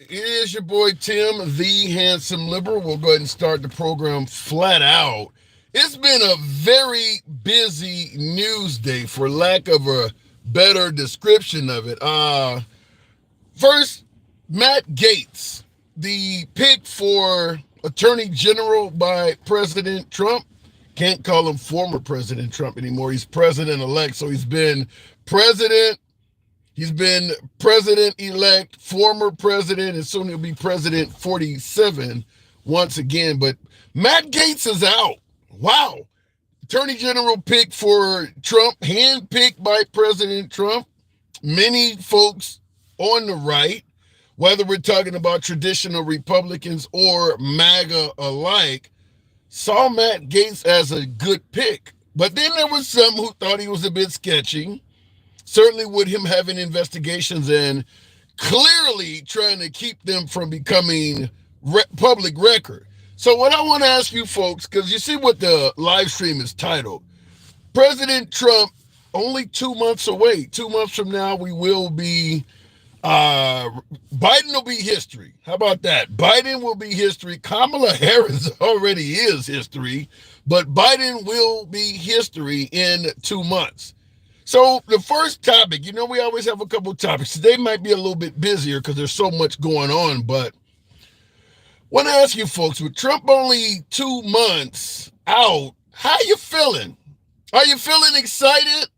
It is your boy Tim, the handsome liberal. We'll go ahead and start the program flat out. It's been a very busy news day, for lack of a better description of it. First, Matt Gaetz, the pick for Attorney General by President Trump. Can't call him former President Trump anymore. He's president-elect, so president He's been president-elect, former president, and soon he'll be president 47 once again. But Matt Gaetz is out. Wow. Attorney General picked for Trump, handpicked by President Trump. Many folks on the right, whether we're talking about traditional Republicans or MAGA alike, saw Matt Gaetz as a good pick. But then there was some who thought he was a bit sketchy. Certainly with him having investigations and clearly trying to keep them from becoming public record. So what I want to ask you folks, because you see what the live stream is titled, President Trump only 2 months away. 2 months from now, Biden will be history. How about that? Biden will be history. Kamala Harris already is history, but Biden will be history in 2 months. So the first topic, we always have a couple of topics. Today might be a little bit busier because there's so much going on, but I want to ask you folks, with Trump only 2 months out, how are you feeling? Are you feeling excited?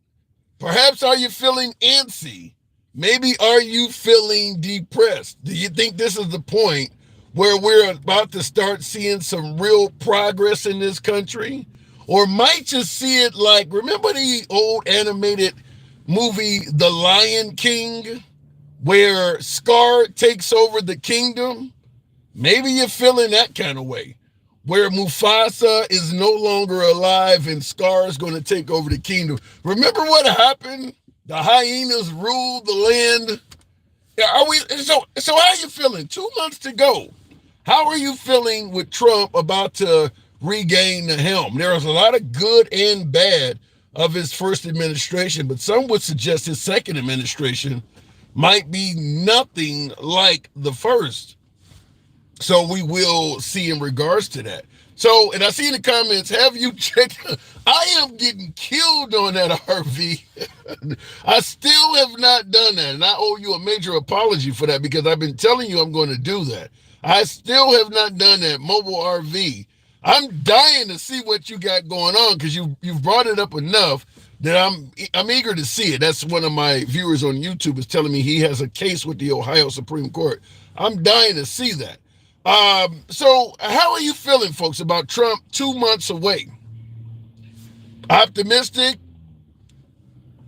Perhaps are you feeling antsy? Maybe are you feeling depressed? Do you think this is the point where we're about to start seeing some real progress in this country? Or might just see it like, remember the old animated movie, The Lion King, where Scar takes over the kingdom? Maybe you're feeling that kind of way, where Mufasa is no longer alive and Scar is going to take over the kingdom. Remember what happened? The hyenas ruled the land. So how are you feeling? 2 months to go. How are you feeling with Trump about to regain the helm? There was a lot of good and bad of his first administration, but some would suggest his second administration might be nothing like the first. So we will see in regards to that. So, and I see in the comments, have you checked? I am getting killed on that RV. I still have not done that, and I owe you a major apology for that because I've been telling you I'm going to do that. I still have not done that mobile RV. I'm dying to see what you got going on because you've brought it up enough that I'm eager to see it. That's one of my viewers on YouTube is telling me he has a case with the Ohio Supreme Court. I'm dying to see that. So how are you feeling, folks, about Trump 2 months away? Optimistic?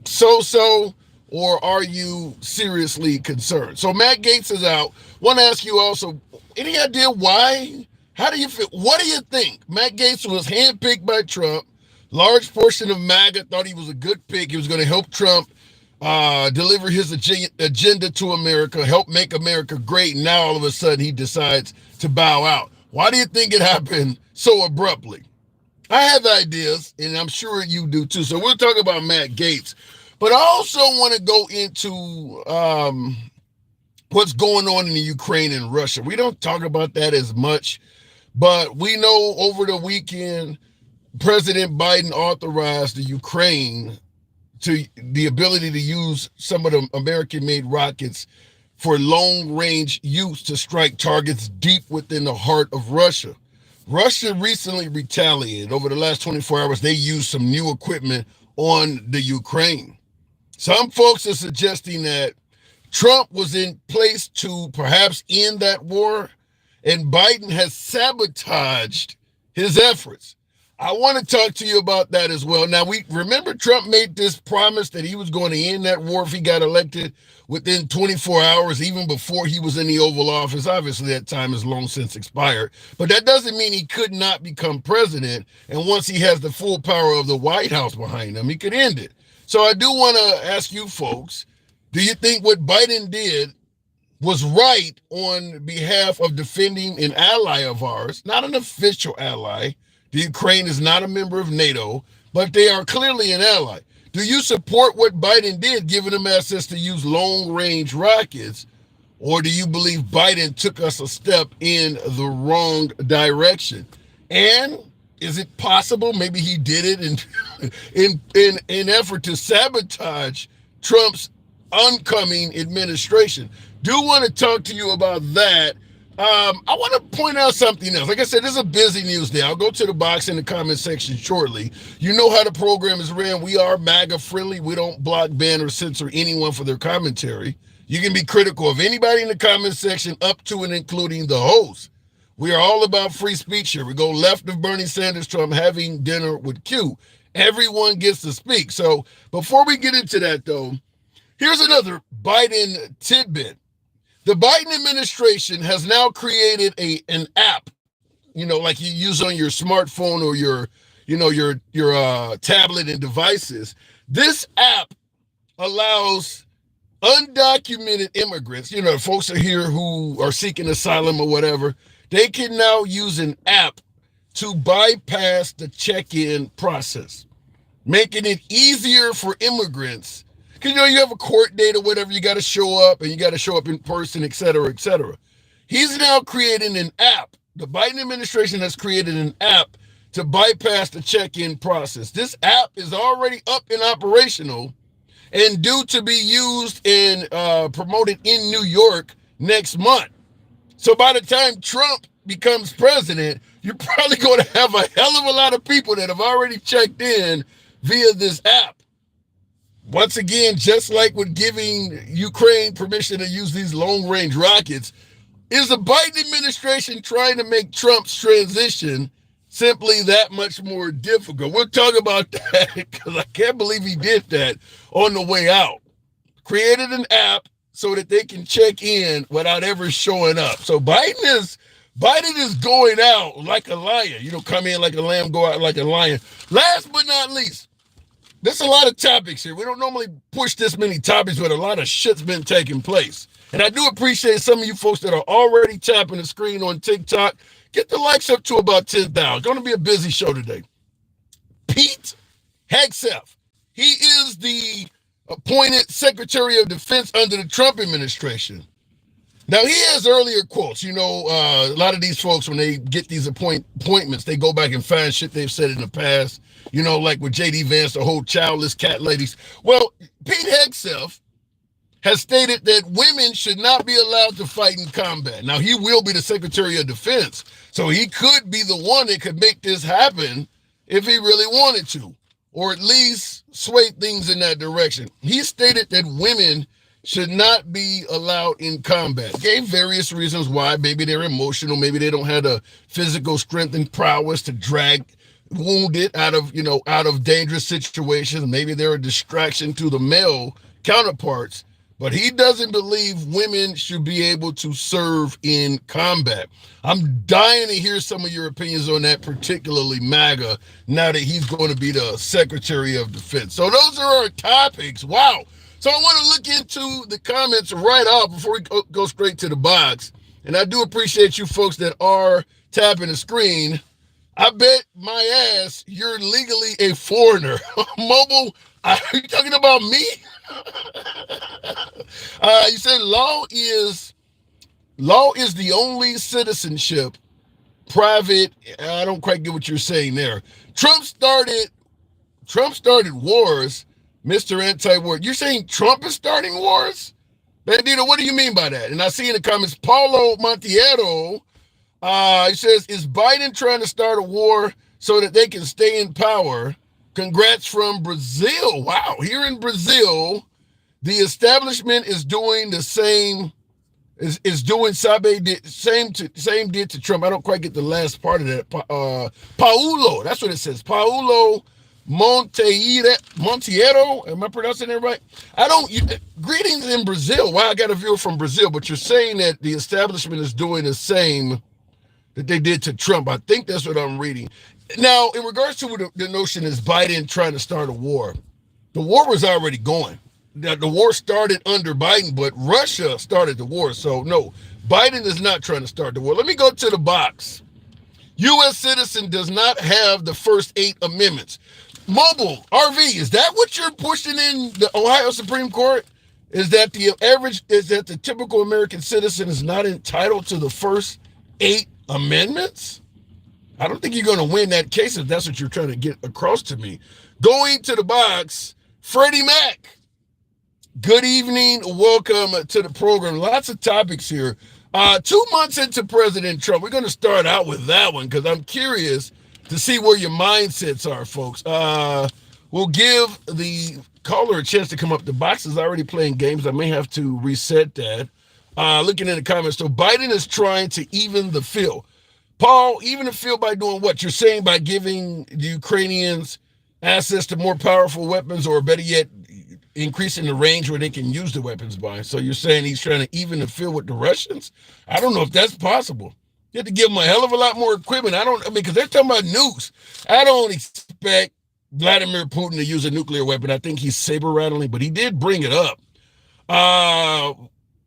So-so? Or are you seriously concerned? So Matt Gaetz is out. Want to ask you also, any idea why? How do you feel? What do you think? Matt Gaetz was handpicked by Trump. Large portion of MAGA thought he was a good pick. He was going to help Trump deliver his agenda to America, help make America great. And now all of a sudden he decides to bow out. Why do you think it happened so abruptly? I have ideas, and I'm sure you do too. So we'll talk about Matt Gaetz. But I also want to go into what's going on in the Ukraine and Russia. We don't talk about that as much. But we know over the weekend, President Biden authorized the Ukraine to the ability to use some of the American-made rockets for long-range use to strike targets deep within the heart of Russia. Russia recently retaliated. Over the last 24 hours, they used some new equipment on the Ukraine. Some folks are suggesting that Trump was in place to perhaps end that war, and Biden has sabotaged his efforts. I want to talk to you about that as well. Now, we remember Trump made this promise that he was going to end that war if he got elected within 24 hours, even before he was in the Oval Office. Obviously, that time has long since expired. But that doesn't mean he could not become president. And once he has the full power of the White House behind him, he could end it. So I do want to ask you folks, do you think what Biden did was right on behalf of defending an ally of ours, not an official ally? The Ukraine is not a member of NATO, but they are clearly an ally. Do you support what Biden did, giving them access to use long-range rockets? Or do you believe Biden took us a step in the wrong direction? And is it possible maybe he did it in effort to sabotage Trump's oncoming administration? Do want to talk to you about that. I want to point out something else. Like I said, this is a busy news day. I'll go to the box in the comment section shortly. You know how the program is ran. We are MAGA friendly. We don't block, ban, or censor anyone for their commentary. You can be critical of anybody in the comment section up to and including the host. We are all about free speech here. We go left of Bernie Sanders to I'm having dinner with Q. Everyone gets to speak. So before we get into that, though, here's another Biden tidbit. The Biden administration has now created an app, like you use on your smartphone or your tablet and devices. This app allows undocumented immigrants, folks are here who are seeking asylum or whatever, they can now use an app to bypass the check-in process, making it easier for immigrants. Because, you have a court date or whatever, you got to show up, and you got to show up in person, et cetera, et cetera. He's now creating an app. The Biden administration has created an app to bypass the check-in process. This app is already up and operational and due to be used and promoted in New York next month. So by the time Trump becomes president, you're probably going to have a hell of a lot of people that have already checked in via this app. Once again, just like with giving Ukraine permission to use these long-range rockets, is the Biden administration trying to make Trump's transition simply that much more difficult? We'll talk about that because I can't believe he did that on the way out. Created an app so that they can check in without ever showing up. So Biden is going out like a lion. Come in like a lamb, go out like a lion. Last but not least, there's a lot of topics here. We don't normally push this many topics, but a lot of shit's been taking place. And I do appreciate some of you folks that are already tapping the screen on TikTok. Get the likes up to about 10,000. It's going to be a busy show today. Pete Hegseth. He is the appointed Secretary of Defense under the Trump administration. Now, he has earlier quotes. A lot of these folks, when they get these appointments, they go back and find shit they've said in the past. Like with J.D. Vance, the whole childless cat ladies. Well, Pete Hegseth has stated that women should not be allowed to fight in combat. Now, he will be the Secretary of Defense, so he could be the one that could make this happen if he really wanted to, or at least sway things in that direction. He stated that women should not be allowed in combat. Gave various reasons why. Maybe they're emotional. Maybe they don't have the physical strength and prowess to drag wounded out of dangerous situations. Maybe they're a distraction to the male counterparts. But he doesn't believe women should be able to serve in combat. I'm dying to hear some of your opinions on that, particularly MAGA, now that he's going to be the Secretary of Defense. So those are our topics. Wow. So I want to look into the comments right off before we go straight to the box. And I do appreciate you folks that are tapping the screen. I bet my ass you're legally a foreigner. Mobile, are you talking about me? You said law is the only citizenship private. I don't quite get what you're saying there. Trump started wars, Mr. Anti-War. You're saying Trump is starting wars? Bandito, what do you mean by that? And I see in the comments, Paulo Montiero, he says, is Biden trying to start a war so that they can stay in power? Congrats from Brazil. Wow. Here in Brazil, the establishment is doing the same, is doing same did to Trump. I don't quite get the last part of that. Paulo, that's what it says. Paulo Monteiro. Am I pronouncing that right? Greetings in Brazil. Wow, I got a viewer from Brazil, but you're saying that the establishment is doing the same that they did to Trump. I think that's what I'm reading. Now, in regards to the notion is Biden trying to start a war, the war was already going. The war started under Biden, but Russia started the war. So, no, Biden is not trying to start the war. Let me go to the box. U.S. citizen does not have the first 8 amendments. Mobile, RV, is that what you're pushing in the Ohio Supreme Court? is that the typical American citizen is not entitled to the first 8 amendments? I don't think you're going to win that case if that's what you're trying to get across to me. Going to the box, Freddie Mac. Good evening. Welcome to the program. Lots of topics here. 2 months into President Trump, we're going to start out with that one because I'm curious to see where your mindsets are, folks. We'll give the caller a chance to come up. The box is already playing games. I may have to reset that. Looking in the comments, so Biden is trying to even the field. Paul, even the field by doing what? You're saying by giving the Ukrainians access to more powerful weapons, or better yet, increasing the range where they can use the weapons by. So you're saying he's trying to even the field with the Russians? I don't know if that's possible. You have to give them a hell of a lot more equipment. Because they're talking about nukes. I don't expect Vladimir Putin to use a nuclear weapon. I think he's saber rattling, but he did bring it up.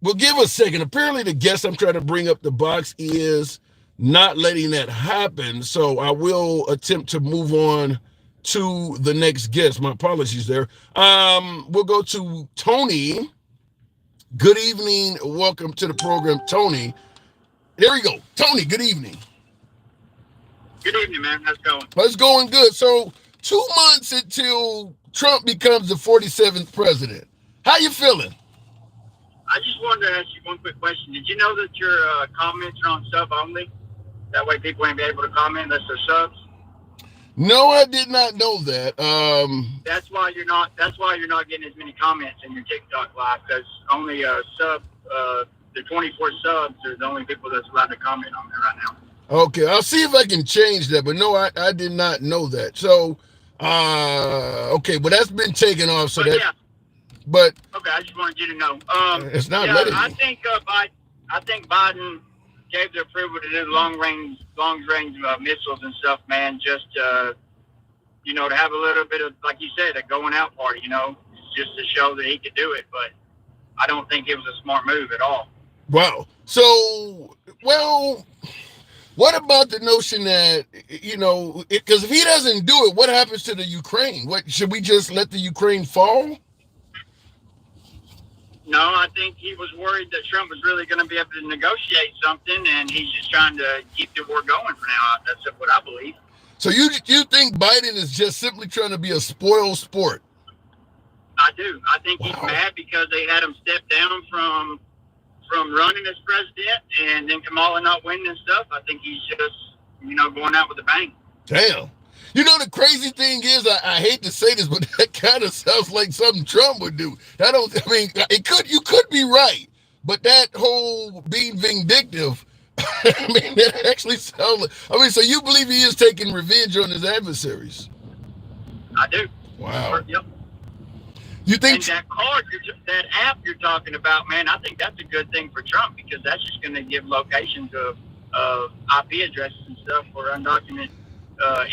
We'll give a second. Apparently the guest I'm trying to bring up the box is not letting that happen. So I will attempt to move on to the next guest. My apologies there. We'll go to Tony. Good evening. Welcome to the program, Tony. There we go. Tony, good evening. Good evening, man. How's it going? It's going good. So 2 months until Trump becomes the 47th president. How you feeling? I just wanted to ask you one quick question. Did you know that your comments are on sub only? That way people ain't be able to comment unless they're subs. No, I did not know that. That's why you're not getting as many comments in your TikTok live, because only the 24 subs are the only people that's allowed to comment on there right now. Okay, I'll see if I can change that. But no, I did not know that. So, okay, but that's been taken off. So but that, yeah. But okay, I just wanted you to know. It's not yeah, letting I me. think Biden gave the approval to do long range missiles and stuff, man. Just to have a little bit of, like you said, a going out party. Just to show that he could do it. But I don't think it was a smart move at all. Wow. So, well, what about the notion that, because if he doesn't do it, what happens to the Ukraine? What, should we just let the Ukraine fall? No, I think he was worried that Trump was really going to be able to negotiate something, and he's just trying to keep the war going for now. That's what I believe. So you think Biden is just simply trying to be a spoiled sport? I do. I think he's mad because they had him step down from running as president, and then Kamala not winning and stuff. I think he's just, going out with a bang. Damn. The crazy thing is, I hate to say this, but that kind of sounds like something Trump would do. You could be right, but that whole being vindictive, that actually sounds like, so you believe he is taking revenge on his adversaries? I do. Wow. Yep. You think? And that app you're talking about, man, I think that's a good thing for Trump, because that's just going to give locations of IP addresses and stuff for undocumented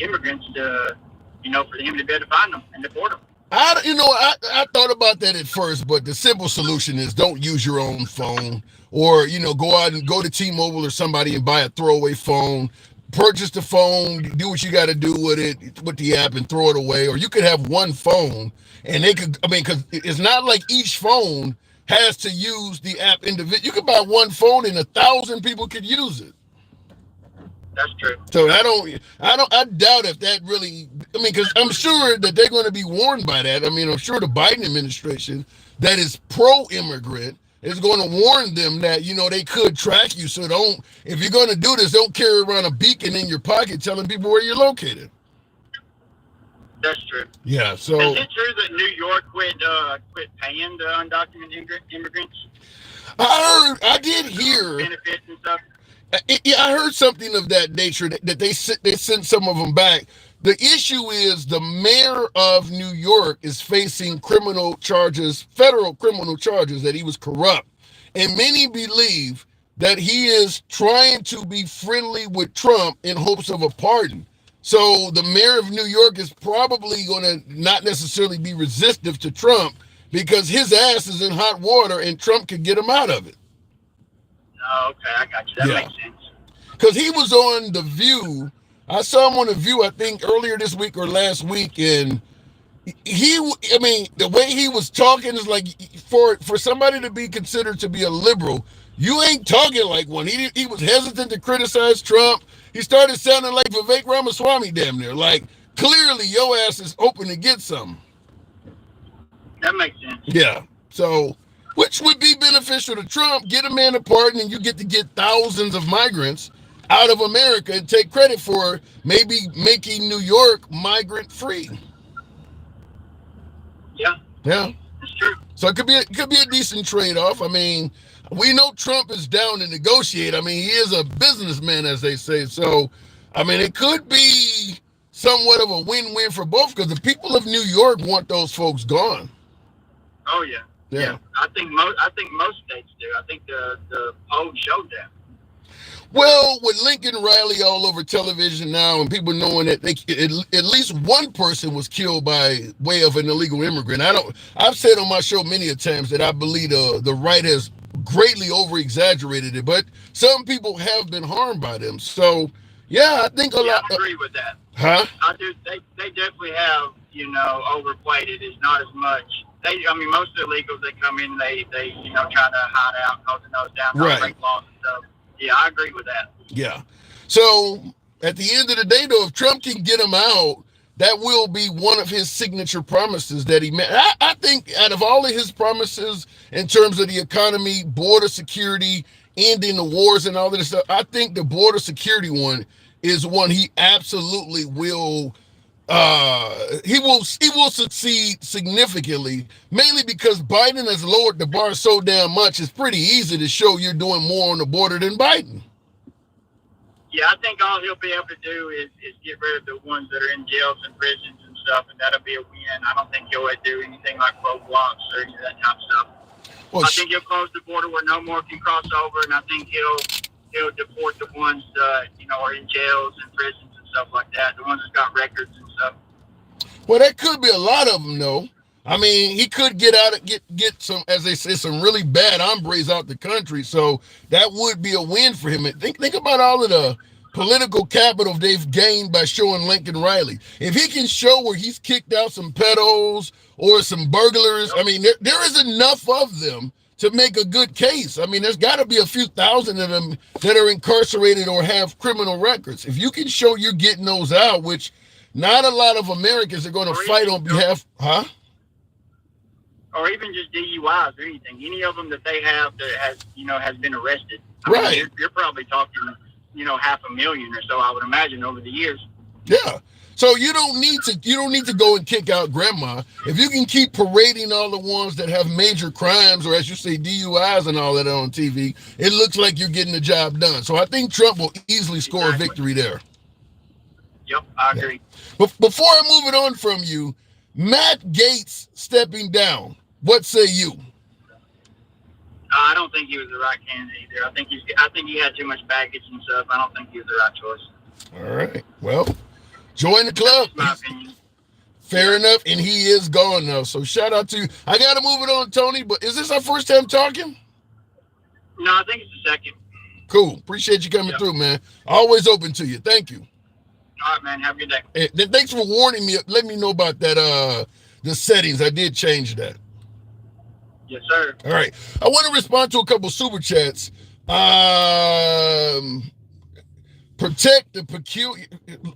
immigrants to, for him to be able to find them and deport them. I thought about that at first, but the simple solution is don't use your own phone, or, go out and go to T-Mobile or somebody and buy a throwaway phone, purchase the phone, do what you got to do with it, with the app, and throw it away. Or you could have one phone, and they could, because it's not like each phone has to use the app individually. You could buy one phone and 1,000 people could use it. That's true. So I doubt if that really, because I'm sure that they're going to be warned by that. I'm sure the Biden administration that is pro-immigrant is going to warn them that, they could track you. So if you're going to do this, don't carry around a beacon in your pocket telling people where you're located. That's true. Yeah. So is it true that New York quit paying the undocumented immigrants? I did hear benefits and stuff. I heard something of that nature, that they sent some of them back. The issue is the mayor of New York is facing federal criminal charges that he was corrupt. And many believe that he is trying to be friendly with Trump in hopes of a pardon. So the mayor of New York is probably going to not necessarily be resistive to Trump, because his ass is in hot water and Trump could get him out of it. Oh, okay, I got you. That makes sense. Because he was on The View. I saw him on The View, I think, earlier this week or last week, and the way he was talking is like, for somebody to be considered to be a liberal, you ain't talking like one. He was hesitant to criticize Trump. He started sounding like Vivek Ramaswamy damn near. Like, clearly your ass is open to get something. That makes sense. Yeah. So, which would be beneficial to Trump. Get a man a pardon and you get to get thousands of migrants out of America and take credit for maybe making New York migrant free. Yeah. Yeah. That's true. So it could be a decent trade-off. I mean, we know Trump is down to negotiate. I mean, he is a businessman, as they say. So, I mean, it could be somewhat of a win-win for both because the people of New York want those folks gone. Oh yeah. Yeah. I think most states do. I think the polls showed that. Well, with Lincoln Riley all over television now and people knowing that at least one person was killed by way of an illegal immigrant. I've said on my show many a times that I believe the right has greatly over-exaggerated it, but some people have been harmed by them. So, yeah, I think a lot. I agree with that. Huh? I do. They definitely have, overplayed it. It's not as much. Most of the illegals that come in, they try to hide out, close the nose down, right. Break laws and stuff. Yeah, I agree with that. Yeah. So at the end of the day, though, if Trump can get him out, that will be one of his signature promises that he made. I think out of all of his promises in terms of the economy, border security, ending the wars and all of this stuff, I think the border security one is one he absolutely will. He will succeed significantly, mainly because Biden has lowered the bar so damn much. It's pretty easy to show you're doing more on the border than Biden. Yeah, I think all he'll be able to do is get rid of the ones that are in jails and prisons and stuff, and that'll be a win. I don't think he'll do anything like roadblocks or any of that type of stuff. Well, I think he'll close the border where no more can cross over, and I think he'll deport the ones that are in jails and prisons and stuff like that, the ones that got records and stuff. Well, that could be a lot of them, though. I mean, he could get some, as they say, some really bad hombres out the country. So that would be a win for him. And think about all of the political capital they've gained by showing Lincoln Riley. If he can show where he's kicked out some pedos or some burglars, I mean, there is enough of them to make a good case. I mean, there's got to be a few thousand of them that are incarcerated or have criminal records. If you can show you're getting those out, which not a lot of Americans are going to fight on behalf, huh? Or even just DUIs or anything. Any of them that they have that has been arrested. Right. You're probably talking, 500,000 or so, I would imagine, over the years. Yeah. So you don't need to go and kick out grandma. If you can keep parading all the ones that have major crimes or, as you say, DUIs and all that on TV, it looks like you're getting the job done. So I think Trump will easily score a victory there. Yep, I agree. But before I move it on from you, Matt Gaetz stepping down. What say you? I don't think he was the right candidate either. I think he had too much baggage and stuff. I don't think he was the right choice. All right. Well, join the club. That's my opinion. Fair enough. And he is gone now. So shout out to you. I got to move it on, Tony. But is this our first time talking? No, I think it's the second. Cool. Appreciate you coming through, man. Always open to you. Thank you. All right, man. Have a good day. Hey, thanks for warning me. Let me know about that. The settings. I did change that. Yes, sir. All right. I want to respond to a couple super chats. Protect the peculiar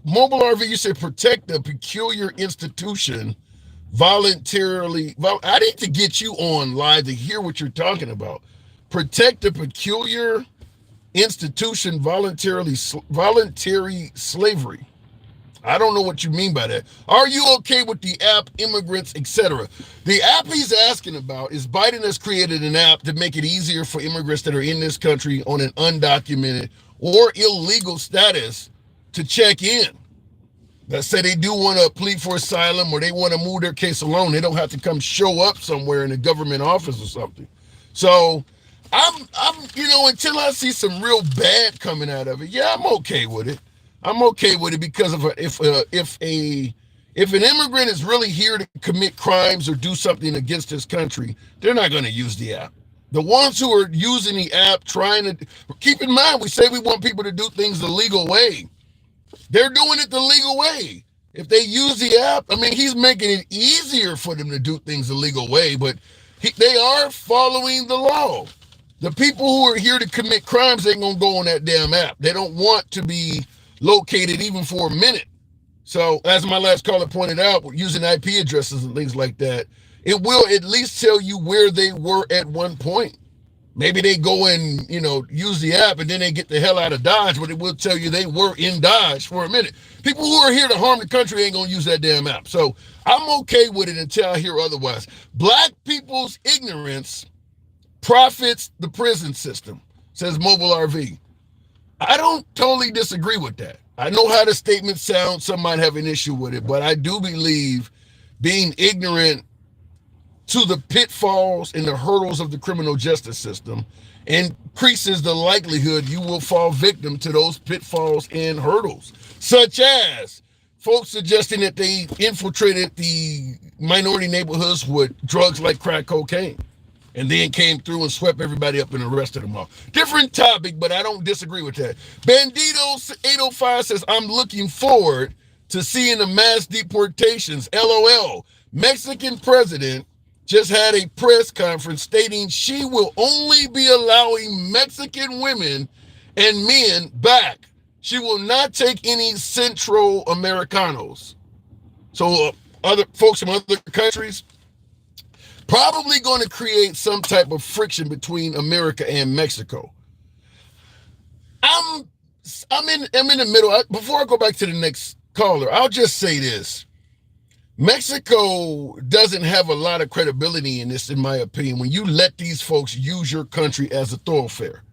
mobile RV. You said protect the peculiar institution voluntarily. I need to get you on live to hear what you're talking about. Protect the peculiar institution voluntary slavery. I don't know what you mean by that. Are you okay with the app, immigrants, etc.? The app he's asking about is Biden has created an app to make it easier for immigrants that are in this country on an undocumented or illegal status to check in. That say they do want to plead for asylum or they want to move their case alone. They don't have to come show up somewhere in a government office or something. So I'm until I see some real bad coming out of it, yeah, I'm okay with it. I'm okay with it because if an immigrant is really here to commit crimes or do something against this country, they're not going to use the app. The ones who are using the app, trying to keep in mind, we say we want people to do things the legal way. They're doing it the legal way. If they use the app, I mean, he's making it easier for them to do things the legal way, but They are following the law. The people who are here to commit crimes ain't gonna go on that damn app. They don't want to be located even for a minute. So, as my last caller pointed out, using IP addresses and things like that, it will at least tell you where they were at one point. Maybe they go and, use the app and then they get the hell out of Dodge, but it will tell you they were in Dodge for a minute. People who are here to harm the country ain't going to use that damn app. So I'm okay with it until I hear otherwise. Black people's ignorance profits the prison system, says Mobile RV. I don't totally disagree with that. I know how the statement sounds. Some might have an issue with it, but I do believe being ignorant to the pitfalls and the hurdles of the criminal justice system increases the likelihood you will fall victim to those pitfalls and hurdles, such as folks suggesting that they infiltrated the minority neighborhoods with drugs like crack cocaine and then came through and swept everybody up and arrested them all. Different topic, but I don't disagree with that. Bandito 805 says, I'm looking forward to seeing the mass deportations. LOL. Mexican president just had a press conference stating she will only be allowing Mexican women and men back. She will not take any Central Americanos. So other folks from other countries probably going to create some type of friction between America and Mexico. I'm in the middle. Before I go back to the next caller, I'll just say this. Mexico doesn't have a lot of credibility in this, in my opinion, when you let these folks use your country as a thoroughfare.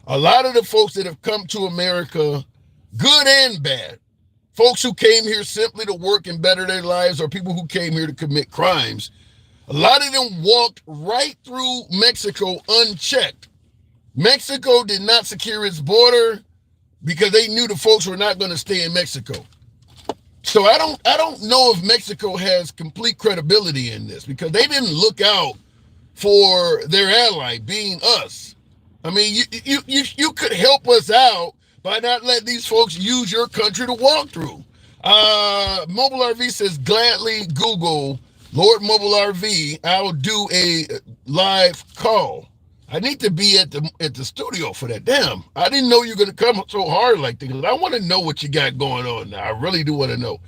A lot of the folks that have come to America, good and bad, folks who came here simply to work and better their lives, or people who came here to commit crimes, a lot of them walked right through Mexico unchecked. Mexico did not secure its border because they knew the folks were not going to stay in Mexico. So I don't know if Mexico has complete credibility in this because they didn't look out for their ally, being us. I mean, you could help us out by not letting these folks use your country to walk through. Mobile RV says, gladly Google Lord Mobile RV. I'll do a live call. I need to be at the studio for that. Damn, I didn't know you were going to come so hard like this. I want to know what you got going on now. I really do want to know.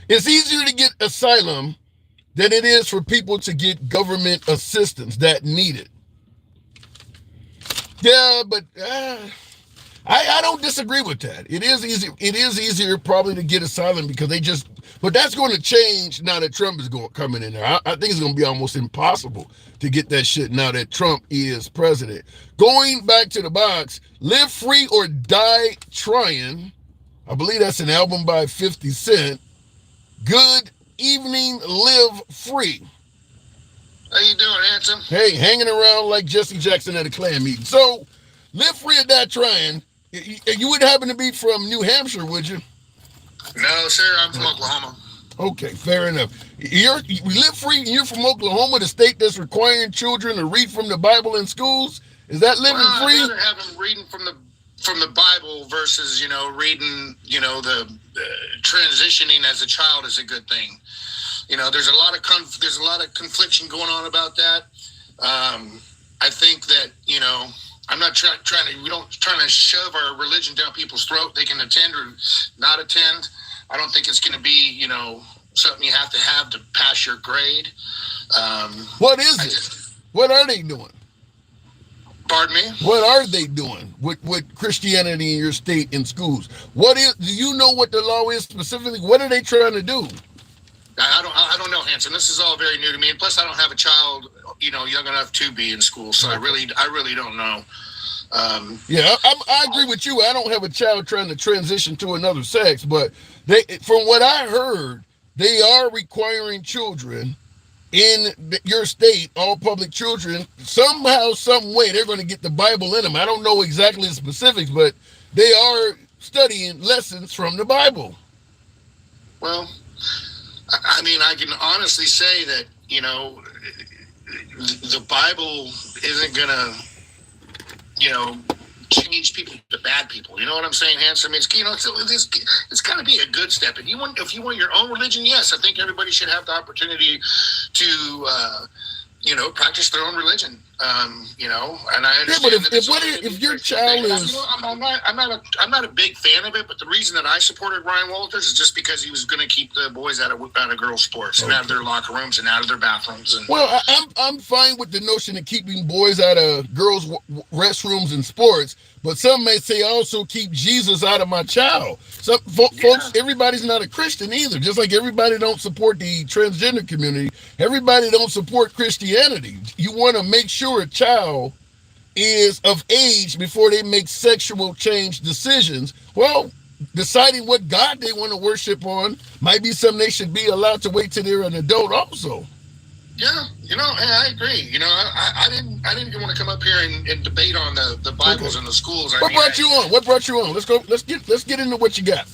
It's easier to get asylum than it is for people to get government assistance that need it. Yeah, but I don't disagree with that. It is easy. It is easier probably to get asylum because but that's going to change now that Trump is coming in there. I think it's going to be almost impossible to get that shit now that Trump is president. Going back to the box, Live Free or Die Trying. I believe that's an album by 50 Cent. Good evening, Live Free. How you doing, handsome? Hey, hanging around like Jesse Jackson at a Klan meeting. So, Live Free or Die Trying. You wouldn't happen to be from New Hampshire, would you? No, sir. I'm from Oklahoma. Okay, fair enough. We Live Free, and you're from Oklahoma, the state that's requiring children to read from the Bible in schools. Is that living free? I'd rather have them reading from the Bible versus reading the transitioning as a child is a good thing. There's a lot of confliction going on about that. I think that I'm not trying to shove our religion down people's throat. They can attend or not attend. I don't think it's going to be, something you have to pass your grade. What is it? What are they doing? Pardon me? What are they doing with Christianity in your state in schools? Do you know what the law is specifically? What are they trying to do? I don't know, Hanson. This is all very new to me. And plus I don't have a child, young enough to be in school. So I really don't know. I agree with you. I don't have a child trying to transition to another sex, but from what I heard, they are requiring children in your state, all public children, somehow, some way, they're going to get the Bible in them. I don't know exactly the specifics, but they are studying lessons from the Bible. Well, I mean, I can honestly say that, the Bible isn't going to, change people to bad people. You know what I'm saying, Hanson? It's got to be a good step. If you want your own religion, yes, I think everybody should have the opportunity to, practice their own religion. And I Yeah, understand but if your child is, I'm not a big fan of it. But the reason that I supported Ryan Walters is just because he was going to keep the boys out of girls' sports and out of their locker rooms and out of their bathrooms. And well, I'm fine with the notion of keeping boys out of girls' restrooms and sports, but some may say also keep Jesus out of my child. Some folks, everybody's not a Christian either. Just like everybody don't support the transgender community, everybody don't support Christianity. You want to make sure a child is of age before they make sexual change decisions. Well, deciding what God they want to worship on might be something they should be allowed to wait till they're an adult also. Yeah, I agree. I didn't want to come up here and debate on the Bibles and the schools. What brought you on? Let's get into what you got.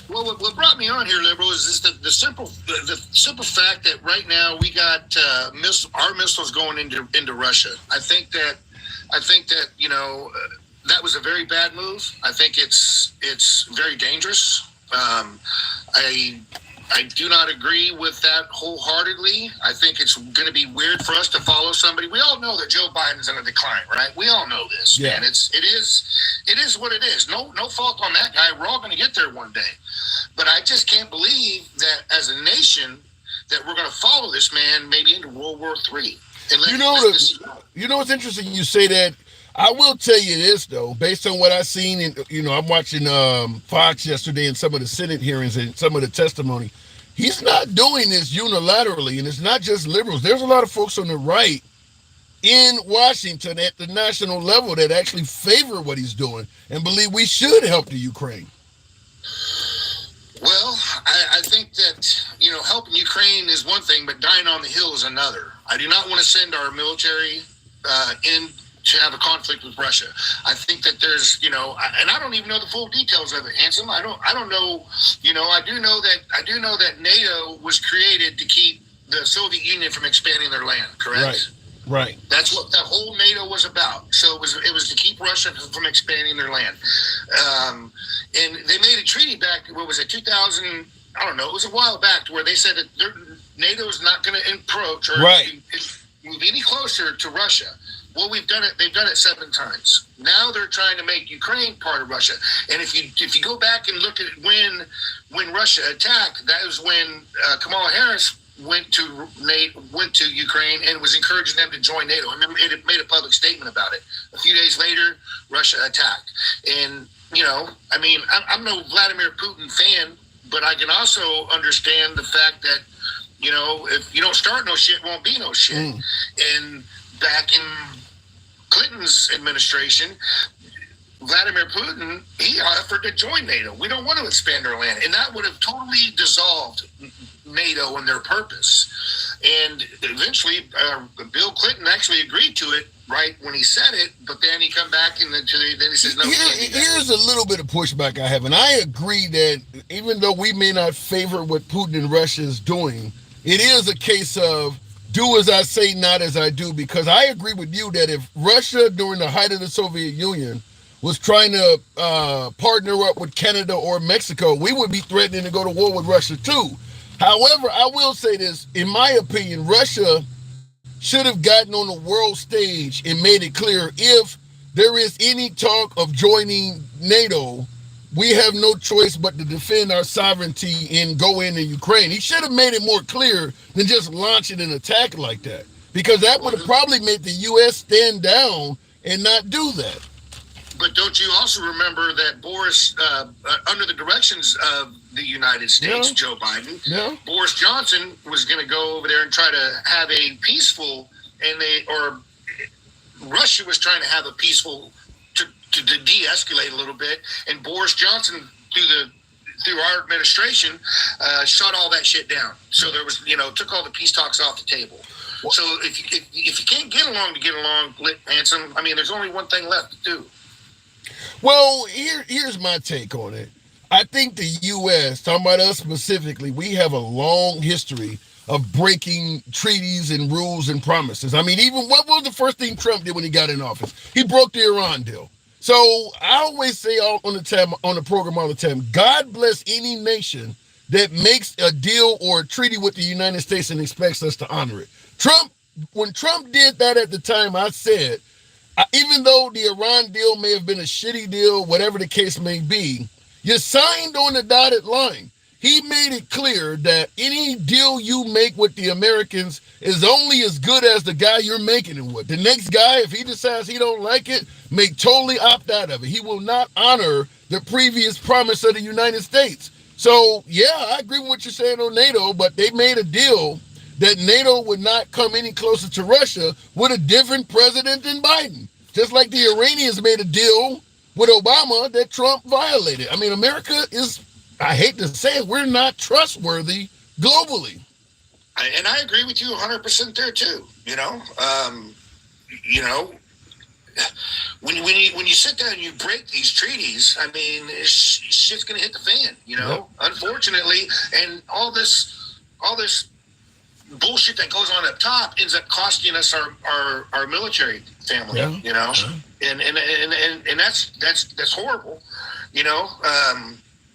Well, what brought me on here, liberal, is the simple fact that right now we got our missiles going into Russia. I think that that was a very bad move. I think it's very dangerous. I do not agree with that wholeheartedly. I think it's going to be weird for us to follow somebody. We all know that Joe Biden's in a decline, right? We all know this, man. It is what it is. No fault on that guy. We're all going to get there one day. But I just can't believe that as a nation that we're going to follow this man maybe into World War III. What's interesting? You say that. I will tell you this though, based on what I've seen, and I'm watching Fox yesterday and some of the Senate hearings and some of the testimony. He's not doing this unilaterally, and it's not just liberals. There's a lot of folks on the right in Washington at the national level that actually favor what he's doing and believe we should help the Ukraine. Well, I think that, helping Ukraine is one thing, but dying on the hill is another. I do not want to send our military in to have a conflict with Russia. I think that there's, and I don't even know the full details of it, Handsome. I don't know, I do know that NATO was created to keep the Soviet Union from expanding their land, correct? Right. That's what the whole NATO was about. So it was to keep Russia from expanding their land. And they made a treaty back, what was it, 2000, I don't know, it was a while back, where they said that NATO is not going to approach or move any closer to Russia. Well, they've done it 7 times. Now they're trying to make Ukraine part of Russia. And if you go back and look at when Russia attacked, that was when Kamala Harris went to Ukraine and was encouraging them to join NATO. I remember it made a public statement about it. A few days later, Russia attacked. And, I'm no Vladimir Putin fan, but I can also understand the fact that, if you don't start no shit, won't be no shit. And back in Clinton's administration, Vladimir Putin, he offered to join NATO. We don't want to expand our land. And that would have totally dissolved NATO and their purpose. And eventually, Bill Clinton actually agreed to it right when he said it, but then he come back and then he says, no. Here's a little bit of pushback I have. And I agree that even though we may not favor what Putin and Russia is doing, it is a case of do as I say, not as I do, because I agree with you that if Russia during the height of the Soviet Union was trying to partner up with Canada or Mexico, we would be threatening to go to war with Russia too. However, I will say this, in my opinion, Russia should have gotten on the world stage and made it clear if there is any talk of joining NATO, we have no choice but to defend our sovereignty and go into Ukraine. He should have made it more clear than just launching an attack like that, because that would have probably made the U.S. stand down and not do that. But don't you also remember that Boris, under the directions of the United States, Joe Biden, Boris Johnson was going to go over there and try to have a peaceful, Russia was trying to have a peaceful to de-escalate a little bit, and Boris Johnson through our administration shut all that shit down. So there was, took all the peace talks off the table. So if you can't get along, Handsome, there's only one thing left to do. Well, here's my take on it. I think the U.S., talking about us specifically, we have a long history of breaking treaties and rules and promises. Even what was the first thing Trump did when he got in office? He broke the Iran deal. So I always say on the program all the time, God bless any nation that makes a deal or a treaty with the United States and expects us to honor it. Trump when Trump did that at the time, I said, even though the Iran deal may have been a shitty deal, whatever the case may be, you signed on the dotted line. He made it clear that any deal you make with the Americans is only as good as the guy you're making it with. The next guy, if he decides he don't like it, may totally opt out of it. He will not honor the previous promise of the United States. So, yeah, I agree with what you're saying on NATO, but they made a deal that NATO would not come any closer to Russia with a different president than Biden. Just like the Iranians made a deal with Obama that Trump violated. I mean, America is, I hate to say it, we're not trustworthy globally. And I agree with you 100% there too. When you sit down and you break these treaties, I mean, shit's gonna hit the fan. Yep. Unfortunately, and all this bullshit that goes on up top ends up costing us our military family. Yeah. And that's horrible.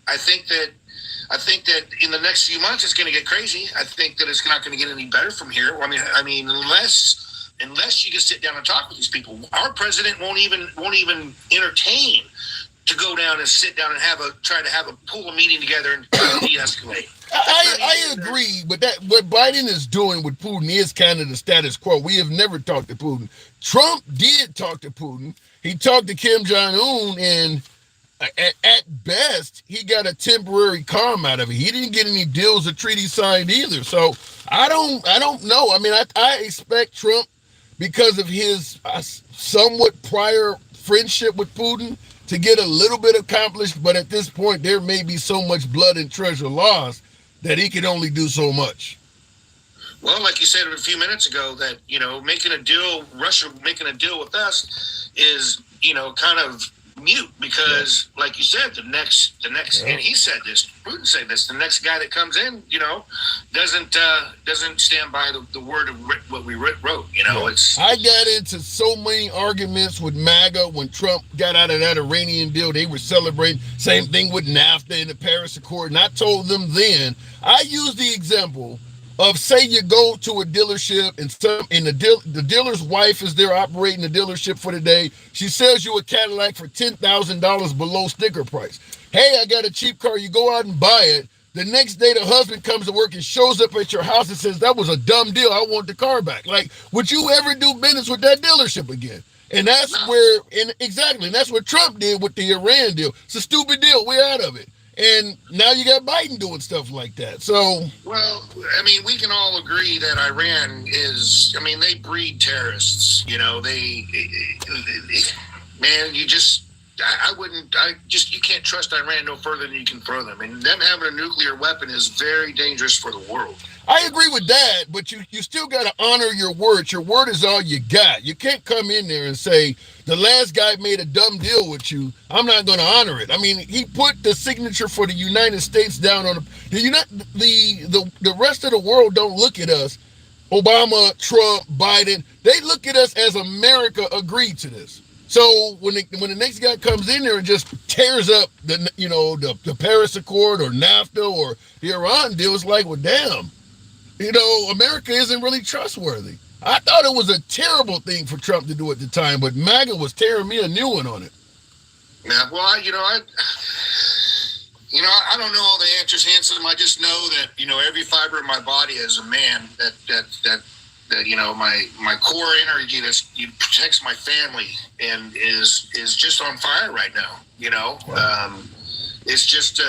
I think that in the next few months it's going to get crazy. I think that it's not going to get any better from here. I mean, unless you can sit down and talk with these people, our president won't even entertain to go down and sit down and try to pull a meeting together and de-escalate. I agree, but that what Biden is doing with Putin is kind of the status quo. We have never talked to Putin. Trump did talk to Putin. He talked to Kim Jong-un, and at best, he got a temporary calm out of it. He didn't get any deals or treaties signed either. So I don't know. I mean, I expect Trump, because of his somewhat prior friendship with Putin, to get a little bit accomplished. But at this point, there may be so much blood and treasure lost that he can only do so much. Well, like you said a few minutes ago, that Russia making a deal with us is kind of mute, because like you said, the next Yeah. and he said this, Putin said this, the next guy that comes in doesn't stand by the word of what we wrote. It's, I got into so many arguments with MAGA when Trump got out of that Iranian deal. They were celebrating. Same thing with NAFTA and the Paris Accord. And I told them then, I used the example of, say you go to a dealership and the dealer's wife is there operating the dealership for the day. She sells you a Cadillac for $10,000 below sticker price. Hey, I got a cheap car. You go out and buy it. The next day, the husband comes to work and shows up at your house and says, that was a dumb deal. I want the car back. Like, would you ever do business with that dealership again? And that's that's what Trump did with the Iran deal. It's a stupid deal. We're out of it. And now you got Biden doing stuff like that. So, well, I mean, we can all agree that Iran is, they breed terrorists. You can't trust Iran no further than you can throw them. And them having a nuclear weapon is very dangerous for the world. I agree with that, but you still got to honor your words. Your word is all you got. You can't come in there and say, the last guy made a dumb deal with you, I'm not going to honor it. I mean, he put the signature for the United States down on the rest of the world don't look at us, Obama, Trump, Biden. They look at us as America agreed to this. So when the next guy comes in there and just tears up the Paris Accord or NAFTA or the Iran deal, it's like, well, damn, America isn't really trustworthy. I thought it was a terrible thing for Trump to do at the time, but MAGA was tearing me a new one on it. Yeah, well, I don't know all the answers, Hanson. I just know that every fiber of my body as a man that my core energy that protects my family and is just on fire right now. Wow. It's just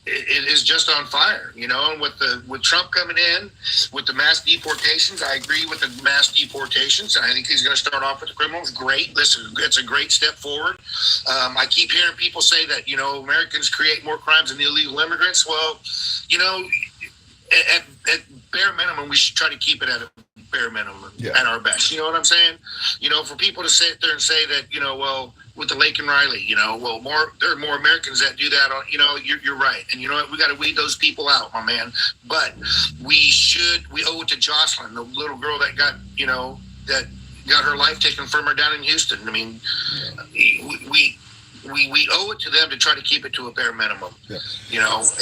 it is just on fire. And with Trump coming in with the mass deportations, I agree with the mass deportations, and I think he's going to start off with the criminals. Great, listen, it's a great step forward. I keep hearing people say that Americans create more crimes than illegal immigrants. Well, at bare minimum, we should try to keep it at a bare minimum at our best. You know what I'm saying? For people to sit there and say that, well, with the Lake and Riley, there are more Americans that do that. You're right. And you know what? We got to weed those people out, my man. But we owe it to Jocelyn, the little girl that got her life taken from her down in Houston. I mean, we owe it to them to try to keep it to a bare minimum. Yeah.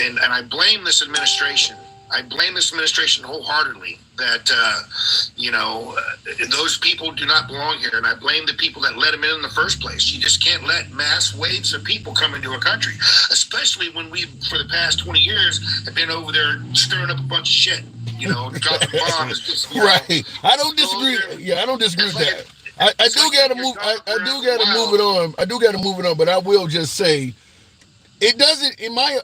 And I blame this administration I blame this administration wholeheartedly that, those people do not belong here. And I blame the people that let them in the first place. You just can't let mass waves of people come into a country, especially when we, for the past 20 years, have been over there stirring up a bunch of shit, dropping bombs. Just, right. I don't disagree. Yeah, I don't disagree with that. I do gotta move. I do gotta move it on. I do gotta move it on. But I will just say, it doesn't.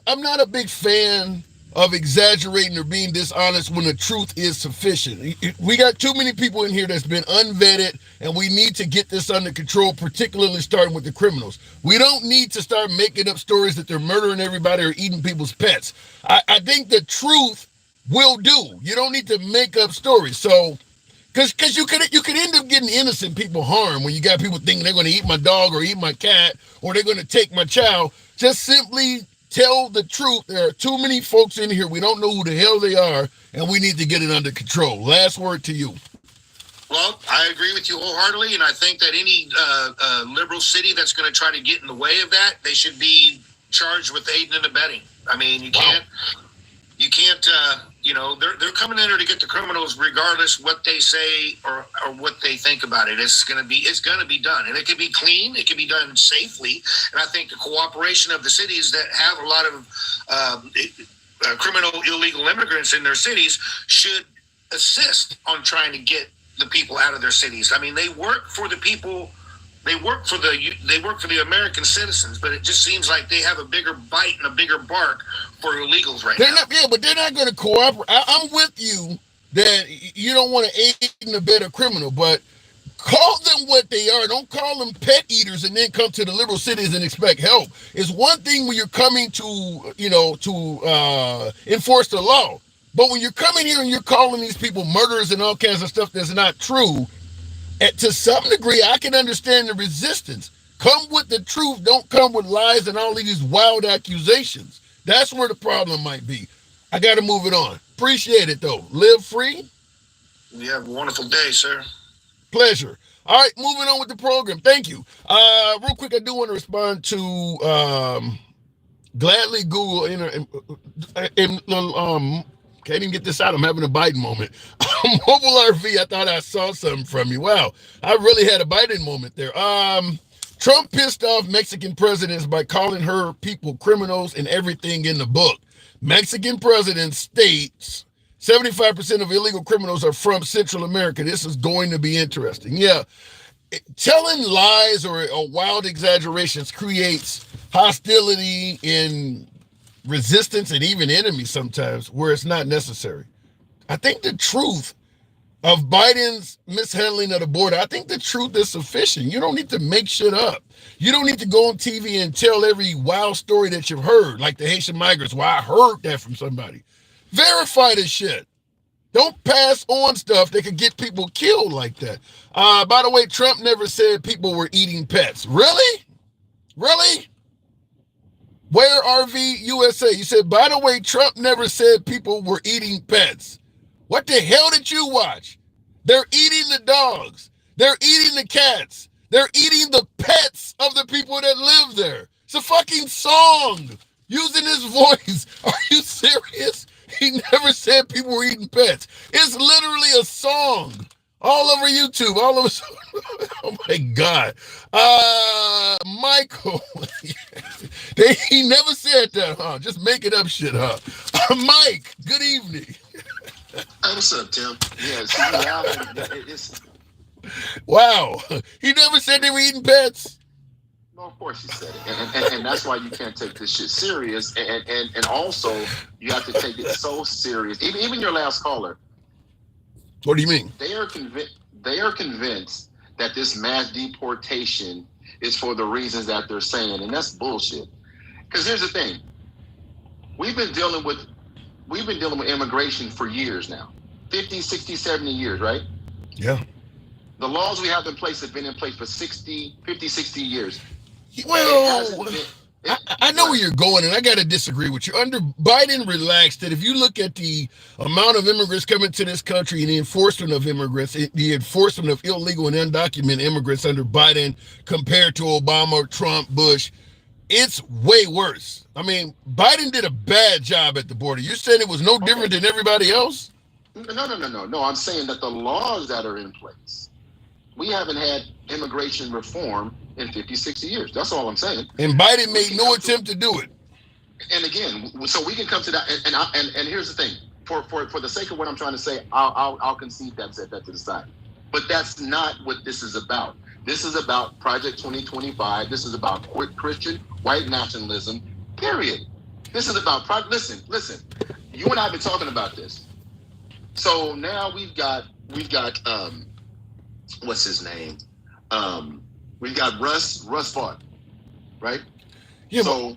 I'm not a big fan of exaggerating or being dishonest when the truth is sufficient. We got too many people in here that's been unvetted, and we need to get this under control, particularly starting with the criminals. We don't need to start making up stories that they're murdering everybody or eating people's pets. I think the truth will do. You don't need to make up stories. So, because you could end up getting innocent people harmed when you got people thinking they're going to eat my dog or eat my cat or they're going to take my child. Just simply tell the truth. There are too many folks in here. We don't know who the hell they are, and we need to get it under control. Last word to you. Well, I agree with you wholeheartedly, and I think that any liberal city that's going to try to get in the way of that, they should be charged with aiding and abetting. I mean, you can't, they're coming in there to get the criminals regardless what they say or what they think about it. It's going to be done, and it can be clean. It can be done safely, and I think the cooperation of the cities that have a lot of criminal illegal immigrants in their cities should assist on trying to get the people out of their cities. I mean, they work for the people. They work for the American citizens, but it just seems like they have a bigger bite and a bigger bark for illegals right now. But they're not going to cooperate. I'm with you that you don't want to aid and abet a criminal, but call them what they are. Don't call them pet eaters and then come to the liberal cities and expect help. It's one thing when you're coming to enforce the law, but when you're coming here and you're calling these people murderers and all kinds of stuff that's not true, to some degree, I can understand the resistance. Come with the truth. Don't come with lies and all of these wild accusations. That's where the problem might be. I got to move it on. Appreciate it, though. Live free. You have a wonderful day, sir. Pleasure. All right, moving on with the program. Thank you. Real quick, I do want to respond to Gladly Google. Can't even get this out. I'm having a Biden moment. Mobile RV, I thought I saw something from you. Wow, I really had a Biden moment there. Trump pissed off Mexican presidents by calling her people criminals and everything in the book. Mexican president states 75% of illegal criminals are from Central America. This is going to be interesting. Yeah, telling lies or wild exaggerations creates hostility in resistance and even enemies sometimes where it's not necessary. I think the truth of Biden's mishandling of the border, I think the truth is sufficient. You don't need to make shit up. You don't need to go on TV and tell every wild story that you've heard, like the Haitian migrants. Well, I heard that from somebody. Verify this shit. Don't pass on stuff that could get people killed like that. By the way, Trump never said people were eating pets. Really? Really? Where RV USA? You said, by the way, Trump never said people were eating pets. What the hell did you watch? They're eating the dogs. They're eating the cats. They're eating the pets of the people that live there. It's a fucking song using his voice. Are you serious? He never said people were eating pets. It's literally a song. All over YouTube, all over. Oh my God. Michael. He never said that, huh? Just making up shit, huh? Mike, good evening. Hey, what's up, Tim? Yeah, wow. He never said they were eating pets. No, of course he said it. And that's why you can't take this shit serious. And also, you have to take it so serious. Even your last caller. What do you mean? They are convinced that this mass deportation is for the reasons that they're saying, and that's bullshit. Because here's the thing: we've been dealing with immigration for years now, 50, 60, 70 years, right? Yeah. The laws we have in place have been in place for 50, 60 years. Well, I know where you're going, and I got to disagree with you. Under Biden relaxed it. If you look at the amount of immigrants coming to this country and the enforcement of immigrants, the enforcement of illegal and undocumented immigrants under Biden compared to Obama, Trump, Bush, it's way worse. I mean, Biden did a bad job at the border. You said it was no different than everybody else? No. I'm saying that the laws that are in place, we haven't had immigration reform in 50, 60 years. That's all I'm saying. And Biden made no attempt to do it. And again, so we can come to that. And here's the thing. For the sake of what I'm trying to say, I'll concede that, set that to the side. But that's not what this is about. This is about Project 2025. This is about Christian white nationalism, period. This is about, listen, you and I have been talking about this. So now we've got what's his name? We've got Russ Vaught, right? Yeah, so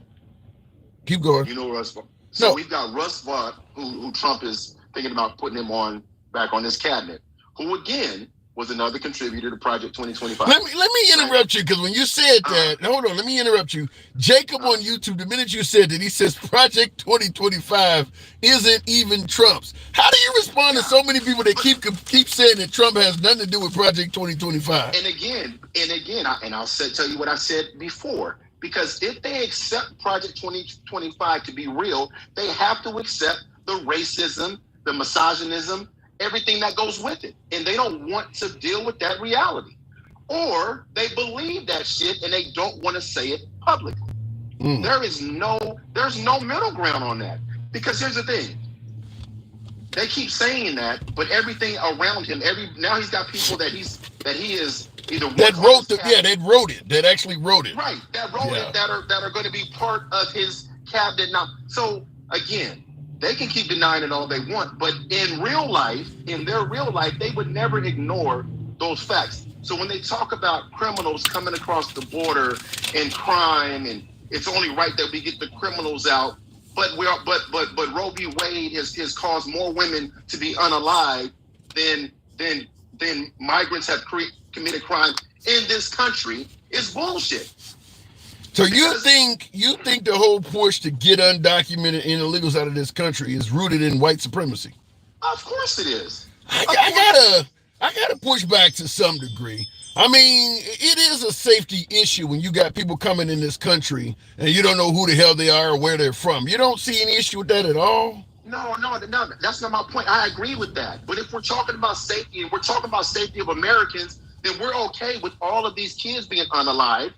keep going. You know Russ Vaught. So we've got Russ Vaught, who Trump is thinking about putting him back on his cabinet, who again was another contributor to Project 2025. Let me interrupt you, because when you said that, hold on, let me interrupt you. Jacob on YouTube, the minute you said that, he says Project 2025 isn't even Trump's. How do you respond to so many people that keep saying that Trump has nothing to do with Project 2025? And again, I'll tell you what I said before. Because if they accept Project 2025 to be real, they have to accept the racism, the misogynism, everything that goes with it. And they don't want to deal with that reality. Or they believe that shit and they don't want to say it publicly. There's no middle ground on that. Because here's the thing. They keep saying that, but everything around him, now he's got people that he is either that actually wrote it. Right, that wrote it, that are going to be part of his cabinet now. So again, they can keep denying it all they want, but in their real life, they would never ignore those facts. So when they talk about criminals coming across the border and crime, and it's only right that we get the criminals out, but Roe v. Wade has caused more women to be unalived than migrants have committed crime in this country is bullshit. So you think the whole push to get undocumented and illegals out of this country is rooted in white supremacy? Of course it is. I gotta push back to some degree. I mean, it is a safety issue when you got people coming in this country and you don't know who the hell they are or where they're from. You don't see any issue with that at all? No, that's not my point. I agree with that. But if we're talking about safety and we're talking about safety of Americans, then we're okay with all of these kids being unalived,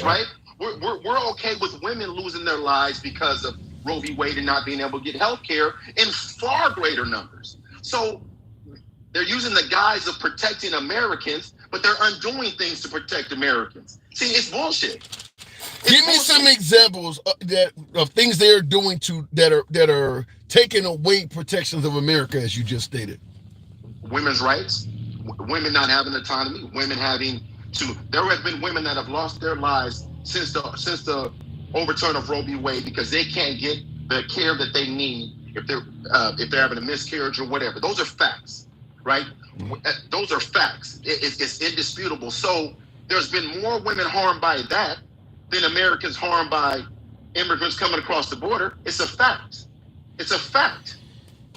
right? We're okay with women losing their lives because of Roe v. Wade and not being able to get health care in far greater numbers. So they're using the guise of protecting Americans, but they're undoing things to protect Americans. See, it's bullshit. Give me some examples of things they're doing that are taking away protections of America, as you just stated. Women's rights, women not having autonomy, women having to. There have been women that have lost their lives since the overturn of Roe v. Wade because they can't get the care that they need if they're having a miscarriage or whatever. Those are facts, right? Those are facts. It's indisputable. So there's been more women harmed by that than Americans harmed by immigrants coming across the border. It's a fact. It's a fact.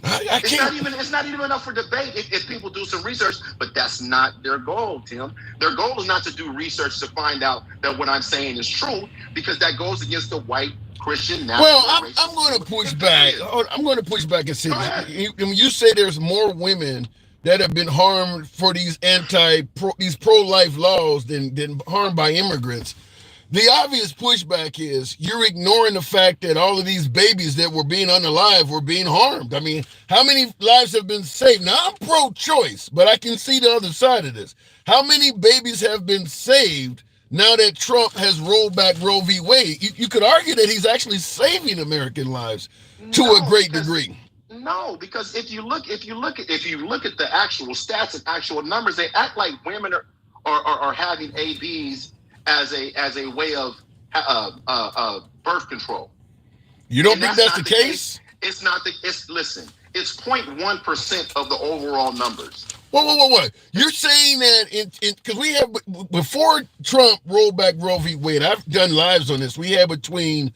It's not even enough for debate if people do some research, but that's not their goal, Tim. Their goal is not to do research to find out that what I'm saying is true, because that goes against the white Christian national. Well, I'm going to push back. I'm going to push back and say when you say there's more women that have been harmed for these pro-life laws than harmed by immigrants. The obvious pushback is you're ignoring the fact that all of these babies that were being unalive were being harmed. I mean, how many lives have been saved? Now, I'm pro-choice, but I can see the other side of this. How many babies have been saved now that Trump has rolled back Roe v. Wade? You could argue that he's actually saving American lives to a great degree. No, because if you look at the actual stats and actual numbers, they act like women are having ABs as a way of birth control. You don't think that's the case? It's not. Listen. It's 0.1% of the overall numbers. What? You're saying that because we have, before Trump rolled back Roe v. Wade, I've done lives on this. We had between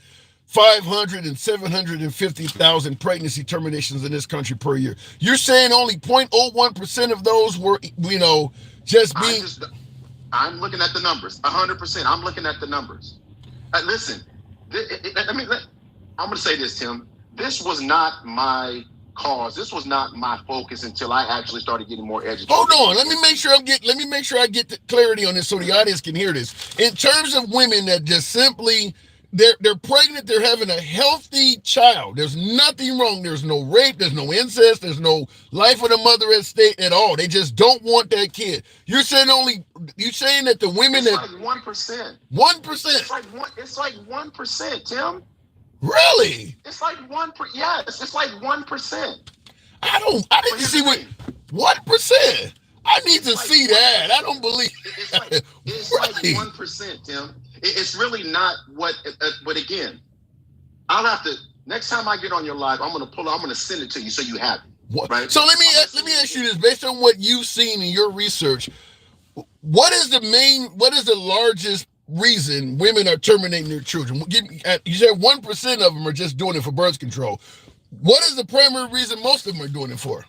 500 and 750,000 pregnancy terminations in this country per year. You're saying only 0.01% of those were, just being. I'm looking at the numbers. 100%. I'm looking at the numbers. Listen, I'm going to say this, Tim. This was not my cause. This was not my focus until I actually started getting more educated. Hold on. Let me make sure I get the clarity on this so the audience can hear this. In terms of women that just simply they're pregnant, they're having a healthy child. There's nothing wrong. There's no rape, there's no incest, there's no life of the mother at stake at all. They just don't want that kid. You're saying that the women it's like 1%. 1%. It's like 1%, Tim. Really? It's like 1%. Yes, it's like 1%. I didn't see what 1%. I need to see that. I don't believe it's like 1%, Tim. It's really not what. But again, I'll have to. Next time I get on your live, I'm gonna send it to you so you have it. Right. So let me ask you this: based on what you've seen in your research, what is the largest reason women are terminating their children? You said 1% of them are just doing it for birth control. What is the primary reason most of them are doing it for?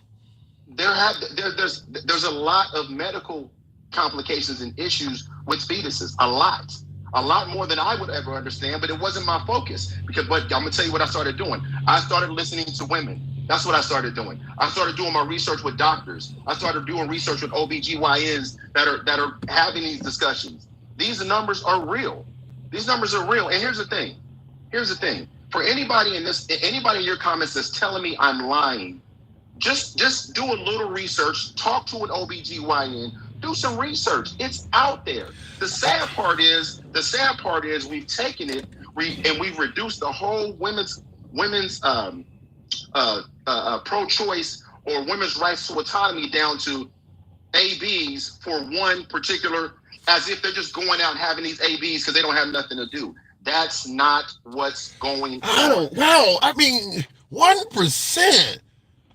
There's a lot of medical complications and issues with fetuses. A lot more than I would ever understand, but it wasn't my focus. But I'm gonna tell you what I started doing. I started listening to women. That's what I started doing. I started doing my research with doctors. I started doing research with OBGYNs that are having these discussions. These numbers are real. These numbers are real. And here's the thing. For anybody in your comments that's telling me I'm lying, just do a little research, talk to an OBGYN, do some research. It's out there. The sad part is we've taken it and we've reduced the whole women's pro-choice or women's rights to autonomy down to ABs for one particular, as if they're just going out and having these ABs because they don't have nothing to do. That's not what's going on. Wow. I mean, 1%.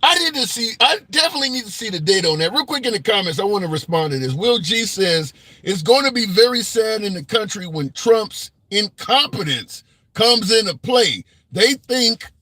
I definitely need to see the data on that. Real quick in the comments, I want to respond to this. Will G says, it's going to be very sad in the country when Trump's incompetence comes into play. They think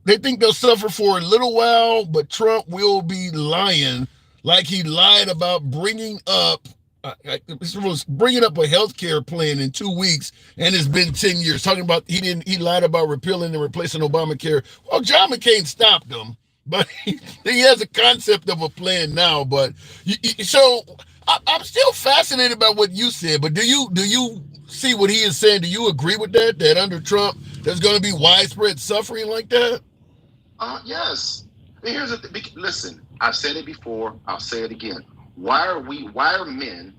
they'll suffer for a little while, but Trump will be lying like he lied about bringing up a healthcare plan in 2 weeks, and it's been 10 years. Talking about he lied about repealing and replacing Obamacare. Well, John McCain stopped him, but he has a concept of a plan now. But so I'm still fascinated by what you said. But do you see what he is saying? Do you agree with that? That under Trump there's going to be widespread suffering like that? Yes. Listen, I've said it before. I'll say it again. Why are men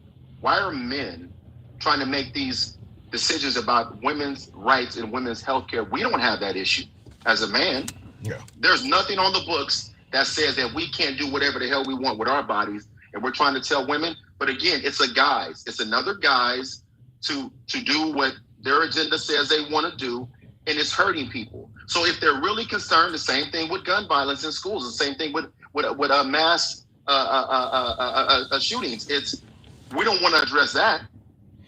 trying to make these decisions about women's rights and women's health care? We don't have that issue as a man. Yeah. There's nothing on the books that says that we can't do whatever the hell we want with our bodies. And we're trying to tell women, but again, it's another guise to do what their agenda says they want to do, and it's hurting people. So if they're really concerned, the same thing with gun violence in schools, the same thing with mass shootings. We don't want to address that,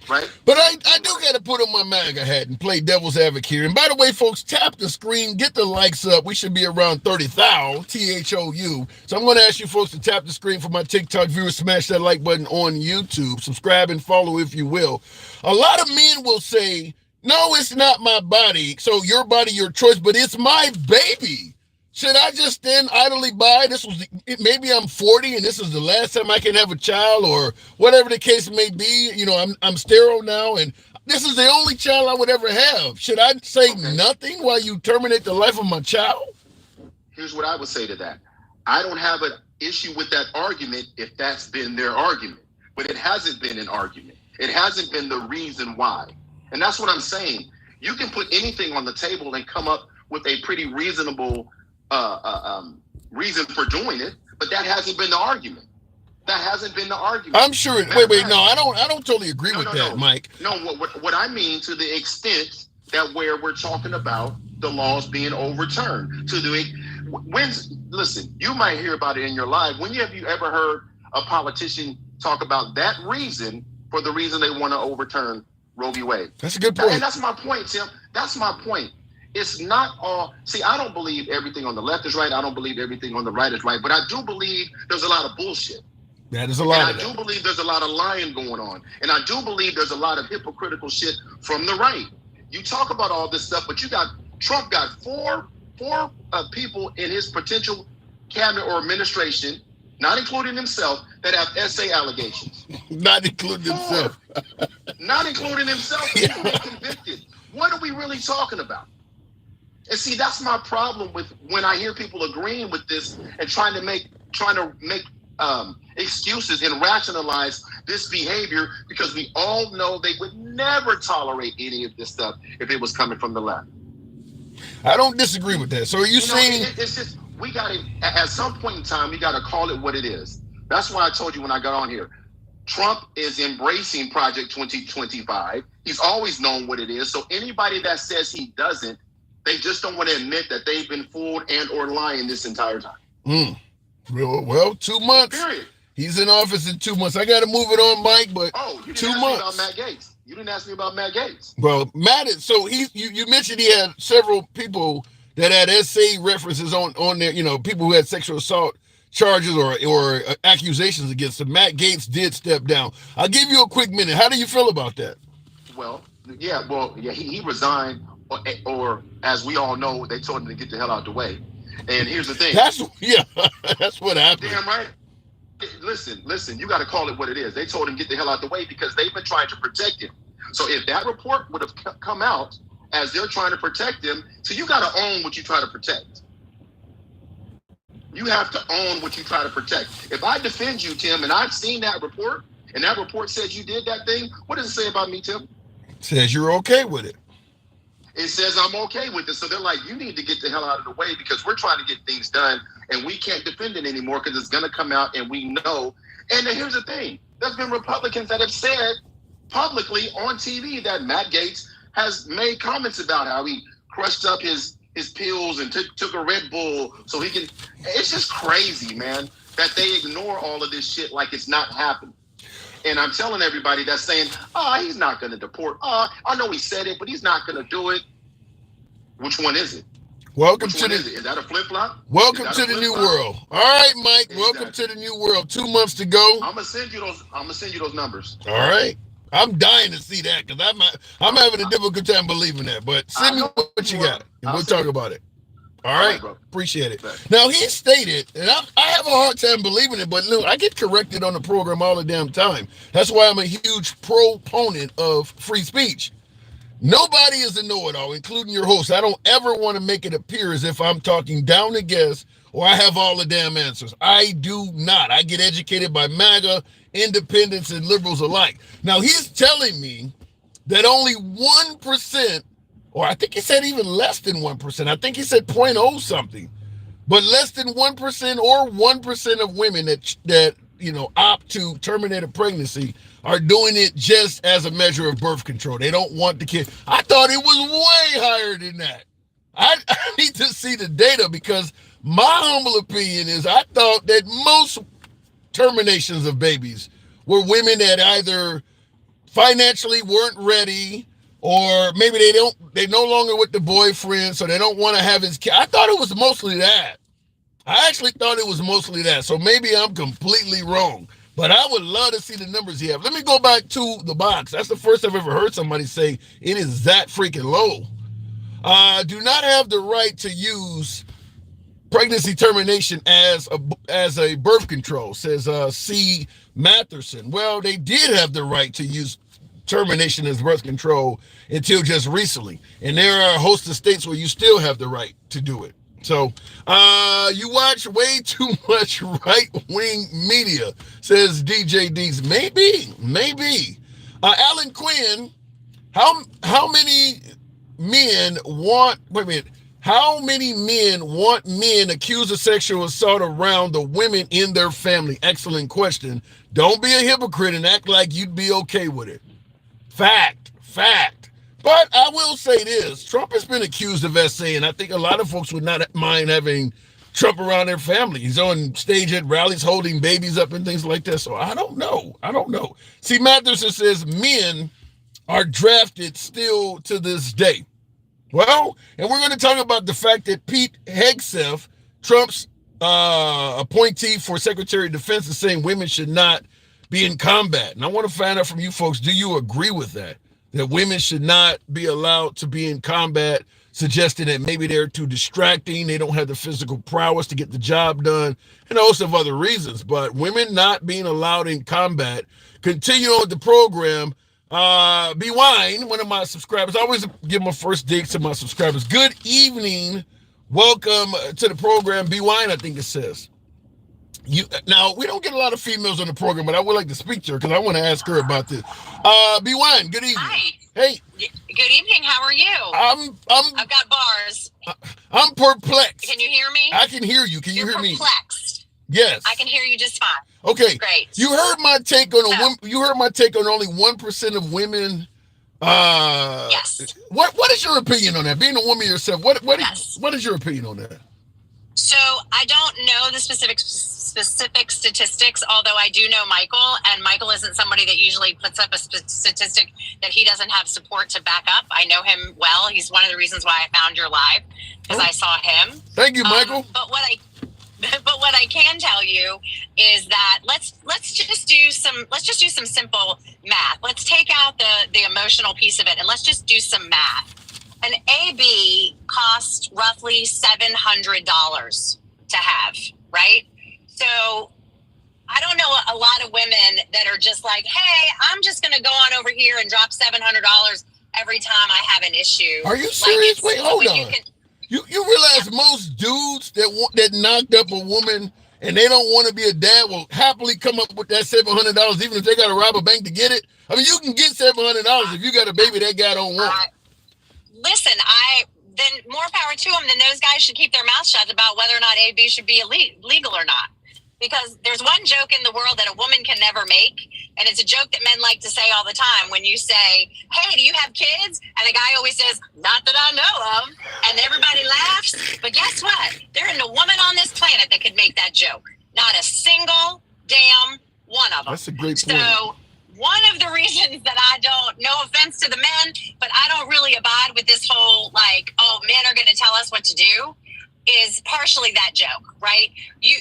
right? But I do got to put on my MAGA hat and play devil's advocate here. And by the way, folks, tap the screen, get the likes up. We should be around 30,000, THOU. So I'm going to ask you folks to tap the screen for my TikTok viewers, smash that like button on YouTube, subscribe and follow if you will. A lot of men will say, no, it's not my body. So your body, your choice, but it's my baby. Should I just stand idly by? Maybe I'm 40 and this is the last time I can have a child, or whatever the case may be. You know, I'm sterile now and this is the only child I would ever have. Should I say nothing while you terminate the life of my child? Here's what I would say to that. I don't have an issue with that argument if that's been their argument, but it hasn't been an argument. It hasn't been the reason why. And that's what I'm saying. You can put anything on the table and come up with a pretty reasonable reason for doing it, but that hasn't been the argument. I'm sure. Wait. No, I don't totally agree with that, Mike. No, what I mean, to the extent that where we're talking about the laws being overturned, listen, you might hear about it in your life. When have you ever heard a politician talk about that reason for the reason they want to overturn Roe v. Wade? That's a good point. And that's my point, Tim. That's my point. It's not all. See, I don't believe everything on the left is right. I don't believe everything on the right is right. But I do believe there's a lot of bullshit. That is a lot. And I do believe there's a lot of lying going on. And I do believe there's a lot of hypocritical shit from the right. You talk about all this stuff, but Trump got four people in his potential cabinet or administration, not including himself, that have SA allegations. Not including himself. Not including himself. He's been convicted. What are we really talking about? And see, that's my problem with when I hear people agreeing with this and trying to make excuses and rationalize this behavior, because we all know they would never tolerate any of this stuff if it was coming from the left. I don't disagree with that. So are you saying it's just, we got to, at some point in time, we got to call it what it is. That's why I told you when I got on here, Trump is embracing Project 2025. He's always known what it is. So anybody that says he doesn't, they just don't want to admit that they've been fooled and or lying this entire time. Well, 2 months. Period. He's in office in 2 months. I got to move it on, Mike, but you didn't 2 ask months. Me about Matt Gaetz. You didn't ask me about Matt Gaetz. Well, so you mentioned he had several people that had SA references on there, people who had sexual assault charges or accusations against him. Matt Gaetz did step down. I'll give you a quick minute. How do you feel about that? He resigned, or as we all know, they told him to get the hell out the way. And here's the thing. That's what happened. Damn right. Listen, you got to call it what it is. They told him get the hell out the way because they've been trying to protect him. So if that report would have come out as they're trying to protect him, so you got to own what you try to protect. You have to own what you try to protect. If I defend you, Tim, and I've seen that report, and that report says you did that thing, what does it say about me, Tim? It says you're okay with it. It says I'm okay with it. So they're like, you need to get the hell out of the way because we're trying to get things done and we can't defend it anymore because it's going to come out and we know. And then here's the thing. There's been Republicans that have said publicly on TV that Matt Gaetz has made comments about how he crushed up his pills and took a Red Bull so he can. It's just crazy, man, that they ignore all of this shit like it's not happening. And I'm telling everybody that's saying, he's not going to deport. I know he said it, but he's not going to do it. Which one is it? Is that a flip-flop? Welcome to the new world. All right, Mike. Exactly. Welcome to the new world. 2 months to go. I'm gonna send you those numbers. All right. I'm dying to see that because I'm having a difficult time believing that. But send me what you got, and we'll talk about it. All right, appreciate it. Now, he stated, and I have a hard time believing it, but look, I get corrected on the program all the damn time. That's why I'm a huge proponent of free speech. Nobody is a know-it-all, including your host. I don't ever want to make it appear as if I'm talking down to guests or I have all the damn answers. I do not. I get educated by MAGA, independents, and liberals alike. Now, he's telling me that only 1%, or I think he said even less than 1%. I think he said 0.0 something. But less than 1% or 1% of women that opt to terminate a pregnancy are doing it just as a measure of birth control. They don't want the kid. I thought it was way higher than that. I need to see the data because my humble opinion is I thought that most terminations of babies were women that either financially weren't ready or maybe they no longer with the boyfriend, so they don't want to have his kid. I thought it was mostly that. I actually thought it was mostly that. So maybe I'm completely wrong. But I would love to see the numbers he have. Let me go back to the box. That's the first I've ever heard somebody say it is that freaking low. Do not have the right to use pregnancy termination as a birth control, says C. Matherson. Well, they did have the right to use termination as birth control until just recently. And there are a host of states where you still have the right to do it. So, you watch way too much right-wing media, says DJ D's. Maybe. Alan Quinn, how many men want men accused of sexual assault around the women in their family? Excellent question. Don't be a hypocrite and act like you'd be okay with it. Fact. But I will say this, Trump has been accused of SA, and I think a lot of folks would not mind having Trump around their family. He's on stage at rallies holding babies up and things like that. So I don't know. See, Matherson says men are drafted still to this day. Well, and we're going to talk about the fact that Pete Hegseth, Trump's appointee for Secretary of Defense is saying women should not be in combat. And I want to find out from you folks, do you agree with that? That women should not be allowed to be in combat, suggesting that maybe they're too distracting, they don't have the physical prowess to get the job done, and a host of other reasons. But women not being allowed in combat. Continue on with the program. B Wine, one of my subscribers, I always give my first digs to my subscribers. Good evening. Welcome to the program, B Wine, I think it says. Now, we don't get a lot of females on the program, but I would like to speak to her because I want to ask her about this. B Wine, good evening. Hi. Hey. Good evening. How are you? I've got bars. I'm perplexed. Can you hear me? I can hear you. Can you hear me? Perplexed. Yes. I can hear you just fine. Okay. Great. You heard my take on you heard my take on only 1% of women. Yes. What is your opinion on that? Being a woman yourself, what Yes. what is your opinion on that? So I don't know the specific statistics, although I do know Michael, and Michael isn't somebody that usually puts up a statistic that he doesn't have support to back up. I know him well. He's one of the reasons why I found your live, because I saw him. Thank you, Michael. But what I can tell you is that let's just do some simple math. Let's take out the emotional piece of it, and let's just do some math. An AB costs roughly $700 to have, right? So I don't know a lot of women that are just like, hey, I'm just going to go on over here and drop $700 every time I have an issue. Are you serious? Wait, hold on. You realize most dudes that knocked up a woman and they don't want to be a dad will happily come up with that $700 even if they got to rob a bank to get it? I mean, you can get $700 if you got a baby that guy don't want. Listen, then more power to them. Then those guys should keep their mouth shut about whether or not AB should be legal or not. Because there's one joke in the world that a woman can never make, and it's a joke that men like to say all the time. When you say, hey, do you have kids? And the guy always says, not that I know of. And everybody laughs. But guess what? There isn't a woman on this planet that could make that joke. Not a single damn one of them. That's a great point. So one of the reasons that I don't, no offense to the men, but I don't really abide with this whole, like, oh, men are going to tell us what to do, is partially that joke, right? You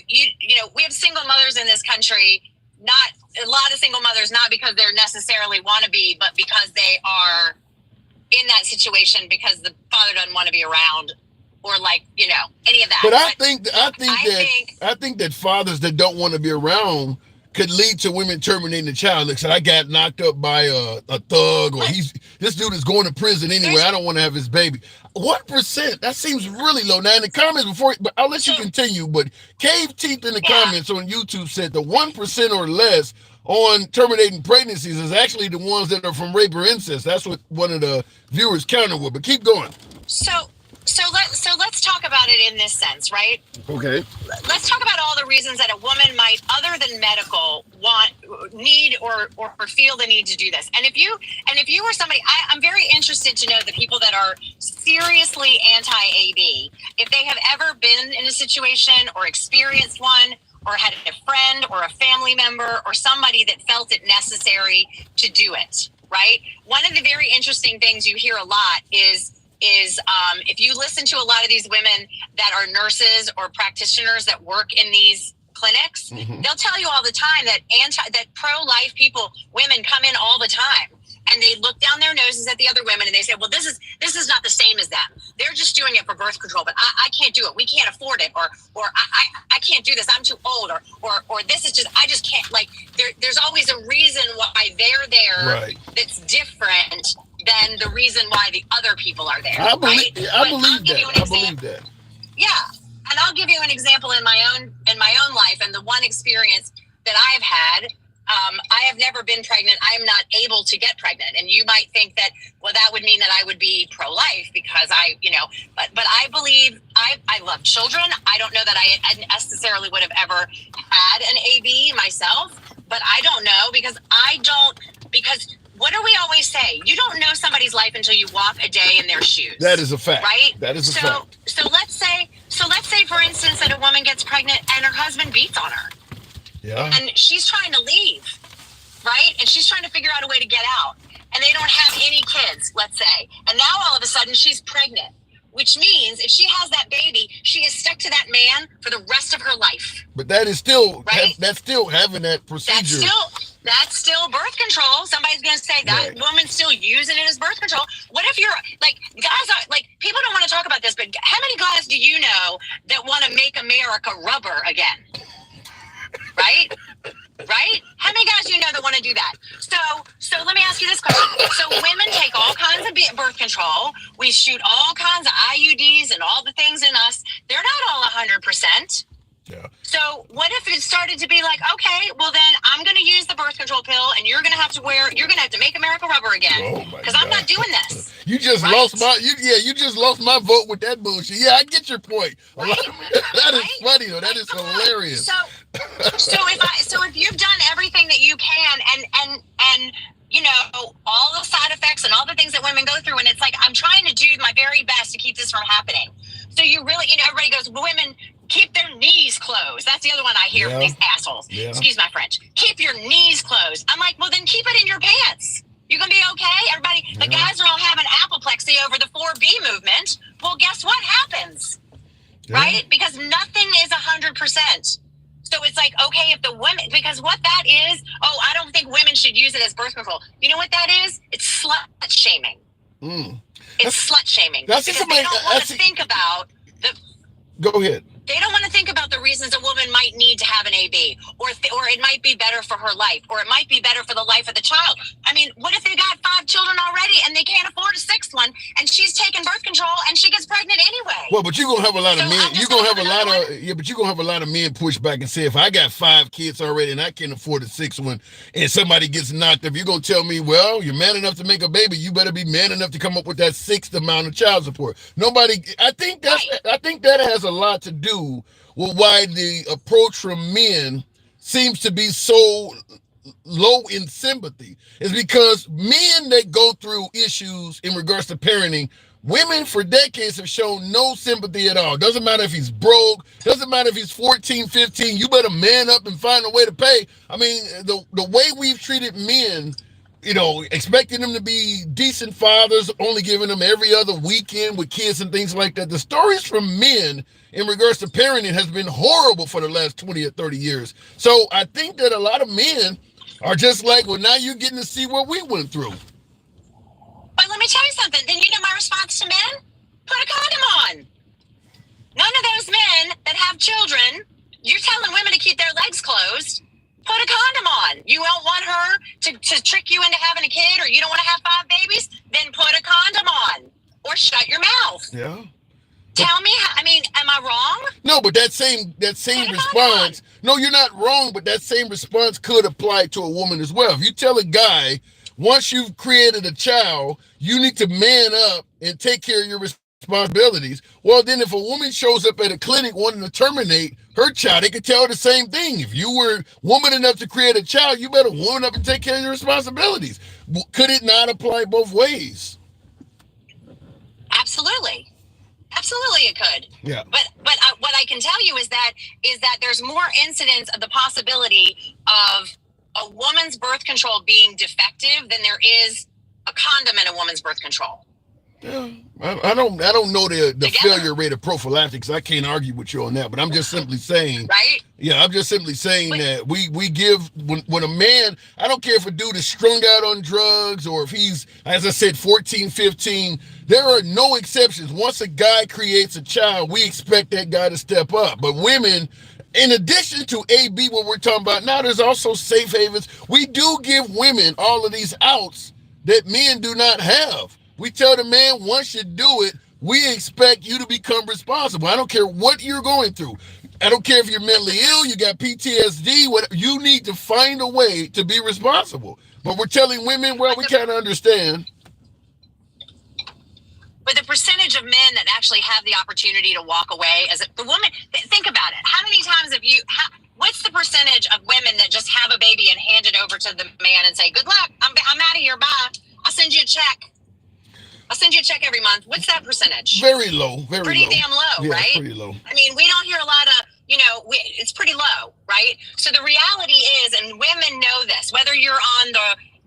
know, we have single mothers in this country, not a lot of single mothers, not because they're necessarily want to be, but because they are in that situation because the father doesn't want to be around, or like, you know, any of that. But I think that fathers that don't want to be around could lead to women terminating the child. Like, said, I got knocked up by a thug, or this dude is going to prison anyway. I don't want to have his baby. 1%, that seems really low. Now in the comments but I'll let you continue, but Cave Teeth in the comments on YouTube said the 1% or less on terminating pregnancies is actually the ones that are from rape or incest. That's what one of the viewers countered with, but keep going. So let's talk about it in this sense, right? Okay. Let's talk about all the reasons that a woman might, other than medical, need or feel the need to do this. And if you were somebody, I'm very interested to know the people that are seriously anti-AB, if they have ever been in a situation or experienced one, or had a friend or a family member or somebody that felt it necessary to do it, right? One of the very interesting things you hear a lot is if you listen to a lot of these women that are nurses or practitioners that work in these clinics, they'll tell you all the time that pro-life women come in all the time, and they look down their noses at the other women and they say, well, this is not the same as them. They're just doing it for birth control, but I can't do it. We can't afford it, or I can't do this. I'm too old, or this is just, I just can't. Like, there's always a reason why they're there, right, that's different than the reason why the other people are there. I believe right? that. Yeah. And I'll give you an example in my own life, and the one experience that I've had. I have never been pregnant. I am not able to get pregnant. And you might think that, well, that would mean that I would be pro-life because but I believe I love children. I don't know that I necessarily would have ever had an AB myself, but I don't know because what do we always say? You don't know somebody's life until you walk a day in their shoes. That is a fact. Right? That is a fact. So let's say, for instance, that a woman gets pregnant and her husband beats on her. Yeah. And she's trying to leave, right? And she's trying to figure out a way to get out. And they don't have any kids, let's say. And now all of a sudden she's pregnant. which means if she has that baby, she is stuck to that man for the rest of her life. But that is still, right? That's still having that procedure. That's still birth control. Somebody's going to say that woman's still using it as birth control. What if you're like, guys are like, people don't want to talk about this, but how many guys do you know that want to make America rubber again? Right? Right? How many guys do you know that want to do that? So let me ask you this question. So women take all kinds of birth control. We shoot all kinds of IUDs and all the things in us. They're not all 100%. Yeah. So what if it started to be like, okay, well then I'm going to use the birth control pill, and you're going to have to make America rubber again, because I'm not doing this. You just lost you just lost my vote with that bullshit. Yeah, I get your point. Right? That is funny though. That is hilarious. So if you've done everything that you can, and you know, all the side effects and all the things that women go through, and it's like, I'm trying to do my very best to keep this from happening. So you really, you know, everybody goes, women keep their knees closed. That's the other one I hear from these assholes. Yeah. Excuse my French. Keep your knees closed. I'm like, well, then keep it in your pants. You're going to be okay? Everybody, the guys are all having apoplexy over the 4B movement. Well, guess what happens? Right? Because nothing is 100%. So it's like, okay, if the women, because what that is, I don't think women should use it as birth control. You know what that is? It's slut shaming. It's slut shaming. Because they don't want to think about the... Go ahead. They don't want to think about the reasons a woman might need to have an AB, or it might be better for her life, or it might be better for the life of the child. I mean, what if they got 5 children already and they can't afford a 6th one, and she's taking birth control and she gets pregnant anyway? Well, but you're gonna have a lot of men. You're gonna have a lot of men push back and say, if I got 5 kids already and I can't afford a 6th one, and somebody gets knocked up, you're gonna tell me, well, you're man enough to make a baby, you better be man enough to come up with that 6th amount of child support. I think that has a lot to do with why the approach from men seems to be so low in sympathy. Is because men that go through issues in regards to parenting, women for decades have shown no sympathy at all. Doesn't matter if he's broke, doesn't matter if he's 14, 15, you better man up and find a way to pay. I mean, the way we've treated men, you know, expecting them to be decent fathers, only giving them every other weekend with kids and things like that. The stories from men in regards to parenting has been horrible for the last 20 or 30 years. So I think that a lot of men are just like, well, now you're getting to see what we went through. But let me tell you something. Then you know my response to men? Put a condom on. None of those men that have children, you're telling women to keep their legs closed. Put a condom on. You don't want her to trick you into having a kid, or you don't want to have 5 babies? Then put a condom on, or shut your mouth. Yeah. Tell me, am I wrong? No, but that same response, no, you're not wrong, but that same response could apply to a woman as well. If you tell a guy, once you've created a child, you need to man up and take care of your responsibilities. Well, then if a woman shows up at a clinic wanting to terminate her child, they could tell her the same thing. If you were woman enough to create a child, you better woman up and take care of your responsibilities. Could it not apply both ways? Absolutely. Absolutely, it could. Yeah. But what I can tell you is that there's more incidence of the possibility of a woman's birth control being defective than there is a condom in a woman's birth control. Yeah, I don't know the failure rate of prophylactics. I can't argue with you on that, but I'm just simply saying, right? Yeah, I'm just simply saying that we give when a man, I don't care if a dude is strung out on drugs or if he's, as I said, 14, 15, there are no exceptions. Once a guy creates a child, we expect that guy to step up. But women, in addition to AB, what we're talking about now, there's also safe havens. We do give women all of these outs that men do not have. We tell the man, once you do it, we expect you to become responsible. I don't care what you're going through. I don't care if you're mentally ill, you got PTSD, whatever. You need to find a way to be responsible. But we're telling women, well, we can't understand. But the percentage of men that actually have the opportunity to walk away, the woman, think about it. How many times what's the percentage of women that just have a baby and hand it over to the man and say, good luck, I'm out of here, bye. I'll send you a check. I'll send you a check every month. What's that percentage? Very low. Pretty damn low, right? Pretty low. I mean, we don't hear a lot of, it's pretty low, right? So the reality is, and women know this, whether you're on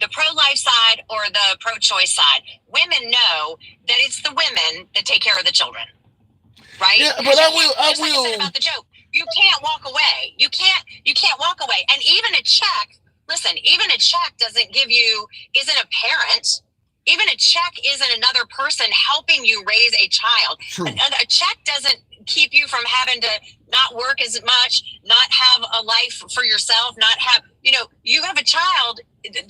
the pro-life side or the pro-choice side. Women know that it's the women that take care of the children, right? Yeah, but I will. Like I said about the joke, you can't walk away. You can't walk away. And even a check. Listen, even a check isn't a parent. Even a check isn't another person helping you raise a child. True. A check doesn't keep you from having to not work as much, not have a life for yourself, not have, you have a child. It's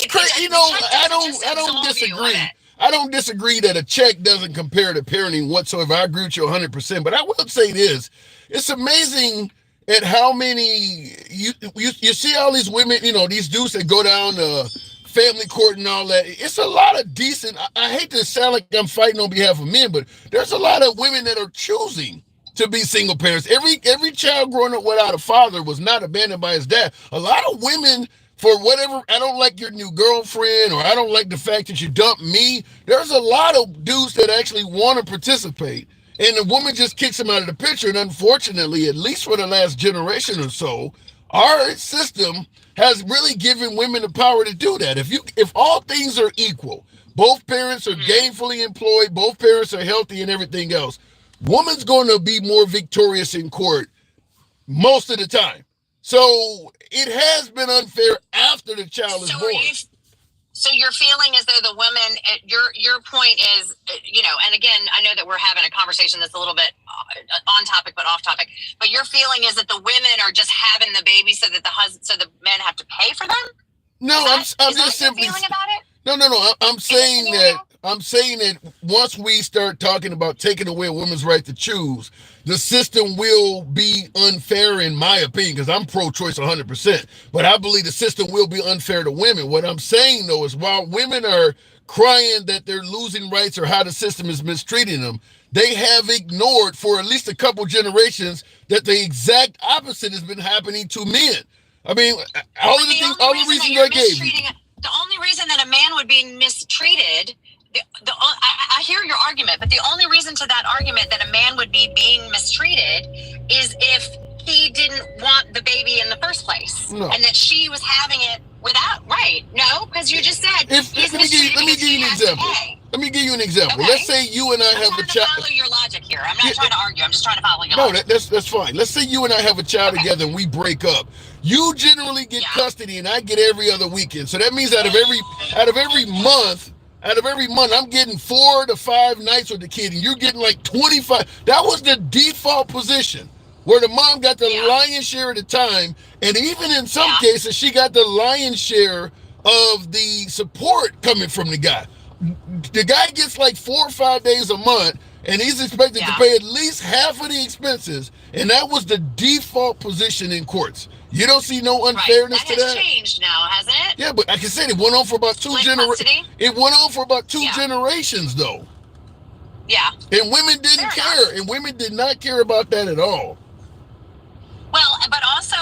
crazy. I don't disagree. I don't disagree that a check doesn't compare to parenting whatsoever. I agree with you 100%. But I will say this. It's amazing at how many you see all these women, these dudes that go down to family court and all that. It's a lot of decent. I hate to sound like I'm fighting on behalf of men, but there's a lot of women that are choosing to be single parents. Every child growing up without a father was not abandoned by his dad. A lot of women, for whatever, I don't like your new girlfriend, or I don't like the fact that you dumped me. There's a lot of dudes that actually want to participate. And the woman just kicks him out of the picture. And unfortunately, at least for the last generation or so, our system has really given women the power to do that. If all things are equal, both parents are gainfully employed, both parents are healthy and everything else, woman's going to be more victorious in court most of the time. So it has been unfair after the child is born. So your feeling is though the women, your point is, and again, I know that we're having a conversation that's a little bit on topic but off topic. But your feeling is that the women are just having the baby so that the men have to pay for them. No, I'm just simply feeling about it. No. I'm saying that once we start talking about taking away a woman's right to choose, the system will be unfair, in my opinion, because I'm pro-choice 100%. But I believe the system will be unfair to women. What I'm saying, though, is while women are crying that they're losing rights or how the system is mistreating them, they have ignored for at least a couple generations that the exact opposite has been happening to men. I mean, all the reasons I gave you. The only reason that a man would be mistreated, I hear your argument, but the only reason to that argument that a man would be being mistreated is if he didn't want the baby in the first place, and that she was having it without. Right? No, because you just said. Let me give you an example. Let me give you an example. Okay. Let's say you and I have a child. Follow your logic here. I'm not trying to argue. I'm just trying to follow your logic. No, that's fine. Let's say you and I have a child together and we break up. You generally get custody and I get every other weekend. So that means out of every month, I'm getting 4 to 5 nights with the kid, and you're getting like 25. That was the default position, where the mom got the lion's share of the time, and even in some cases, she got the lion's share of the support coming from the guy. The guy gets like 4 or 5 days a month, and he's expected to pay at least half of the expenses, and that was the default position in courts. You don't see no unfairness to that? That has changed now, hasn't it? Yeah, but like I said, it went on for about 2 generations. It went on for about 2 generations, though. Yeah. And women didn't care, and women did not care about that at all. Well, but also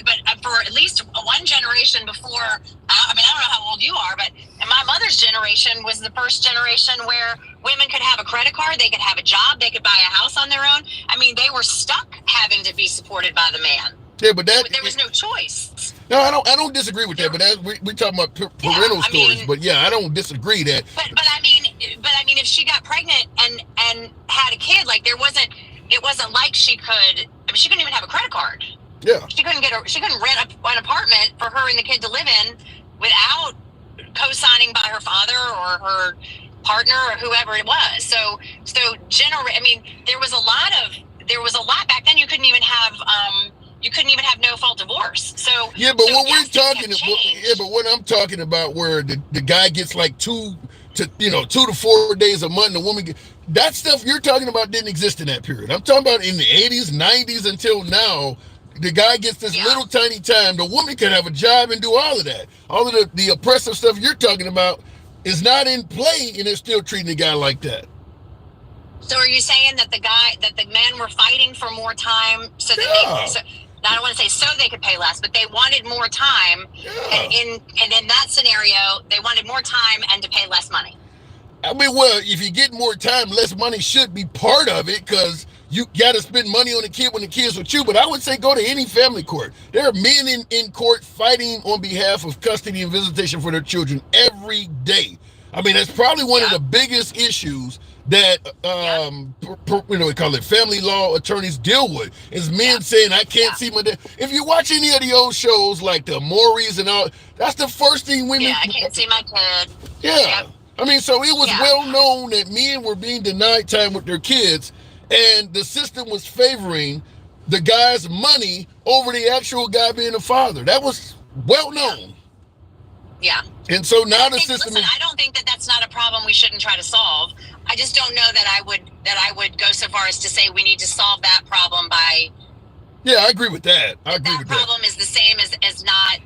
but for at least one generation before, I don't know how old you are, but my mother's generation was the first generation where women could have a credit card, they could have a job, they could buy a house on their own. I mean, they were stuck having to be supported by the man. Yeah, but there was no choice. No, I don't disagree with that. But we're talking about parental stories. But I don't disagree that. But I mean, if she got pregnant and had a kid, like it wasn't like she could. I mean, she couldn't even have a credit card. Yeah. She couldn't rent an apartment for her and the kid to live in without co-signing by her father or her partner or whoever it was. So there was a lot back then. You couldn't even have no fault divorce. So what I'm talking about, where the guy gets like 2 to 4 days a month, and the woman that stuff you're talking about didn't exist in that period. I'm talking about in the 80s, 90s until now. The guy gets this little tiny time. The woman can have a job and do all of that. All of the oppressive stuff you're talking about is not in play, and they're still treating the guy like that. So are you saying that the men were fighting for more time so that I don't want to say so they could pay less, but they wanted more time. Yeah. And in that scenario, they wanted more time and to pay less money. I mean, well, if you get more time, less money should be part of it, because you got to spend money on the kid when the kid's with you. But I would say go to any family court. There are men in court fighting on behalf of custody and visitation for their children every day. I mean, that's probably one of the biggest issues that we call it family law attorneys deal with, is men saying, I can't see my dad. If you watch any of the old shows like the Maury's and all, that's the first thing women. Yeah, I can't see my kid. Yeah. Yep. I mean, so it was well known that men were being denied time with their kids, and the system was favoring the guy's money over the actual guy being a father. That was well known. Yeah. And so now the system. Listen, I don't think that that's not a problem we shouldn't try to solve. I just don't know that I would go so far as to say we need to solve that problem by. Yeah, I agree with that. That problem is the same as not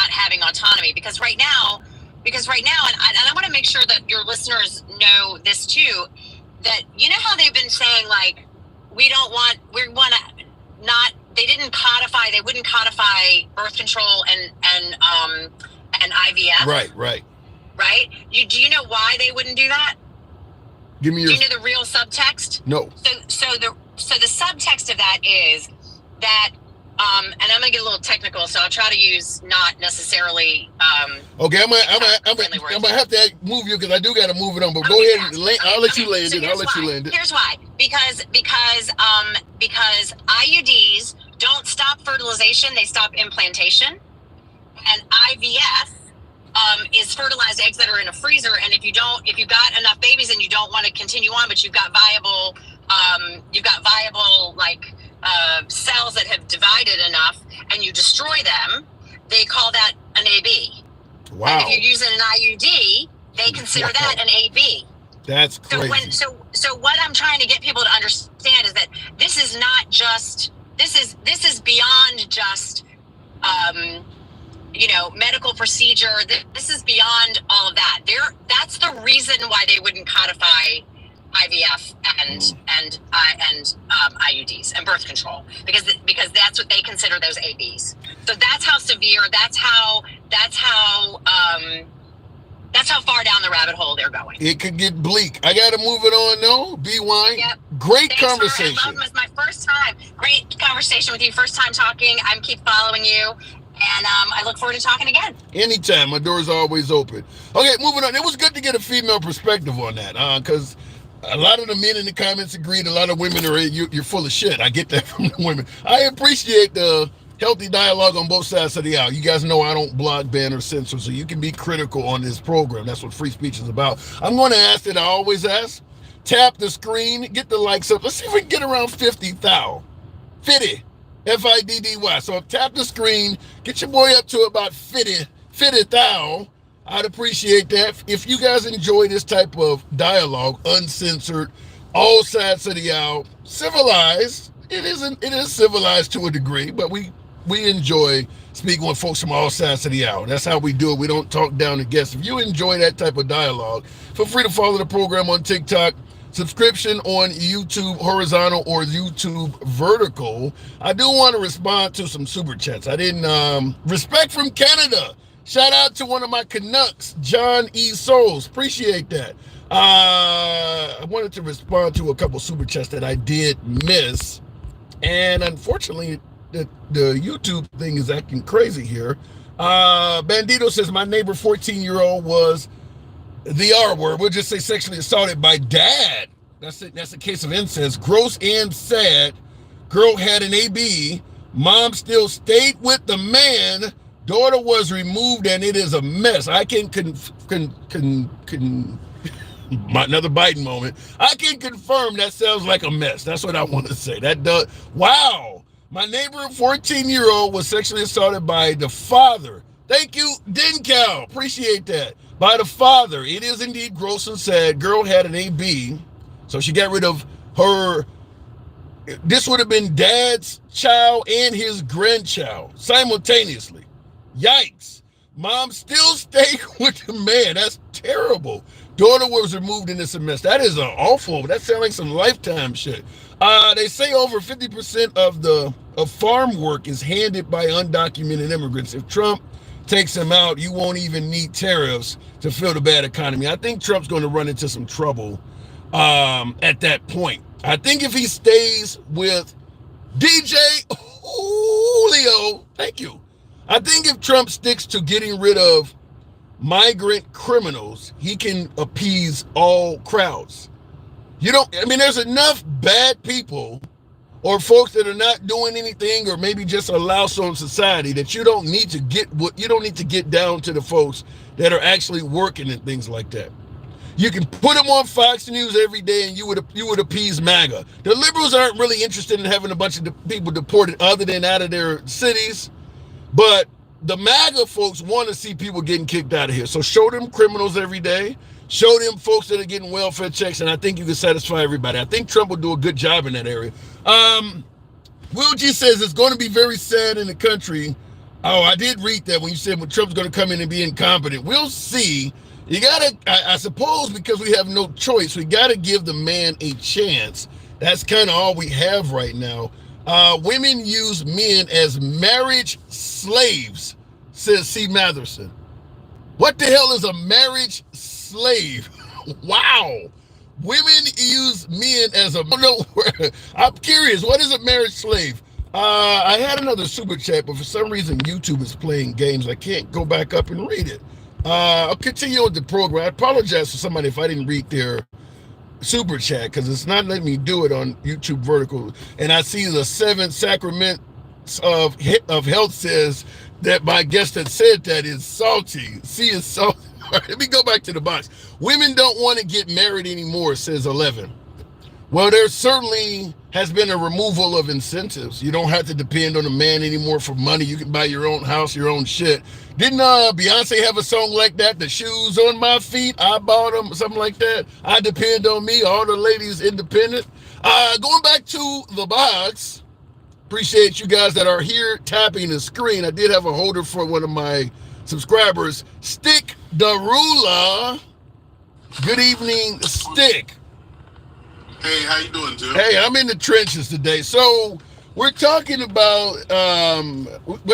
having autonomy, because right now, and I want to make sure that your listeners know this too, that you know how they've been saying, like, they wouldn't codify birth control and IVF. Right. Do you know why they wouldn't do that? Give me your. Do you know the real subtext? No. So the subtext of that is that, and I'm gonna get a little technical, so I'll try to use not necessarily. Okay, I'm gonna have to move you because I do got to move it on. But go ahead and I'll let you land it. Here's why. Because IUDs don't stop fertilization; they stop implantation, and IVF is fertilized eggs that are in a freezer. And if you've got enough babies and you don't want to continue on, but you've got viable cells that have divided enough, and you destroy them, they call that an AB. Wow. And if you're using an IUD, they consider that an AB. That's crazy. So what I'm trying to get people to understand is that this is not just, this is beyond just, medical procedure. This is beyond all of that. That's the reason why they wouldn't codify IVF and IUDs and birth control, because that's what they consider those ABs. So that's how severe. That's how far down the rabbit hole they're going. It could get bleak. I got to move it on, though. B-Wine. Yep. Great conversation. It was my first time. Great conversation with you. First time talking. I keep following you. And I look forward to talking again. Anytime. My door's always open. Okay, moving on. It was good to get a female perspective on that, because a lot of the men in the comments agreed. A lot of women are, you're full of shit. I get that from the women. I appreciate the healthy dialogue on both sides of the aisle. You guys know I don't block, ban, or censor, so you can be critical on this program. That's what free speech is about. I'm going to ask that I always ask. Tap the screen. Get the likes up. Let's see if we can get around 50,000. 50. F-I-D-D-Y. So tap the screen, get your boy up to about 50,000. I'd appreciate that. If you guys enjoy this type of dialogue, uncensored, all sides of the aisle, civilized. It is civilized to a degree, but we enjoy speaking with folks from all sides of the aisle. That's how we do it. We don't talk down to guests. If you enjoy that type of dialogue, feel free to follow the program on TikTok. Subscription on YouTube horizontal or YouTube vertical. I do want to respond to some super chats. I didn't respect from Canada. Shout out to one of my Canucks, John E. Souls. Appreciate that. I wanted to respond to a couple super chats that I did miss. And unfortunately, the YouTube thing is acting crazy here. Bandito says my neighbor 14-year-old was the R word. We'll just say sexually assaulted by dad. That's it. That's a case of incest. Gross and sad. Girl had an AB. Mom still stayed with the man. Daughter was removed, and it is a mess. I can another Biden moment. I can confirm that sounds like a mess. That's what I want to say. That does. Wow. My neighbor, 14-year-old, was sexually assaulted by the father. Thank you, Dincal. Appreciate that. By the father. It is indeed gross and sad. Girl had an AB, so she got rid of her. This would have been dad's child and his grandchild simultaneously. Yikes. Mom still stayed with the man. That's terrible. Daughter was removed in this semester. That is awful. That sounds like some Lifetime shit. They say over 50% of farm work is handed by undocumented immigrants. If Trump takes them out, you won't even need tariffs to fill the bad economy. I think Trump's going to run into some trouble at that point. I think if he stays with DJ Julio, thank you. I think if Trump sticks to getting rid of migrant criminals, he can appease all crowds. There's enough bad people or folks that are not doing anything or maybe just a louse on society that you don't need to get down to the folks that are actually working and things like that. You can put them on Fox News every day and you would appease MAGA. The liberals aren't really interested in having a bunch of people deported other than out of their cities, but the MAGA folks want to see people getting kicked out of here. So show them criminals every day. Show them folks that are getting welfare checks, and I think you can satisfy everybody. I think Trump will do a good job in that area. Will G says it's going to be very sad in the country. Oh, I did read that when you said when Trump's going to come in and be incompetent. We'll see. You gotta, I suppose, because we have no choice, we gotta give the man a chance. That's kind of all we have right now. Women use men as marriage slaves, says C. Matherson. What the hell is a marriage slave? Wow. Women use men as I'm curious, what is a marriage slave? I had another super chat, but for some reason YouTube is playing games. I can't go back up and read it. I'll continue with the program. I apologize to somebody if I didn't read their super chat because it's not letting me do it on YouTube vertical. And I see the 7 sacraments of health says that my guest that said that is salty. C is salty. Let me go back to the box. Women don't want to get married anymore, says 11. Well, there certainly has been a removal of incentives. You don't have to depend on a man anymore for money. You can buy your own house, your own shit. Didn't Beyonce have a song like that? The shoes on my feet, I bought them, something like that. I depend on me, all the ladies independent. Going back to the box, appreciate you guys that are here tapping the screen. I did have a holder for one of my subscribers, Stick Darula. Good evening, Stick. Hey, how you doing, Jim? Hey, I'm in the trenches today. So we're talking about,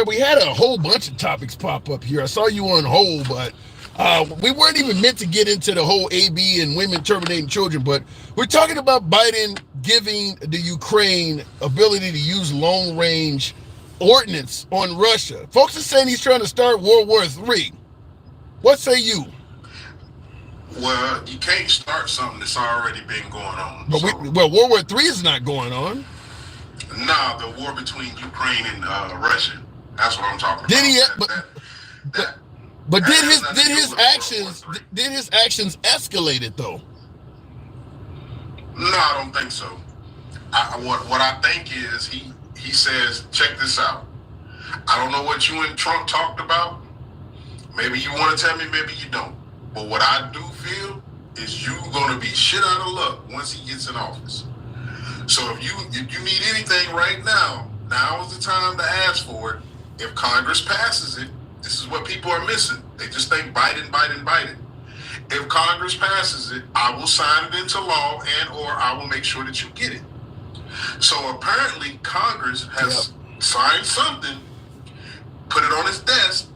we had a whole bunch of topics pop up here. I saw you on hold, but we weren't even meant to get into the whole AB and women terminating children, but we're talking about Biden giving the Ukraine ability to use long-range ordnance on Russia. Folks are saying he's trying to start World War III. What say you? Well, you can't start something that's already been going on. But World War III is not going on. Nah, the war between Ukraine and Russia. That's what I'm talking about. But did his actions escalate it though? No, I don't think so. What I think is he says, check this out. I don't know what you and Trump talked about. Maybe you want to tell me, maybe you don't. But what I do feel is you going to be shit out of luck once he gets in office. So if you need anything right now is the time to ask for it. If Congress passes it, this is what people are missing. They just think Biden. If Congress passes it, I will sign it into law or I will make sure that you get it. So apparently Congress has signed something, put it on his desk,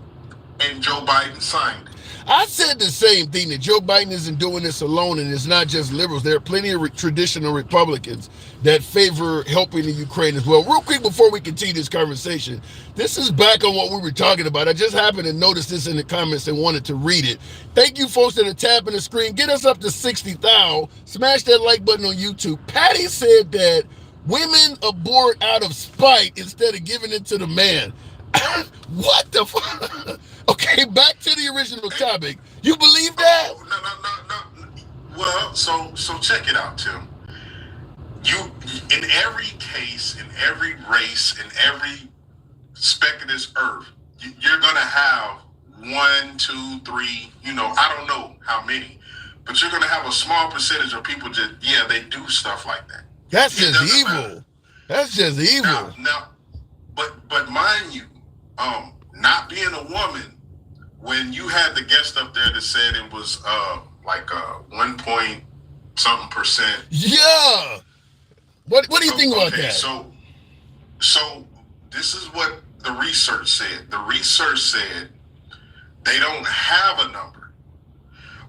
and Joe Biden signed it. I said the same thing, that Joe Biden isn't doing this alone, and it's not just liberals. There are plenty of traditional Republicans that favor helping the Ukraine as well. Real quick before we continue this conversation, this is back on what we were talking about. I just happened to notice this in the comments and wanted to read it. Thank you folks that are tapping the screen. Get us up to 60,000. Smash that like button on YouTube. Patty said that women abort out of spite instead of giving it to the man. What the fuck? Okay, back to the original topic. You believe that? No. Well, so check it out, Tim. You, in every case, in every race, in every speck of this earth, you're gonna have 1, 2, 3. I don't know how many, but you're gonna have a small percentage of people they do stuff like that. That's just evil. That's just evil. Now, but mind you, not being a woman, when you had the guest up there that said it was like 1 point something percent. Yeah. What do you think about that? So this is what the research said. The research said they don't have a number,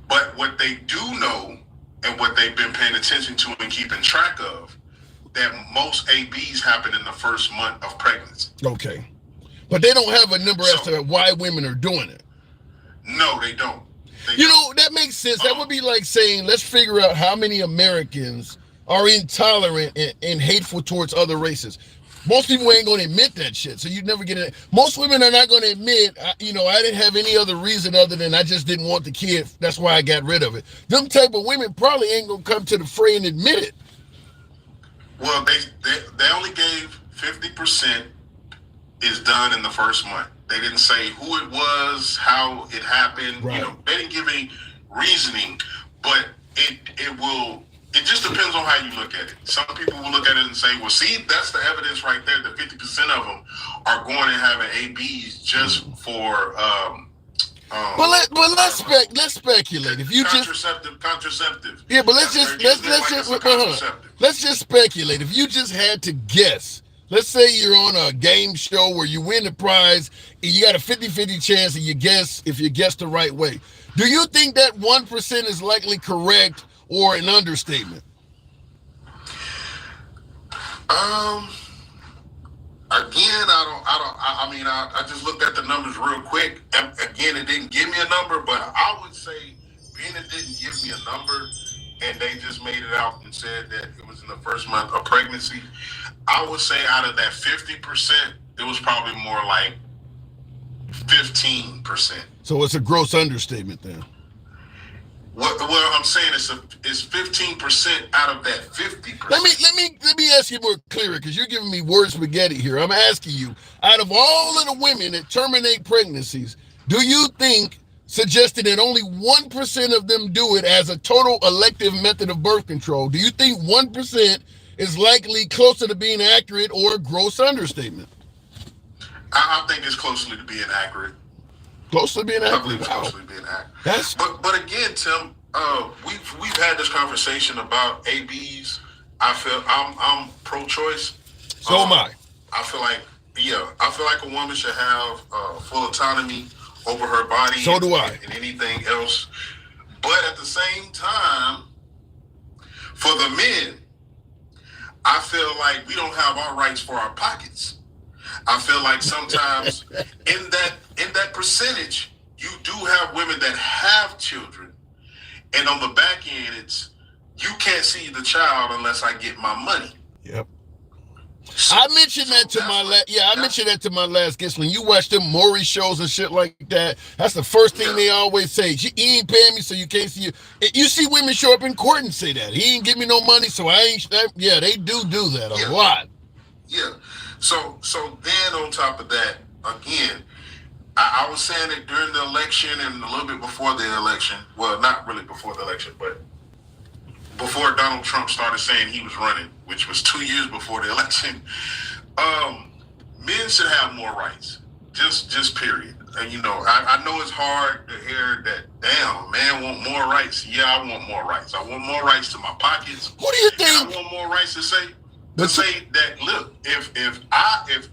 but what they do know and what they've been paying attention to and keeping track of, that most ABs happen in the first month of pregnancy. Okay. But they don't have a number as to why women are doing it. No, they don't. That makes sense. That would be like saying, let's figure out how many Americans are intolerant and hateful towards other races. Most people ain't going to admit that shit, so you never get it. Most women are not going to admit, I didn't have any other reason other than I just didn't want the kid. That's why I got rid of it. Them type of women probably ain't going to come to the fray and admit it. Well, they only gave 50% is done in the first month. They didn't say who it was, how it happened. Right. They didn't give any reasoning, but it just depends on how you look at it. Some people will look at it and say, well, see, that's the evidence right there that 50% of them are going and having ABs just for let's speculate. If you contraceptive. Yeah, but let's just speculate. If you just had to guess, let's say you're on a game show where you win the prize and you got a 50-50 chance and if you guess the right way. Do you think that 1% is likely correct or an understatement? Again, I just looked at the numbers real quick. Again, it didn't give me a number, but I would say being it didn't give me a number and they just made it out and said that it was in the first month of pregnancy, I would say out of that 50%, it was probably more like 15%. So it's a gross understatement then. Well, I'm saying it's 15% out of that 50%. Let me ask you more clearer, because you're giving me word spaghetti here. I'm asking you, out of all of the women that terminate pregnancies, do you think, suggesting that only 1% of them do it as a total elective method of birth control, do you think 1% is likely closer to being accurate or a gross understatement? I think it's closely to being accurate. Closely being accurate. I believe it's closely being accurate. But again, Tim, we've had this conversation about ABs. I feel I'm pro-choice. So am I. I feel like a woman should have full autonomy over her body. So do I. And anything else. But at the same time, for the men, I feel like we don't have our rights for our pockets. I feel like sometimes in that percentage, you do have women that have children, and on the back end, it's you can't see the child unless I get my money. Yep. I mentioned that to my last guest. When you watch them Maury shows and shit like that, that's the first thing they always say. He ain't paying me, so you can't see you. You see women show up in court and say that. He ain't give me no money, so I ain't. Yeah, they do that a lot. Yeah. So then on top of that, again, I was saying it during the election and a little bit before the election. Well, not really before the election, but before Donald Trump started saying he was running, which was 2 years before the election. Men should have more rights, just period. And I know it's hard to hear that. Damn, man, want more rights. Yeah, I want more rights. I want more rights to my pockets. What do you think? And I want more rights to say that. Look, if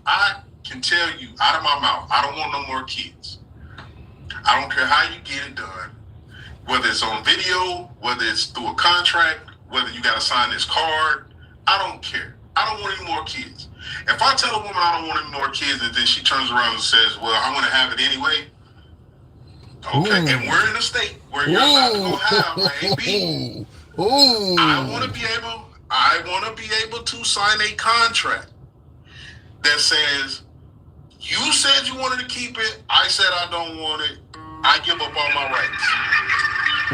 I can tell you out of my mouth, I don't want no more kids. I don't care how you get it done. Whether it's on video, whether it's through a contract, whether you got to sign this card, I don't care. I don't want any more kids. If I tell a woman I don't want any more kids and then she turns around and says, well, I'm going to have it anyway. Okay, ooh. And we're in a state where you're allowed to go have an AB. Ooh. I want to be able to sign a contract that says, you said you wanted to keep it. I said I don't want it. I give up all my rights.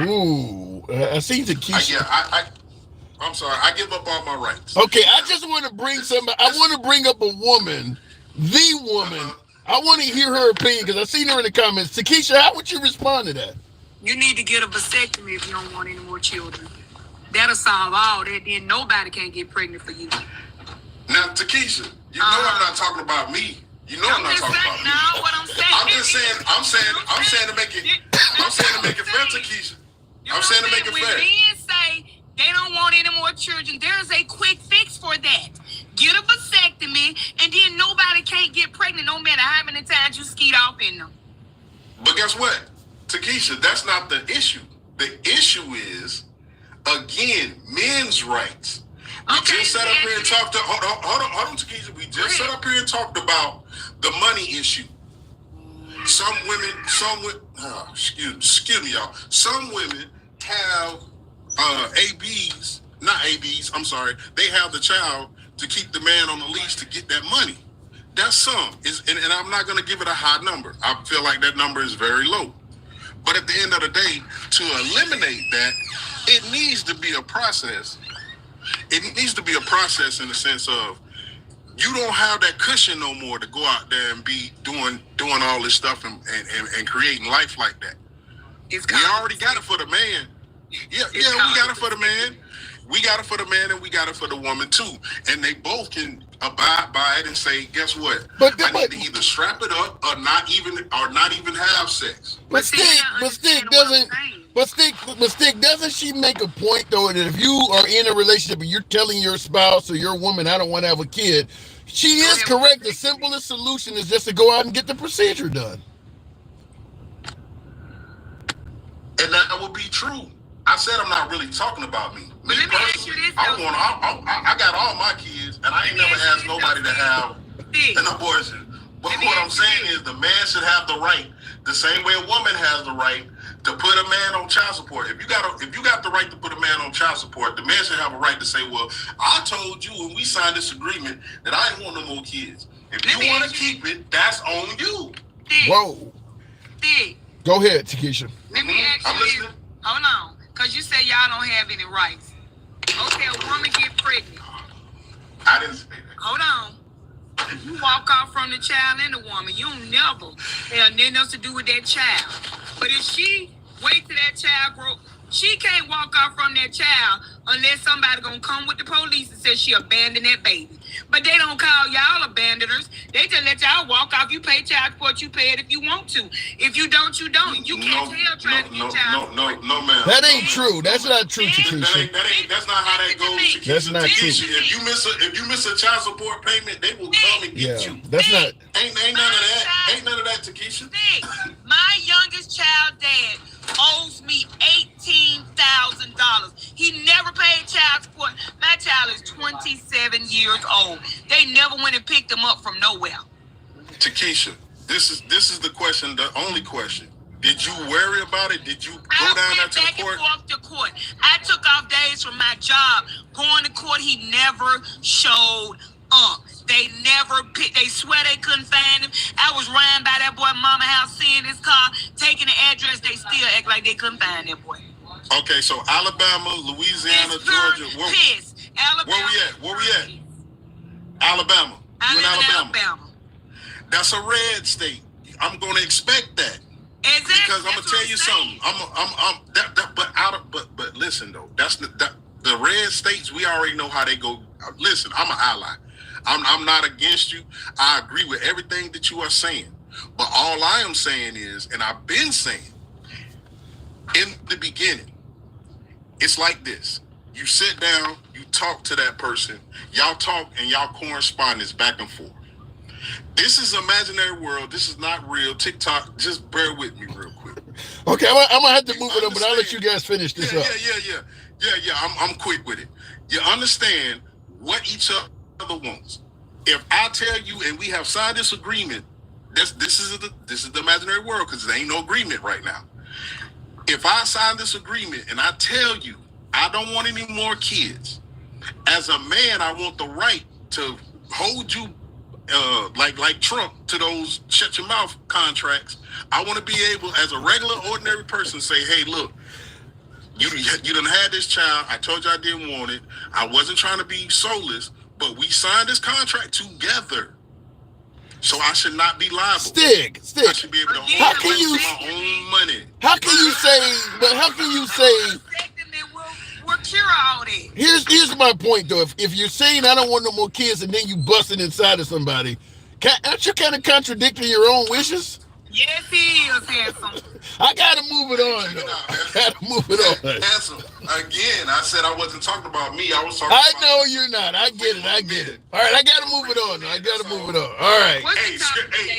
Ooh, I see the key. I'm sorry. I give up all my rights. Okay, I just want to bring I want to bring up a woman, the woman. I want to hear her opinion because I've seen her in the comments. Takesha, how would you respond to that? You need to get a vasectomy if you don't want any more children. That'll solve all that. Then nobody can get pregnant for you. Now, Takesha, you know I'm not talking about me. You know I'm not talking about me. No, what I'm saying. I'm saying to make it fair, Takesha. I'm saying to make it fair. When men say they don't want any more children, there's a quick fix for that. Get a vasectomy, and then nobody can't get pregnant no matter how many times you skeet off in them. But guess what? Takesha, that's not the issue. The issue is again, men's rights. We just sat up here and talked. Hold on, Takesha. We just sat up here and talked about the money issue. Some women, excuse me, y'all. Some women have ABs, not ABs. I'm sorry. They have the child to keep the man on the leash to get that money. That's some. And I'm not going to give it a high number. I feel like that number is very low. But at the end of the day, to eliminate that, it needs to be a process. It needs to be a process in the sense of you don't have that cushion no more to go out there and be doing all this stuff and creating life like that. We already got it for the man. Yeah, we got it for the man. We got it for the man and we got it for the woman too. And they both can abide by it and say, guess what? I need to either strap it up or not even have sex. But Stick doesn't she make a point though that if you are in a relationship and you're telling your spouse or your woman, I don't want to have a kid, she is correct. The simplest solution is just to go out and get the procedure done. And that would be true. I said I'm not really talking about me. But let me ask you this, I got all my kids, and I ain't never asked nobody to have an abortion. But what I'm saying is the man should have the right, the same way a woman has the right to put a man on child support. If you got the right to put a man on child support, the man should have a right to say, well, I told you when we signed this agreement that I didn't want no more kids. If you want to keep it, that's on you. Whoa. Go ahead, Takesha. Let me ask you this. Hold on. Because you say y'all don't have any rights. Okay, a woman get pregnant. I didn't say that. Hold on. You walk off from the child and the woman. You don't never have nothing else to do with that child. But if she wait till that child grow, she can't walk off from that child unless somebody gonna come with the police and say she abandoned that baby. But they don't call y'all abandoners. They just let y'all walk off. You pay child support, you pay it if you want to. If you don't, you don't. You can't tell trying to get child support. No, ma'am. That ain't true. That's not true, Takesha. That's not how that goes, Takesha. That's not true. If you miss a child support payment, they will come and get you. That's not. Ain't none of that. Ain't none of that, Takesha. My youngest child dad owes me $18,000. He never paid child support. My child is 27 years old. They never went and picked him up from nowhere. Takesha, this is the question, the only question. Did you worry about it? Did you go down there to the court? I went back and forth to court. I took off days from my job. Going to court, he never showed up. They never picked. They swear they couldn't find him. I was riding by that boy mama house, seeing his car, taking the address. They still act like they couldn't find that boy. Okay, so Alabama, Louisiana, Georgia. Where we at? Alabama. I live in Alabama. That's a red state. I'm going to expect that. Exactly. Because I'm gonna tell you something. But listen though. That's the red states. We already know how they go. Listen, I'm an ally. I'm not against you. I agree with everything that you are saying. But all I am saying is, and I've been saying, in the beginning, it's like this. You sit down, you talk to that person, y'all talk and y'all correspondence back and forth. This is imaginary world. This is not real. TikTok, just bear with me real quick. Okay, I'm gonna have to move it on, but I'll let you guys finish this up. Yeah. I'm quick with it. You understand what each other wants. If I tell you and we have signed this agreement, this is the imaginary world because there ain't no agreement right now. If I sign this agreement and I tell you I don't want any more kids, as a man, I want the right to hold you like Trump to those shut your mouth contracts. I want to be able, as a regular, ordinary person, say, hey, look, you done had this child. I told you I didn't want it. I wasn't trying to be soulless, but we signed this contract together. So I should not be liable. Stick. I should be able to hold my own money. How can you say We'll cure all that. Here's my point though. If you're saying I don't want no more kids and then you busting inside of somebody, aren't you kind of contradicting your own wishes? Yes, he is, handsome. I gotta move it on though. Handsome. Again, I said I wasn't talking about me. I was talking I about know you're not. I get it. All right, I gotta move it on. All right. Hey,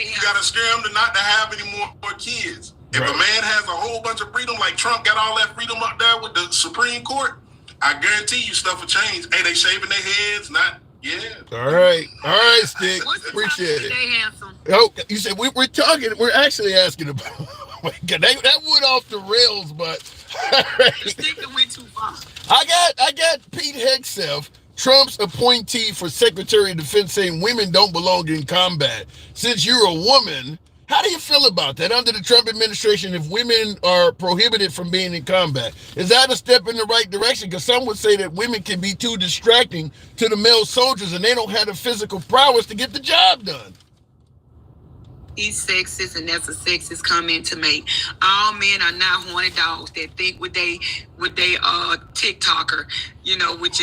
you gotta scare them not to have any more kids. If a man has a whole bunch of freedom, like Trump got all that freedom up there with the Supreme Court, I guarantee you stuff will change. Hey, they shaving their heads, not All right, Stick. Appreciate it. Hey, handsome. Oh, you said we're talking. We're actually asking about. That went off the rails, but Stick went too far. I got Pete Hegseth, Trump's appointee for Secretary of Defense, saying women don't belong in combat. Since you're a woman, how do you feel about that? Under the Trump administration, if women are prohibited from being in combat, is that a step in the right direction? Because some would say that women can be too distracting to the male soldiers and they don't have the physical prowess to get the job done. He's sexist, and that's a sexist comment to make. All men are not horny dogs that think with they TikToker, with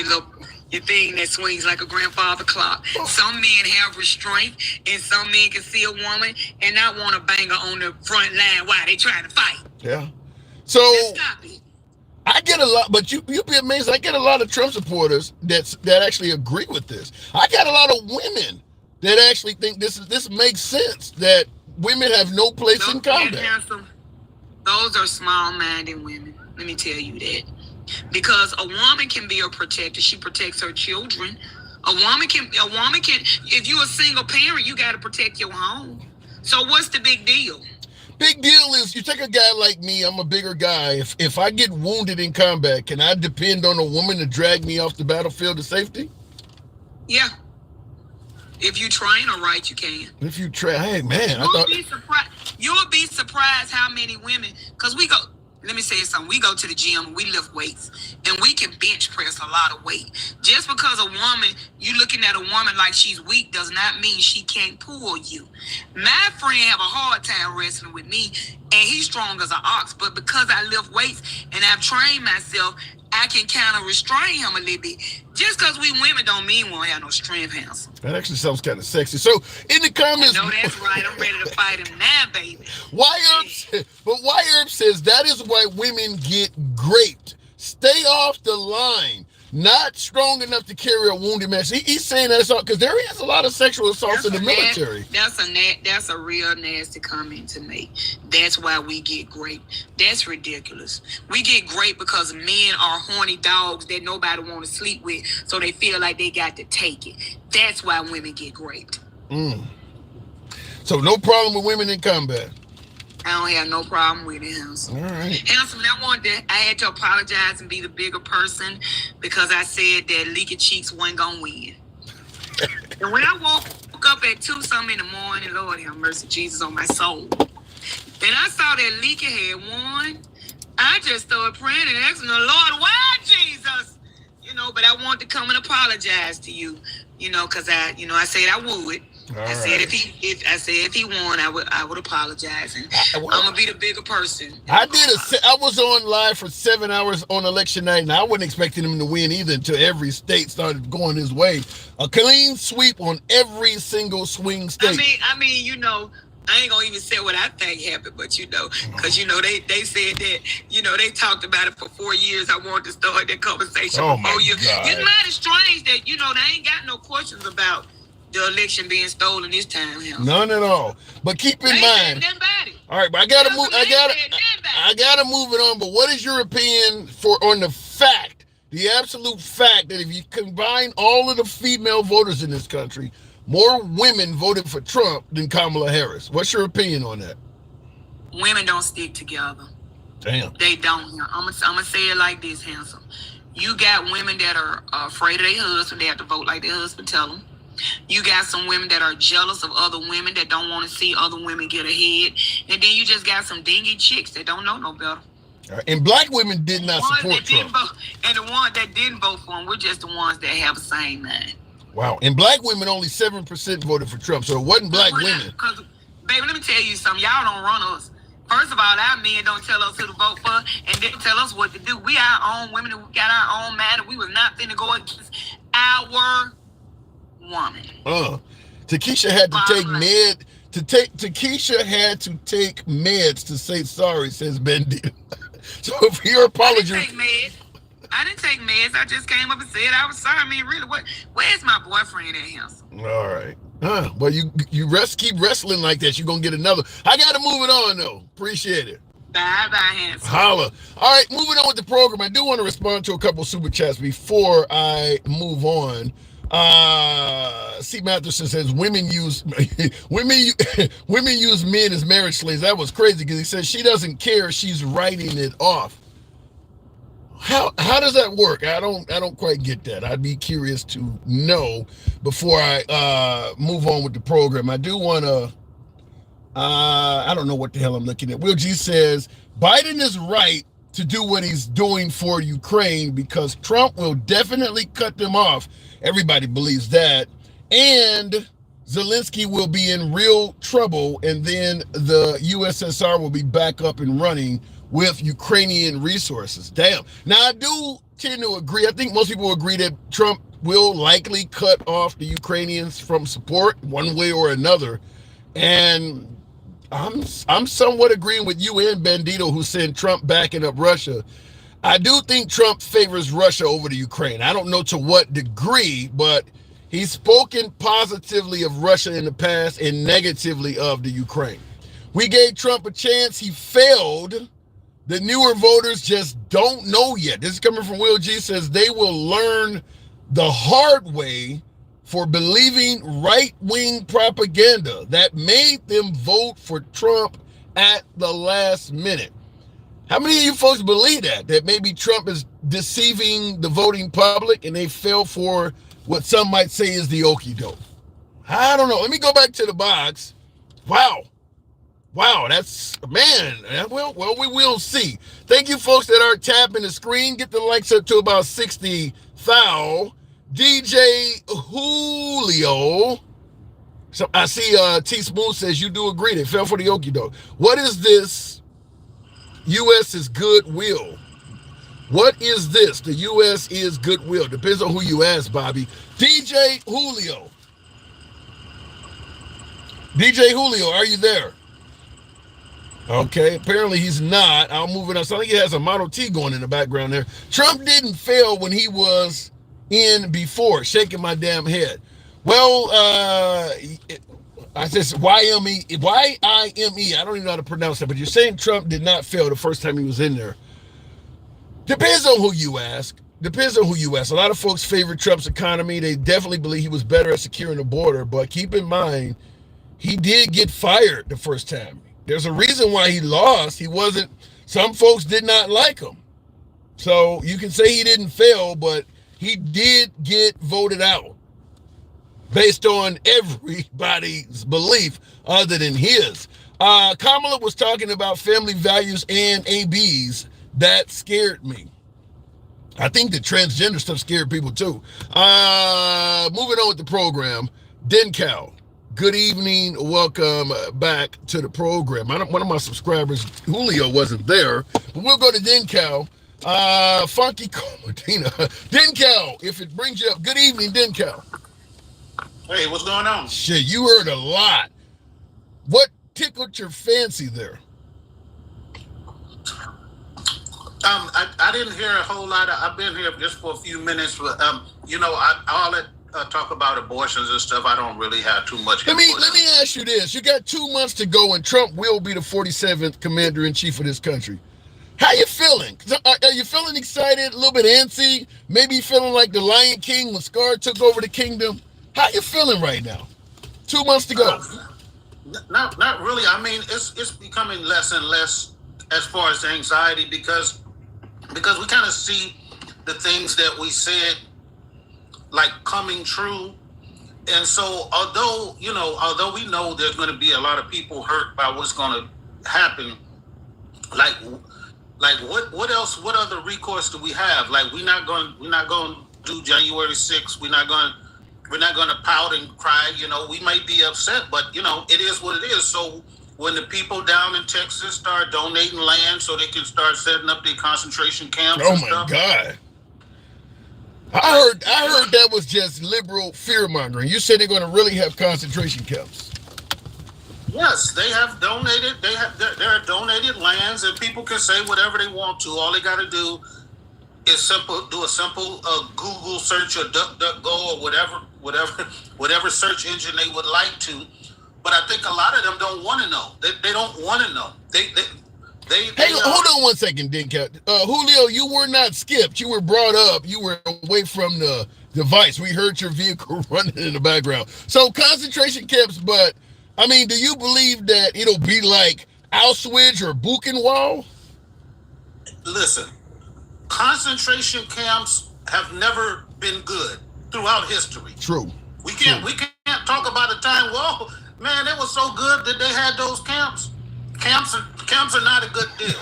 your thing that swings like a grandfather clock. Some men have restraint, and some men can see a woman and not want to bang her on the front line while they trying to fight. Yeah. So I get a lot, but you'd be amazed. I get a lot of Trump supporters that actually agree with this. I got a lot of women that actually think this makes sense, that women have no place in combat. Those are small-minded women. Let me tell you that. Because a woman can be a protector. She protects her children. A woman can, if you're a single parent, you got to protect your home. So what's the big deal? Big deal is you take a guy like me, I'm a bigger guy. If I get wounded in combat, can I depend on a woman to drag me off the battlefield to safety? Yeah. If you train her right, you can. If you train, hey man, You'll be surprised how many women, because let me say something. We go to the gym, we lift weights, and we can bench press a lot of weight. Just because you looking at a woman like she's weak does not mean she can't pull you. My friend have a hard time wrestling with me, and he's strong as an ox. But because I lift weights and I've trained myself, I can kind of restrain him a little bit. Just because we women don't mean we won't have no strength, handsome. That actually sounds kind of sexy. So in the comments, no, that's right. I'm ready to fight him now, baby. Herb says that is why women get raped. Stay off the line. Not strong enough to carry a wounded man. He's saying that's all because there is a lot of sexual assaults in the military. That's a real nasty comment to make. That's why we get raped. That's ridiculous. We get raped because men are horny dogs that nobody want to sleep with, so they feel like they got to take it. That's why women get raped. So no problem with women in combat. I don't have no problem with it, Handsome. All right. Handsome, I had to apologize and be the bigger person because I said that Leaky Cheeks wasn't going to win. And when I woke up at 2 something in the morning, Lord have mercy, Jesus on my soul, and I saw that Leaky had won, I just started praying and asking the Lord, why, Jesus? But I wanted to come and apologize to you, because I said I would. Said if he won, I would apologize, and I'm gonna be the bigger person. I was on live for 7 hours on election night, and I wasn't expecting him to win either until every state started going his way. A clean sweep on every single swing state. I mean, I ain't gonna even say what I think happened, but because they said that they talked about it for 4 years. I wanted to start that conversation for 4 years. It's mighty strange that they ain't got no questions about the election being stolen this time. None at all. But keep in mind. All right, but I gotta move it on. But what is your opinion on the absolute fact that if you combine all of the female voters in this country, more women voted for Trump than Kamala Harris? What's your opinion on that? Women don't stick together. Damn. They don't. I'm gonna say it like this, Handsome. You got women that are afraid of their husband. They have to vote like their husband tell them. You got some women that are jealous of other women that don't want to see other women get ahead. And then you just got some dingy chicks that don't know no better. And black women did not support Trump. And the ones that didn't vote for him were just the ones that have the same mind. Wow. And black women, only 7% voted for Trump. So it wasn't black women. Because, baby, let me tell you something. Y'all don't run us. First of all, our men don't tell us who to vote for, and they tell us what to do. We our own women, and we got our own mind, and we was not finna go against our woman. Takesha had to take meds to say sorry, says Bendy. So if your apology, I didn't take meds. I just came up and said I was sorry. I mean, really, where's my boyfriend at him? All right. Well, you keep wrestling like that, you're gonna get another. I gotta move it on though. Appreciate it. Bye, handsome. Holla. All right, moving on with the program. I do want to respond to a couple super chats before I move on. C. Matheson says women use women use men as marriage slaves. That was crazy because he says she doesn't care. She's writing it off. How does that work? I don't quite get that. I'd be curious to know before I move on with the program. I do want to. I don't know what the hell I'm looking at. Will G says Biden is right to do what he's doing for Ukraine because Trump will definitely cut them off. Everybody believes that. And Zelensky will be in real trouble, and then the USSR will be back up and running with Ukrainian resources. Damn. Now, I do tend to agree. I think most people agree that Trump will likely cut off the Ukrainians from support one way or another. And I'm somewhat agreeing with you and Bandito, who said Trump backing up Russia. I do think Trump favors Russia over the Ukraine. I don't know to what degree, but he's spoken positively of Russia in the past and negatively of the Ukraine. We gave Trump a chance. He failed. The newer voters just don't know yet. This is coming from Will G. Says they will learn the hard way for believing right-wing propaganda that made them vote for Trump at the last minute. How many of you folks believe that maybe Trump is deceiving the voting public and they fell for what some might say is the okie doke? I don't know. Let me go back to the box. Wow, that's, man, well, we will see. Thank you folks that are tapping the screen. Get the likes up to about 60,000. DJ Julio. So I see T Smooth says you do agree they fell for the okie doke. What is this? U.S. is goodwill. What is this? The U.S. is goodwill. Depends on who you ask, Bobby. DJ Julio. DJ Julio, are you there? Okay, apparently he's not. I'll move it on. So I think he has a Model T going in the background there. Trump didn't fail when he was in before, shaking my damn head. Well, I said YME. I don't even know how to pronounce that, but you're saying Trump did not fail the first time he was in there. Depends on who you ask. A lot of folks favor Trump's economy. They definitely believe he was better at securing the border, but keep in mind, he did get fired the first time. There's a reason why he lost. Some folks did not like him. So you can say he didn't fail, but he did get voted out based on everybody's belief other than his. Kamala was talking about family values and ABs. That scared me. I think the transgender stuff scared people too. Moving on with the program. Dencal, good evening. Welcome back to the program. One of my subscribers, Julio, wasn't there, but we'll go to Dencal. Funky Comadina. Dencal, if it brings you up. Good evening, Dencal. Hey, what's going on? Shit, you heard a lot. What tickled your fancy there? I didn't hear a whole lot. I've been here just for a few minutes, but all that talk about abortions and stuff, I don't really have too much. Let me ask you this: you got 2 months to go, and Trump will be the 47th commander-in-chief of this country. How you feeling? Are you feeling excited, a little bit antsy? Maybe feeling like the Lion King when Scar took over the kingdom? How you feeling right now? 2 months to go. Not really. I mean, it's becoming less and less as far as the anxiety because we kind of see the things that we said like coming true. And so although we know there's going to be a lot of people hurt by what's going to happen, like what else? What other recourse do we have? Like we're not going to do January 6th. We're not going to pout and cry. We might be upset, but it is what it is. So when the people down in Texas start donating land so they can start setting up their concentration camps. Oh my God! I heard that was just liberal fear mongering. You said they're going to really have concentration camps. Yes, they have donated. There are donated lands, and people can say whatever they want to. All they got to do is do a simple Google search or DuckDuckGo or whatever search engine they would like to. But I think a lot of them don't want to know. They don't want to know. Hey, hold on one second, Dinkat. Julio, you were not skipped. You were brought up. You were away from the device. We heard your vehicle running in the background. So concentration camps, but I mean, do you believe that it'll be like Auschwitz or Buchenwald? Listen, concentration camps have never been good throughout history. True. We can't talk about a time. Whoa, man, it was so good that they had those camps. Camps are not a good deal.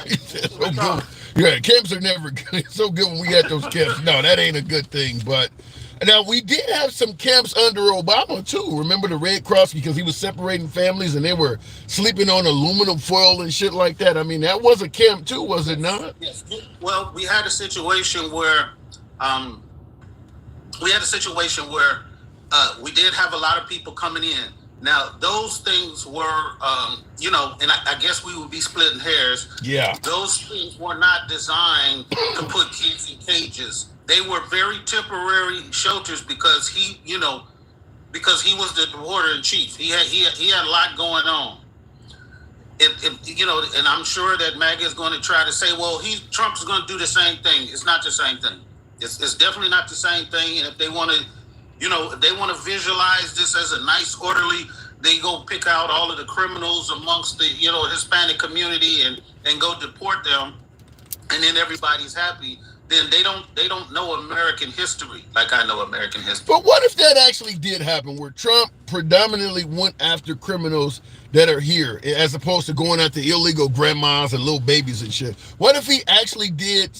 So good. Yeah, camps are never good. It's so good when we had those camps. No, that ain't a good thing. But now we did have some camps under Obama too. Remember the Red Cross, because he was separating families and they were sleeping on aluminum foil and shit like that. I mean, that was a camp too, was it not? Yes. Well, we had a situation where we did have a lot of people coming in. Now, those things were, and I guess we would be splitting hairs. Yeah. Those things were not designed to put kids in cages. They were very temporary shelters because he was the warder in chief. He had a lot going on. And I'm sure that MAGA is going to try to say, well, Trump's going to do the same thing. It's not the same thing. It's definitely not the same thing. And if they want to, if they want to visualize this as a nice, orderly, they go pick out all of the criminals amongst the, Hispanic community and go deport them, and then everybody's happy. Then they don't know American history like I know American history. But what if that actually did happen, where Trump predominantly went after criminals that are here, as opposed to going after illegal grandmas and little babies and shit? What if he actually did,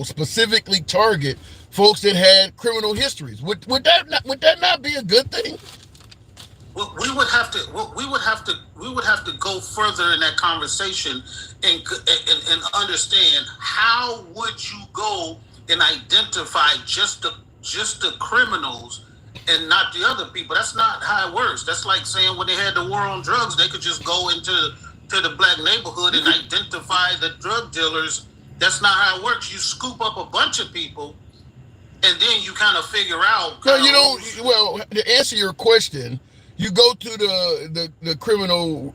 specifically target folks that had criminal histories? Would that not be a good thing? Well, we would have to go further in that conversation and understand how would you go and identify just the criminals and not the other people. That's not how it works. That's like saying when they had the war on drugs, they could just go into the black neighborhood and identify the drug dealers. That's not how it works. You scoop up a bunch of people, and then you kind of figure out. Well, to answer your question, you go to the criminal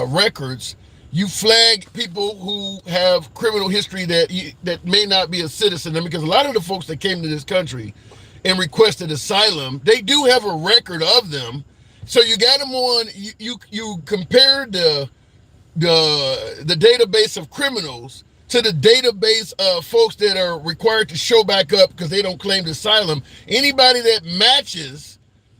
records. You flag people who have criminal history that may not be a citizen. Because a lot of the folks that came to this country and requested asylum, they do have a record of them. So you got them on. You compare the database of criminals to the database of folks that are required to show back up because they don't claim asylum. Anybody that matches,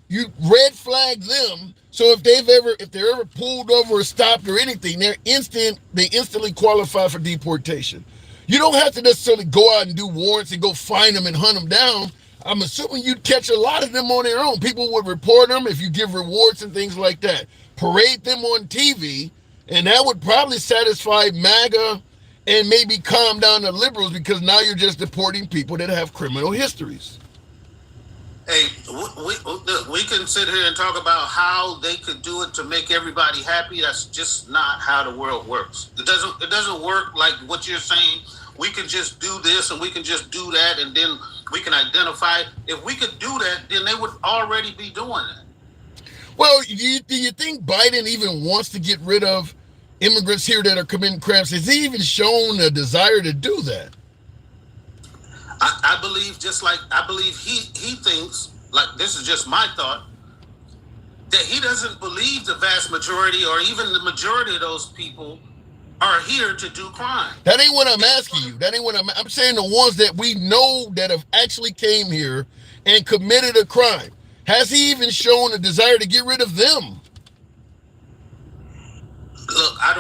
you red flag them. So if they're ever pulled over or stopped or anything, they instantly qualify for deportation. You don't have to necessarily go out and do warrants and go find them and hunt them down. I'm assuming you'd catch a lot of them on their own. People would report them if you give rewards and things like that. Parade them on TV, and that would probably satisfy MAGA and maybe calm down the liberals, because now you're just deporting people that have criminal histories. Hey, we can sit here and talk about how they could do it to make everybody happy. That's just not how the world works. It doesn't work like what you're saying. We can just do this and we can just do that, and then we can identify. If we could do that, then they would already be doing that. Well, do you think Biden even wants to get rid of immigrants here that are committing crimes? Has he even shown a desire to do that? I believe he thinks, like, this is just my thought, that he doesn't believe the vast majority or even the majority of those people are here to do crime. That ain't what I'm asking you. I'm saying the ones that we know that have actually came here and committed a crime. Has he even shown a desire to get rid of them? Look, I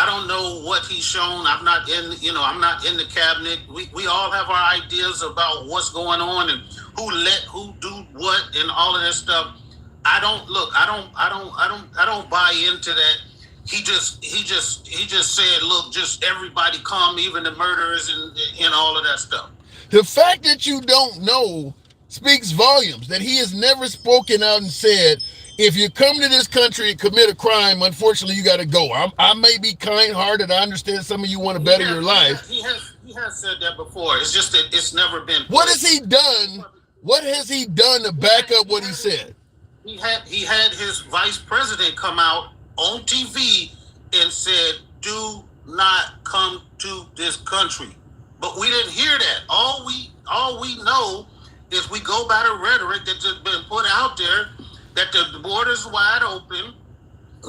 don't know what he's shown. I'm not in the cabinet. We all have our ideas about what's going on and who do what and all of that stuff. I don't buy into that. He just said, look, just everybody come, even the murderers and all of that stuff. The fact that you don't know speaks volumes. That he has never spoken out and said, if you come to this country and commit a crime, unfortunately, you got to go. I may be kind-hearted. I understand some of you want to better your life. He has said that before. It's just that it's never been. What has he done? What has he done to back up what he said? He had his vice president come out on TV and said, do not come to this country. But we didn't hear that. All we know is we go by the rhetoric that's just been put out there that the border's wide open.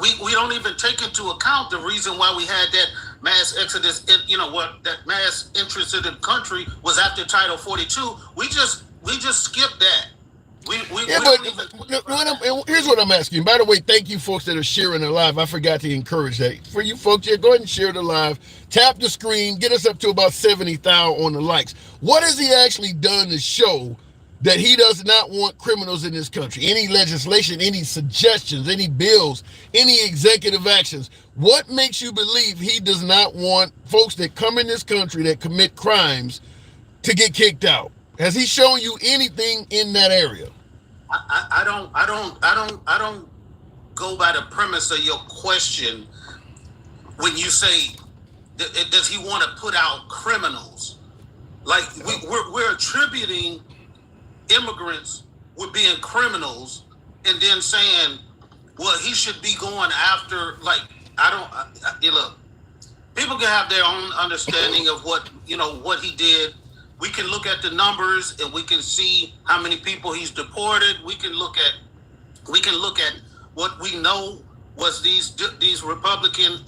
We don't even take into account the reason why we had that mass exodus. That mass interest in the country was after Title 42. We just skipped that. Here's what I'm asking. By the way, thank you folks that are sharing the live. I forgot to encourage that. For you folks, go ahead and share the live. Tap the screen. Get us up to about 70,000 on the likes. What has he actually done to show that he does not want criminals in this country? Any legislation, any suggestions, any bills, any executive actions? What makes you believe he does not want folks that come in this country that commit crimes to get kicked out? Has he shown you anything in that area? I don't go by the premise of your question when you say, does he want to put out criminals? Like we're attributing immigrants with being criminals and then saying, well, he should be going after, like, look, people can have their own understanding of what he did. We can look at the numbers and we can see how many people he's deported. We can look at what we know was these Republican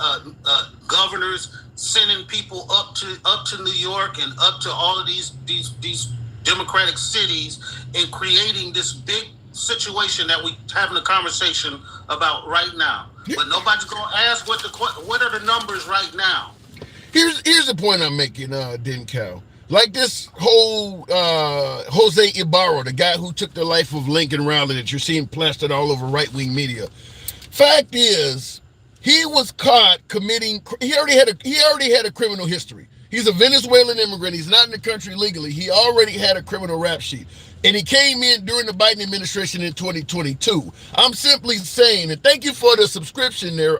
governors sending people up to New York and up to all of these Democratic cities and creating this big situation that we having a conversation about right now. But nobody's gonna ask what are the numbers right now. Here's the point I'm making, Dencal. Like this whole Jose Ibarra, the guy who took the life of Lincoln Riley that you're seeing plastered all over right-wing media. Fact is, he was caught committing. He already had a criminal history. He's a Venezuelan immigrant. He's not in the country legally. He already had a criminal rap sheet. And he came in during the Biden administration in 2022. I'm simply saying, and thank you for the subscription there,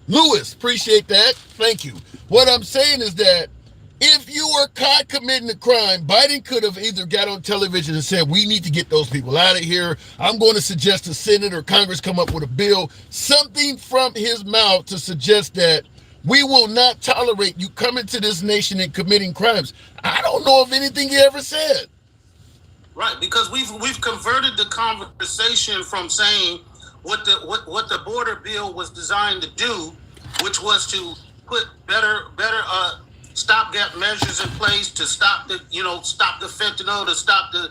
Lewis. Appreciate that. Thank you. What I'm saying is that if you were caught committing a crime, Biden could have either got on television and said, we need to get those people out of here. I'm going to suggest the Senate or Congress come up with a bill, something from his mouth to suggest that we will not tolerate you coming to this nation and committing crimes. I don't know of anything he ever said. Right, because we've converted the conversation from saying what the border bill was designed to do, which was to put better stopgap measures in place to stop the fentanyl, to stop the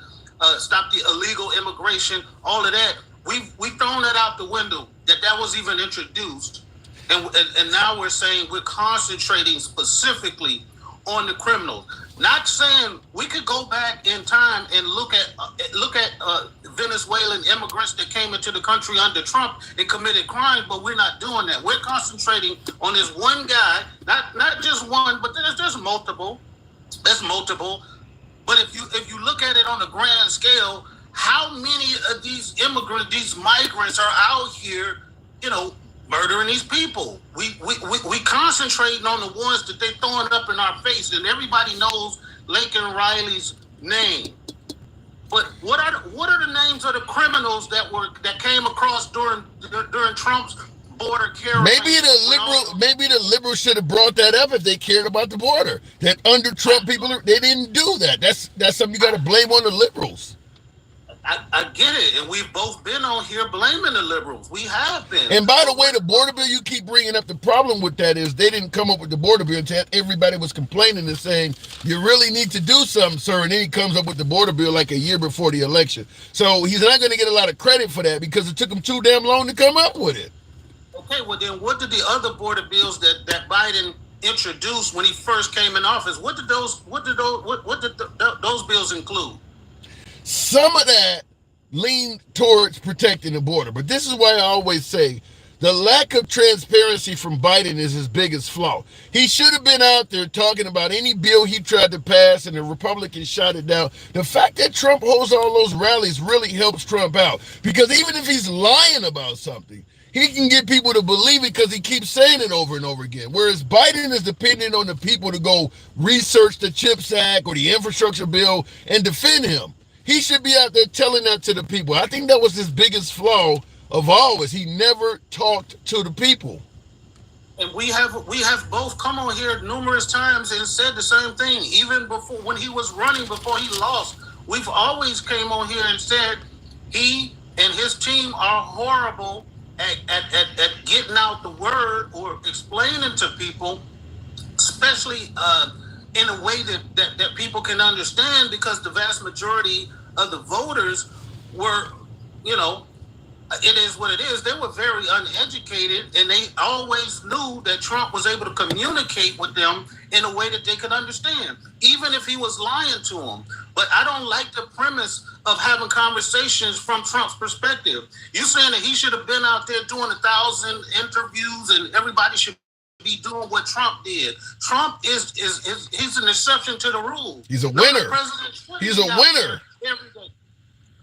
illegal immigration, all of that. We've thrown that out the window. That was even introduced, and now we're saying we're concentrating specifically on the criminals. Not saying we could go back in time and look at Venezuelan immigrants that came into the country under Trump and committed crimes, but we're not doing that. We're concentrating on this one guy, not just one, but there's multiple. There's multiple. But if you look at it on a grand scale, how many of these migrants are out here, murdering these people? We concentrating on the ones that they throwing up in our face, and everybody knows Lincoln Riley's name. But what are the names of the criminals that came across during Trump's border carry? Maybe the liberals should have brought that up if they cared about the border. That under Trump people they didn't do that. That's something you got to blame on the liberals. I get it, and we've both been on here blaming the liberals. We have been. And by the way, the border bill you keep bringing up, the problem with that is they didn't come up with the border bill until everybody was complaining and saying, you really need to do something, sir. And then he comes up with the border bill like a year before the election. So he's not going to get a lot of credit for that because it took him too damn long to come up with it. Okay, well then what did the other border bills that Biden introduced when he first came in office, what did those bills include? Some of that leaned towards protecting the border. But this is why I always say the lack of transparency from Biden is his biggest flaw. He should have been out there talking about any bill he tried to pass and the Republicans shot it down. The fact that Trump holds all those rallies really helps Trump out. Because even if he's lying about something, he can get people to believe it because he keeps saying it over and over again. Whereas Biden is dependent on the people to go research the CHIPS Act or the infrastructure bill and defend him. He should be out there telling that to the people. I think that was his biggest flaw of all, is he never talked to the people. And we have both come on here numerous times and said the same thing. Even before, when he was running, before he lost, we've always came on here and said he and his team are horrible at getting out the word or explaining to people, especially in a way that people can understand, because the vast majority of the voters were, it is what it is. They were very uneducated, and they always knew that Trump was able to communicate with them in a way that they could understand, even if he was lying to them. But I don't like the premise of having conversations from Trump's perspective. You saying that he should have been out there doing 1,000 interviews and everybody should be doing what Trump did. Trump is he's an exception to the rule. He's a winner. He's a winner. Every day.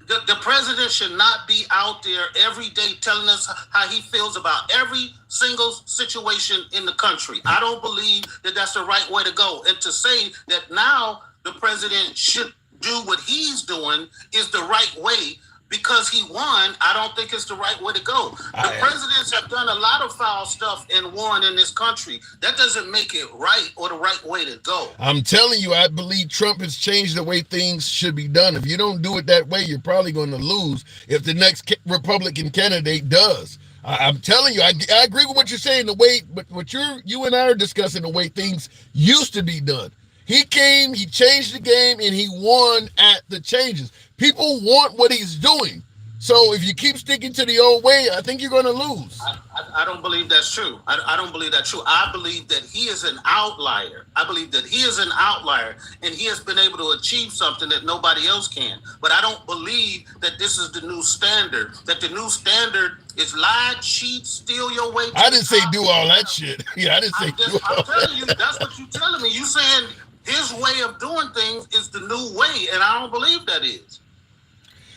The president should not be out there every day telling us how he feels about every single situation in the country. I don't believe that that's the right way to go. And to say that now the president should do what he's doing is the right way because he won, I don't think it's the right way to go. The presidents have done a lot of foul stuff and won in this country. That doesn't make it right or the right way to go. I'm telling you, I believe Trump has changed the way things should be done. If you don't do it that way, you're probably going to lose if the next Republican candidate does. I'm telling you, I agree with what you're saying, the way, but what you and I are discussing, the way things used to be done. He came, he changed the game, and he won at the changes. People want what he's doing. So if you keep sticking to the old way, I think you're going to lose. I don't believe that's true. I don't believe that's true. I believe that he is an outlier. I believe that he is an outlier, and he has been able to achieve something that nobody else can. But I don't believe that this is the new standard, that the new standard is lie, cheat, steal your way to I didn't say do all that shit. Yeah, I didn't say do all that. I'm telling you, that's what you're telling me. You saying his way of doing things is the new way, and I don't believe that is.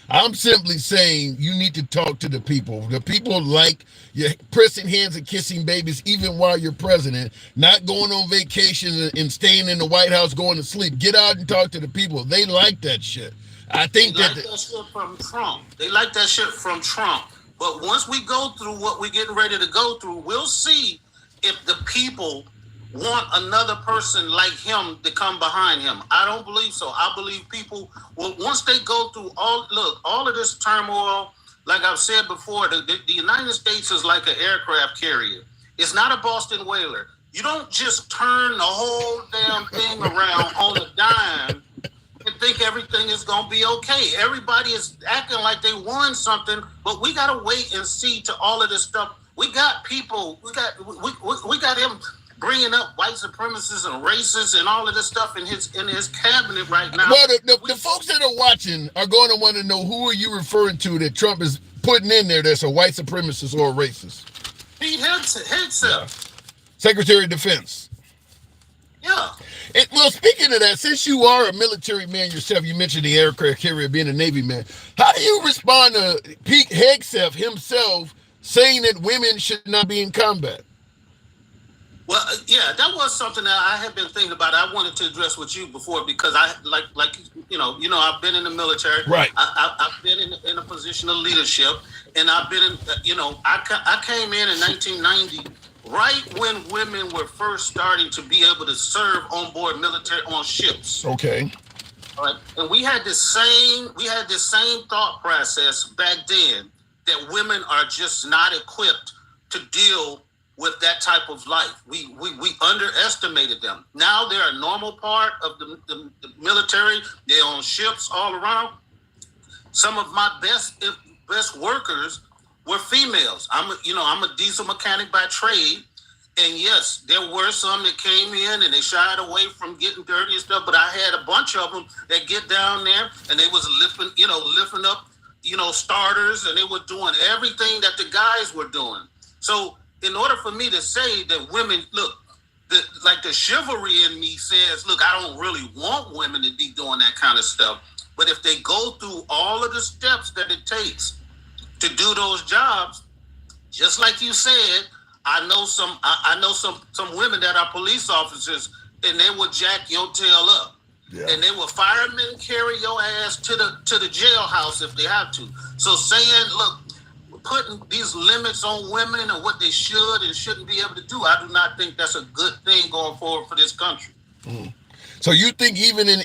I'm simply saying you need to talk to the people. The people like you pressing hands and kissing babies even while you're president, not going on vacation and staying in the White House going to sleep. Get out and talk to the people. They like that shit. I think they like that shit from Trump. They like that shit from Trump. But once we go through what we're getting ready to go through, we'll see if the people want another person like him to come behind him. I don't believe so. I believe people will, once they go through all of this turmoil, like I've said before, the United States is like an aircraft carrier. It's not a Boston whaler. You don't just turn the whole damn thing around on a dime and think everything is going to be okay. Everybody is acting like they won something, but we got to wait and see to all of this stuff. We got people, we got him bringing up white supremacists and racists and all of this stuff in his cabinet right now. Well, the folks that are watching are going to want to know, who are you referring to that Trump is putting in there that's a white supremacist or a racist? Pete Hegseth. Yeah. Secretary of Defense. Yeah. Well, speaking of that, since you are a military man yourself, you mentioned the aircraft carrier being a Navy man. How do you respond to Pete Hegseth himself saying that women should not be in combat? Well, yeah, that was something that I had been thinking about. I wanted to address with you before because I like I've been in the military. Right. I've been in a position of leadership, and I've been in. I came in 1990, right when women were first starting to be able to serve on board military on ships. Okay. All right, and we had this same thought process back then, that women are just not equipped to deal with that type of life. We underestimated them. Now they're a normal part of the military. They're on ships all around. Some of my best workers were females. I'm a diesel mechanic by trade, and yes, there were some that came in and they shied away from getting dirty and stuff. But I had a bunch of them that get down there and they was lifting up, starters, and they were doing everything that the guys were doing. So in order for me to say that women, the chivalry in me says, look, I don't really want women to be doing that kind of stuff. But if they go through all of the steps that it takes to do those jobs, just like you said, I know some women that are police officers, and they will jack your tail up. Yeah. And they will firemen carry your ass to the jailhouse if they have to. So saying, look, putting these limits on women and what they should and shouldn't be able to do, I do not think that's a good thing going forward for this country. So you think even in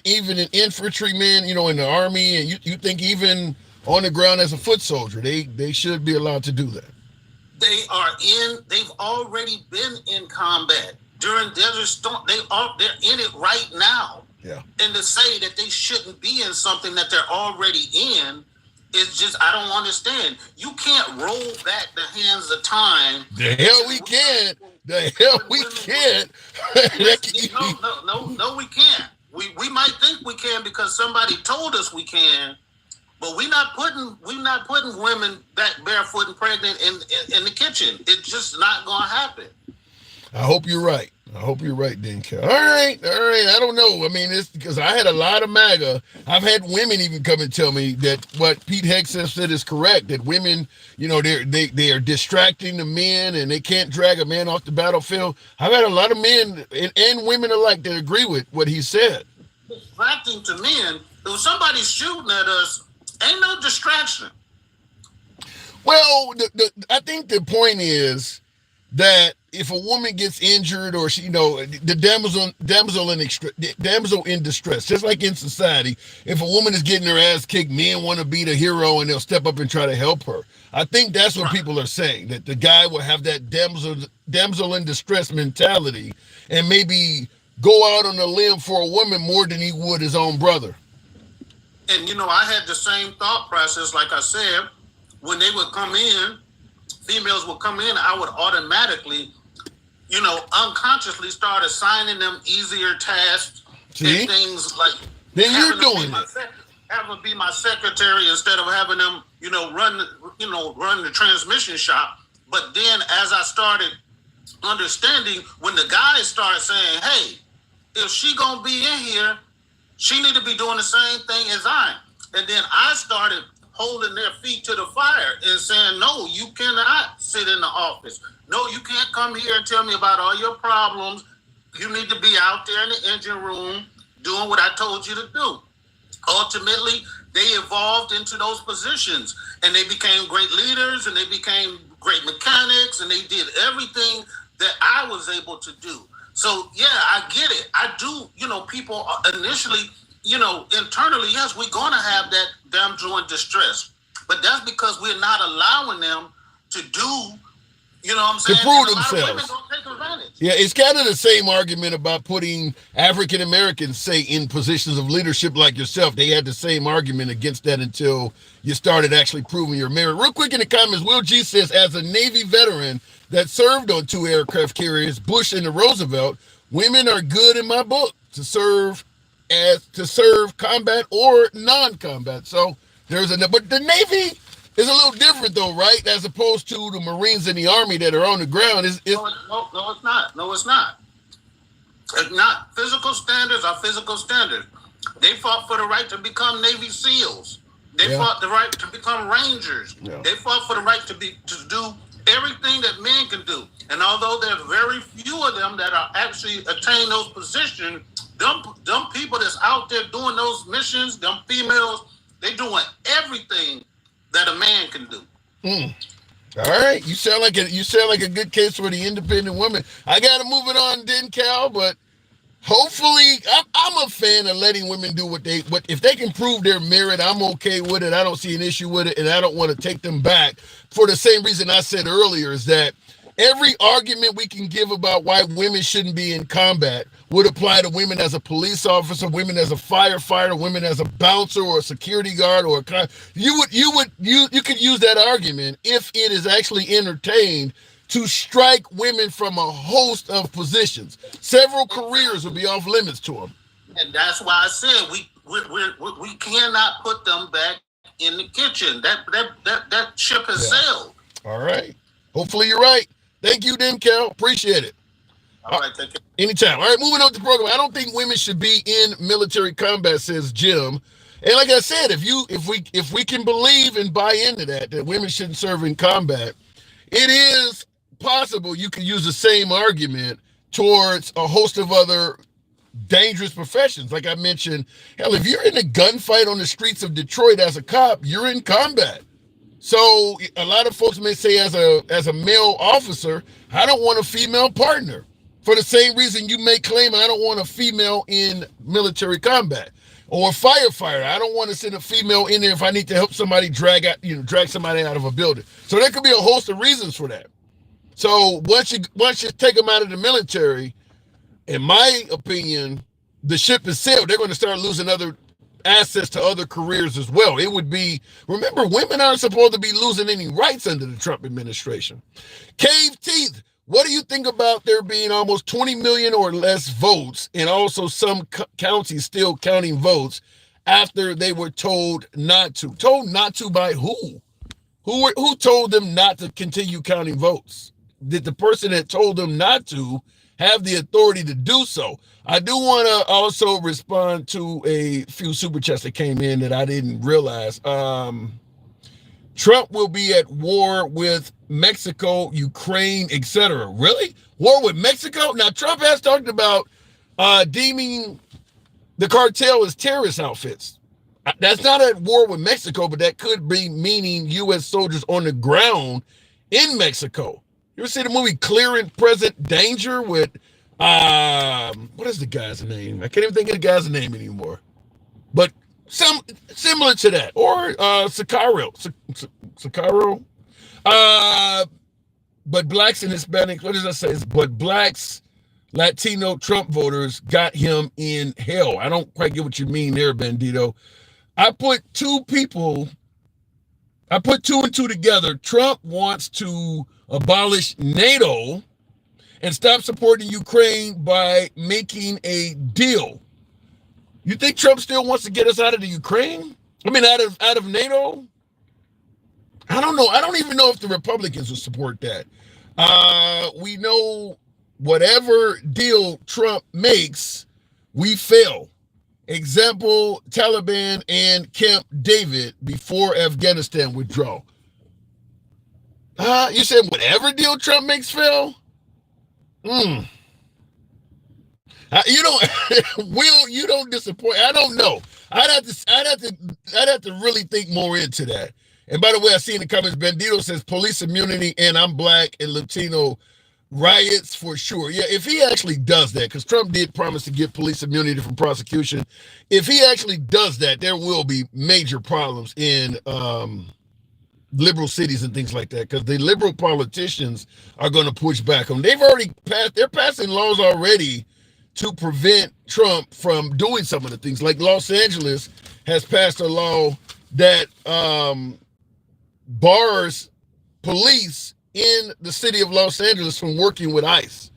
infantrymen, you know, in the army, and you think even on the ground as a foot soldier, they should be allowed to do that? They've already been in combat during Desert Storm. They're in it right now. Yeah. And to say that they shouldn't be in something that they're already in is just, I don't understand. You can't roll back the hands of time. The hell we can't. The hell we can't. No, we can't. We might think we can because somebody told us we can, but we're not putting women back barefoot and pregnant in the kitchen. It's just not gonna happen. I hope you're right. Denkel. All right. I don't know. I mean, it's because I had a lot of MAGA. I've had women even come and tell me that what Pete Hegseth said is correct, that women, you know, they are distracting the men and they can't drag a man off the battlefield. I've had a lot of men and women alike that agree with what he said. Distracting to men, if somebody's shooting at us, ain't no distraction. Well, I think the point is that if a woman gets injured or she, you know, the damsel in distress, just like in society, if a woman is getting her ass kicked, men want to be the hero and they'll step up and try to help her. I think that's what people are saying, that the guy will have that damsel in distress mentality and maybe go out on a limb for a woman more than he would his own brother. And, you know, I had the same thought process, like I said, when they would come in, females would come in, I would automatically, you know, unconsciously start assigning them easier tasks. See? And things like then you're doing it. Having them be my secretary instead of having them, you know, run the transmission shop. But then as I started understanding, when the guys started saying, hey, if she gonna be in here, she need to be doing the same thing as I am. And then I started holding their feet to the fire and saying, no, you cannot sit in the office. No, you can't come here and tell me about all your problems. You need to be out there in the engine room doing what I told you to do. Ultimately, they evolved into those positions and they became great leaders and they became great mechanics and they did everything that I was able to do. So, yeah, I get it. I do, you know, people initially, you know, internally, yes, we're going to have that damsel in distress. But that's because we're not allowing them to do, you know what I'm saying? To prove and a lot themselves. of women don't take advantage. Yeah, it's kind of the same argument about putting African Americans, say, in positions of leadership like yourself. They had the same argument against that until you started actually proving your merit. Real quick in the comments, Will G says, as a Navy veteran that served on 2 aircraft carriers, Bush and the Roosevelt, women are good in my book to serve combat or non-combat. So but the Navy is a little different though, right? As opposed to the Marines and the Army that are on the ground. No, it's not. No, it's not. It's not. Physical standards are physical standards. They fought for the right to become Navy SEALs. They fought the right to become Rangers. Yeah. They fought for the right to do everything that men can do. And although there's very few of them that are actually attain those positions, them people that's out there doing those missions, them females, they doing everything that a man can do. All right, you sound like a good case for the independent woman. I got to move it on, then, Cal, but hopefully, I'm a fan of letting women do what if they can prove their merit, I'm okay with it. I don't see an issue with it, and I don't want to take them back for the same reason I said earlier, is that every argument we can give about why women shouldn't be in combat would apply to women as a police officer, women as a firefighter, women as a bouncer or a security guard or you could use that argument if it is actually entertained to strike women from a host of positions. Several careers would be off limits to them. And that's why I said we cannot put them back in the kitchen. That ship has sailed. All right. Hopefully you're right. Thank you, then, Cal. Appreciate it. All right, thank you. Anytime. All right, moving on to the program. I don't think women should be in military combat, says Jim. And like I said, if we can believe and buy into that women shouldn't serve in combat, it is possible you can use the same argument towards a host of other dangerous professions. Like I mentioned, hell, if you're in a gunfight on the streets of Detroit as a cop, you're in combat. So a lot of folks may say, as a male officer, I don't want a female partner. For the same reason you may claim I don't want a female in military combat. Or a firefighter, I don't want to send a female in there if I need to help somebody drag somebody out of a building. So there could be a host of reasons for that. So once you take them out of the military, in my opinion, the ship has sailed. They're going to start losing other access to other careers as well. It would be, remember, women aren't supposed to be losing any rights under the Trump administration. Cave Teeth, what do you think about there being almost 20 million or less votes, and also some counties still counting votes after they were told not to? Told not to by who? Who told them not to continue counting votes? Did the person that told them not to have the authority to do so? I do want to also respond to a few super chats that came in that I didn't realize. Trump will be at war with Mexico, Ukraine, etc. Really? War with Mexico? Now, Trump has talked about deeming the cartel as terrorist outfits. That's not at war with Mexico, but that could be meaning U.S. soldiers on the ground in Mexico. You ever see the movie Clear Present Danger with, what is the guy's name? I can't even think of the guy's name anymore. But similar to that. Or Sicario. But blacks and Hispanics, what does that say? But blacks, Latino Trump voters got him in hell. I don't quite get what you mean there, Bandito. I put two and two together. Trump wants to abolish NATO and stop supporting Ukraine by making a deal. You think Trump still wants to get us out of the Ukraine? I mean, out of NATO? I don't know. I don't even know if the Republicans will support that. We know whatever deal Trump makes, we fail. Example, Taliban and Camp David before Afghanistan withdrawal. You said whatever deal Trump makes fail? You don't disappoint. I don't know. I'd have to really think more into that. And by the way, I see in the comments, Bandito says police immunity and I'm black and Latino riots for sure. Yeah, if he actually does that, because Trump did promise to get police immunity from prosecution. If he actually does that, there will be major problems in liberal cities and things like that, because the liberal politicians are going to push back on. They're passing laws already to prevent Trump from doing some of the things. Like Los Angeles has passed a law that bars police in the city of Los Angeles from working with ICE.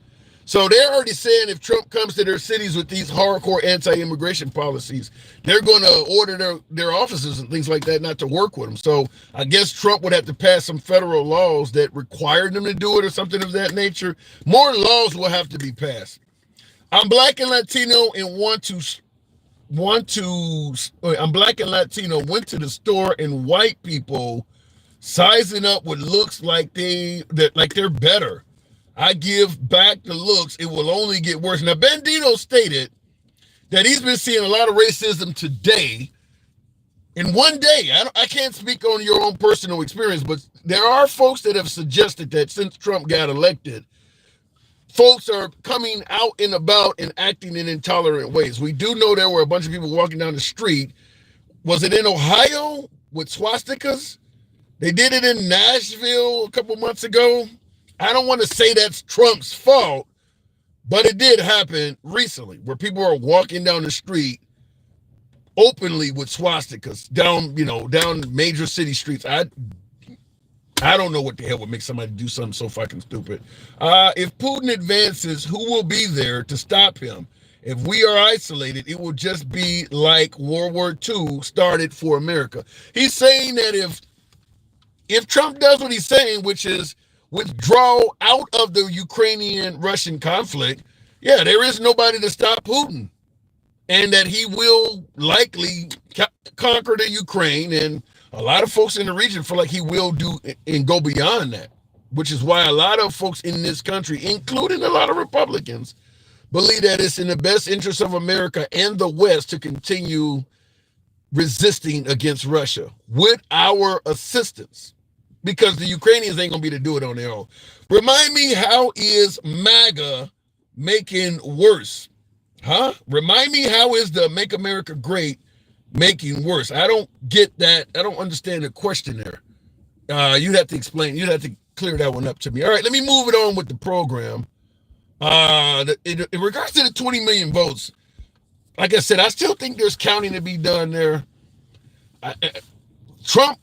So they're already saying if Trump comes to their cities with these hardcore anti-immigration policies, they're going to order their officers and things like that not to work with them. So I guess Trump would have to pass some federal laws that require them to do it or something of that nature. More laws will have to be passed. I'm black and Latino and I'm black and Latino, went to the store and white people sizing up what looks like they're better. I give back the looks, it will only get worse. Now, Bandito stated that he's been seeing a lot of racism today. In one day, I can't speak on your own personal experience, but there are folks that have suggested that since Trump got elected, folks are coming out and about and acting in intolerant ways. We do know there were a bunch of people walking down the street. Was it in Ohio with swastikas? They did it in Nashville a couple months ago. I don't want to say that's Trump's fault, but it did happen recently where people are walking down the street openly with swastikas down major city streets. I don't know what the hell would make somebody do something so fucking stupid. If Putin advances, who will be there to stop him? If we are isolated, it will just be like World War II started for America. He's saying that if Trump does what he's saying, which is withdraw out of the Ukrainian-Russian conflict, yeah, there is nobody to stop Putin. And that he will likely conquer the Ukraine, and a lot of folks in the region feel like he will do and go beyond that, which is why a lot of folks in this country, including a lot of Republicans, believe that it's in the best interest of America and the West to continue resisting against Russia with our assistance. because the Ukrainians ain't going to be able to do it on their own. Remind me, how is MAGA making worse? Huh? Remind me, how is the Make America Great making worse? I don't get that. I don't understand the question there. You'd have to explain. You'd have to clear that one up to me. All right, let me move it on with the program. In regards to the 20 million votes, like I said, I still think there's counting to be done there. Trump,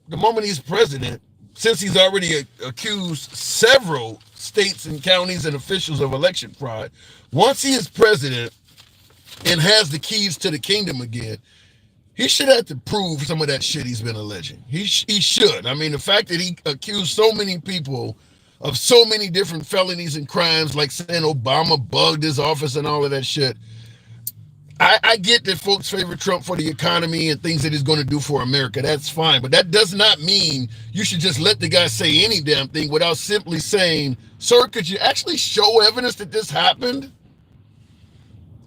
the moment he's president, since he's already accused several states and counties and officials of election fraud, once he is president and has the keys to the kingdom again, he should have to prove some of that shit he's been alleging. He should. I mean, the fact that he accused so many people of so many different felonies and crimes, like saying Obama bugged his office and all of that shit. I get that folks favor Trump for the economy and things that he's going to do for America. That's fine. But that does not mean you should just let the guy say any damn thing without simply saying, sir, could you actually show evidence that this happened?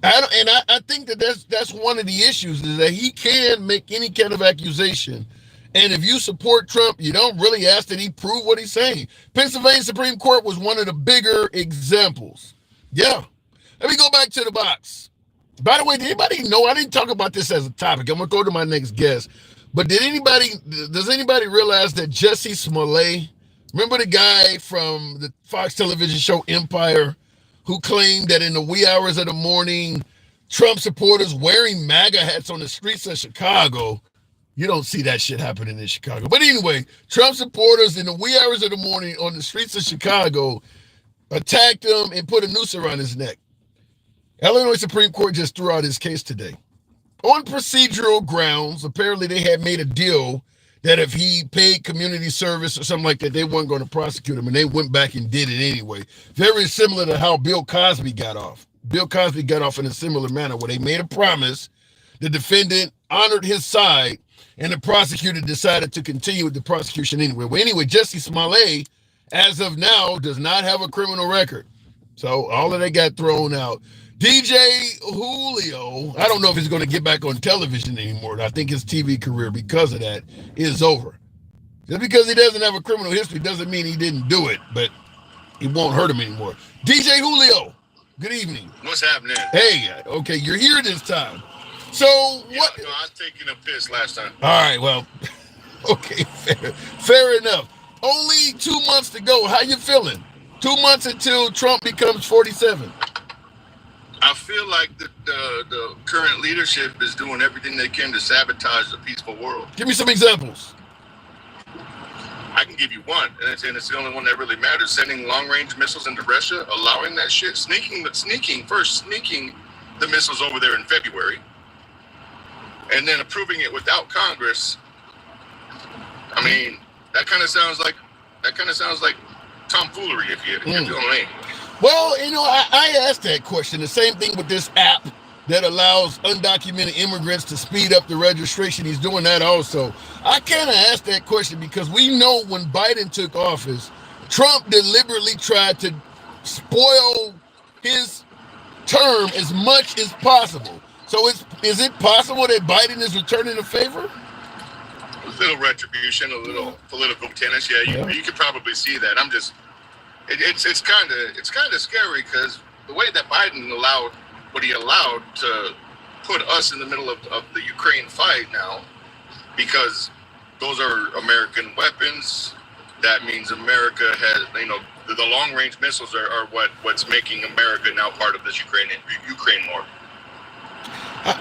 I think that that's one of the issues, is that he can make any kind of accusation. And if you support Trump, you don't really ask that he prove what he's saying. Pennsylvania Supreme Court was one of the bigger examples. Yeah. Let me go back to the box. By the way, did anybody know? I didn't talk about this as a topic. I'm going to go to my next guest. But does anybody realize that Jussie Smollett, remember the guy from the Fox television show Empire, who claimed that in the wee hours of the morning, Trump supporters wearing MAGA hats on the streets of Chicago? You don't see that shit happening in Chicago. But anyway, Trump supporters in the wee hours of the morning on the streets of Chicago attacked him and put a noose around his neck. Illinois Supreme Court just threw out his case today. On procedural grounds, apparently they had made a deal that if he paid community service or something like that, they weren't going to prosecute him, and they went back and did it anyway. Very similar to how Bill Cosby got off. Bill Cosby got off in a similar manner, where they made a promise, the defendant honored his side, and the prosecutor decided to continue with the prosecution anyway. Well, anyway, Jussie Smollett, as of now, does not have a criminal record. So all of that got thrown out. DJ Julio, I don't know if he's going to get back on television anymore. I think his TV career, because of that, is over. Just because he doesn't have a criminal history doesn't mean he didn't do it, but it won't hurt him anymore. DJ Julio, good evening. What's happening? Hey, okay, you're here this time. So what? No, I was taking a piss last time. All right, well, okay, fair enough. Only 2 months to go. How you feeling? 2 months until Trump becomes 47. I feel like the current leadership is doing everything they can to sabotage the peaceful world. Give me some examples. I can give you one, and it's the only one that really matters. Sending long-range missiles into Russia, allowing that shit, sneaking the missiles over there in February, and then approving it without Congress. I mean, that kind of sounds like tomfoolery, if you know what I mean. Well, you know, I asked that question. The same thing with this app that allows undocumented immigrants to speed up the registration. He's doing that also. I kind of asked that question because we know when Biden took office, Trump deliberately tried to spoil his term as much as possible. So is it possible that Biden is returning a favor? A little retribution, a little political tennis. Yeah, you could probably see that. It's kind of scary, because the way that Biden allowed what he allowed to put us in the middle of the Ukraine fight now, because those are American weapons. That means America has, the long range missiles are what's making America now part of this Ukraine war.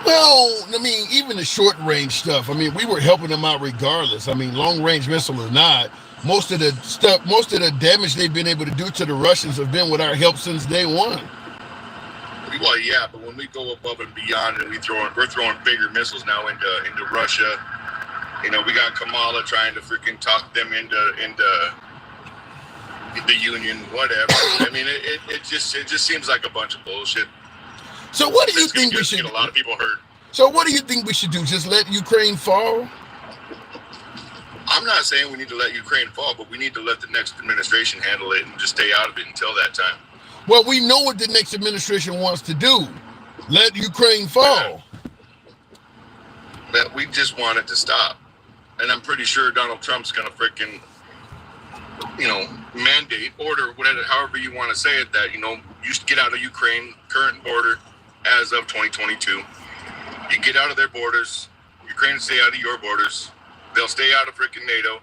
Well, I mean, even the short range stuff, I mean, we were helping them out regardless. I mean, long range missile or not, most of the damage they've been able to do to the Russians have been with our help since day one. Well, yeah, but when we go above and beyond, and we're throwing bigger missiles now into Russia. We got Kamala trying to freaking talk them into the union, whatever. I mean, it just seems like a bunch of bullshit. So what do you think we should? Get a lot of people hurt. So what do you think we should do? Just let Ukraine fall? I'm not saying we need to let Ukraine fall, but we need to let the next administration handle it and just stay out of it until that time. Well, we know what the next administration wants to do. Let Ukraine fall. But we just want it to stop. And I'm pretty sure Donald Trump's going to freaking mandate, order, whatever, however you want to say it, that, you get out of Ukraine, current border as of 2022. You get out of their borders. Ukraine stay out of your borders. They'll stay out of freaking NATO.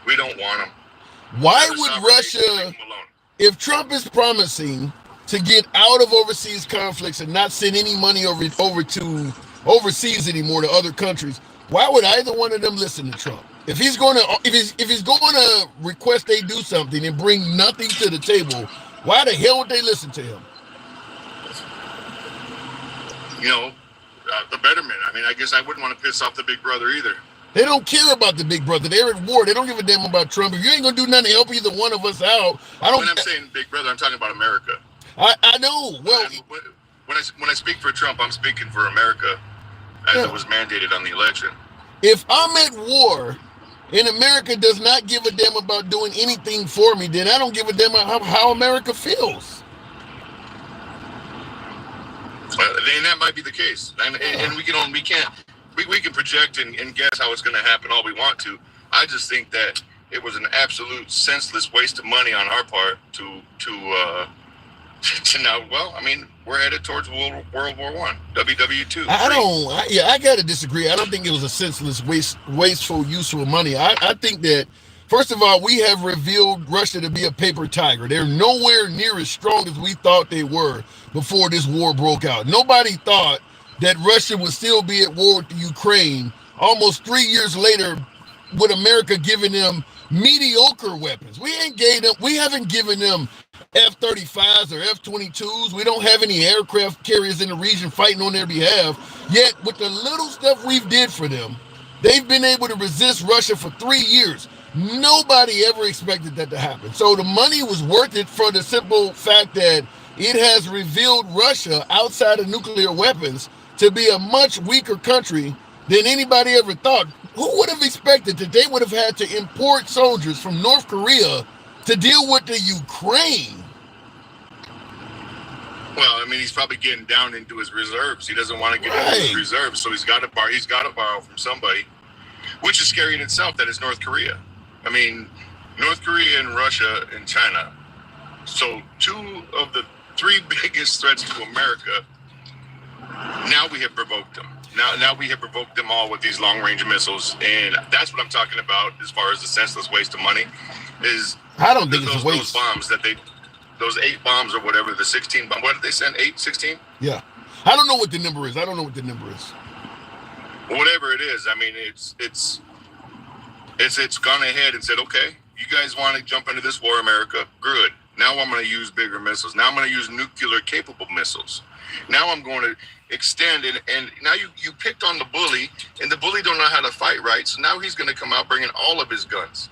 We don't want them. Why would Russia, if Trump is promising to get out of overseas conflicts and not send any money over to overseas anymore to other countries, why would either one of them listen to Trump? If he's going to request they do something and bring nothing to the table, why the hell would they listen to him? The betterment. I mean, I guess I wouldn't want to piss off the big brother either. They don't care about the big brother. They're at war. They don't give a damn about Trump. If you ain't gonna do nothing to help either one of us out, When I'm saying big brother, I'm talking about America. I know. Well, when I speak for Trump, I'm speaking for America, as it was mandated on the election. If I'm at war and America does not give a damn about doing anything for me, then I don't give a damn how America feels. And that might be the case, and we can project and guess how it's going to happen all we want to. I just think that it was an absolute senseless waste of money on our part to now. Well, I mean, we're headed towards World War I, WW2. I gotta disagree. I don't think it was a senseless, wasteful use of money. I think that, first of all, we have revealed Russia to be a paper tiger. They're nowhere near as strong as we thought they were before this war broke out. Nobody thought that Russia would still be at war with the Ukraine almost 3 years later, with America giving them mediocre weapons. We haven't given them F-35s or F-22s. We don't have any aircraft carriers in the region fighting on their behalf. Yet, with the little stuff we've did for them, they've been able to resist Russia for 3 years. Nobody ever expected that to happen. So the money was worth it for the simple fact that it has revealed Russia, outside of nuclear weapons, to be a much weaker country than anybody ever thought. Who would have expected that they would have had to import soldiers from North Korea to deal with the Ukraine? Well, I mean, he's probably getting down into his reserves. He doesn't want to get into his reserves, so he's got to borrow from somebody, which is scary in itself. That is North Korea. I mean, North Korea and Russia and China. So 2 of the 3 biggest threats to America. Now we have provoked them. Now we have provoked them all with these long-range missiles, and that's what I'm talking about as far as the senseless waste of money. I don't think it's a waste. Those bombs those 8 bombs or whatever, the 16 bombs. What did they send? 8, 16? Yeah, I don't know what the number is. Whatever it is, I mean, it's gone ahead and said, okay, you guys want to jump into this war, America? Good. Now I'm going to use bigger missiles. Now I'm going to use nuclear-capable missiles. Now I'm going to extend it, and now you picked on the bully, and the bully don't know how to fight right, so now he's going to come out bringing all of his guns.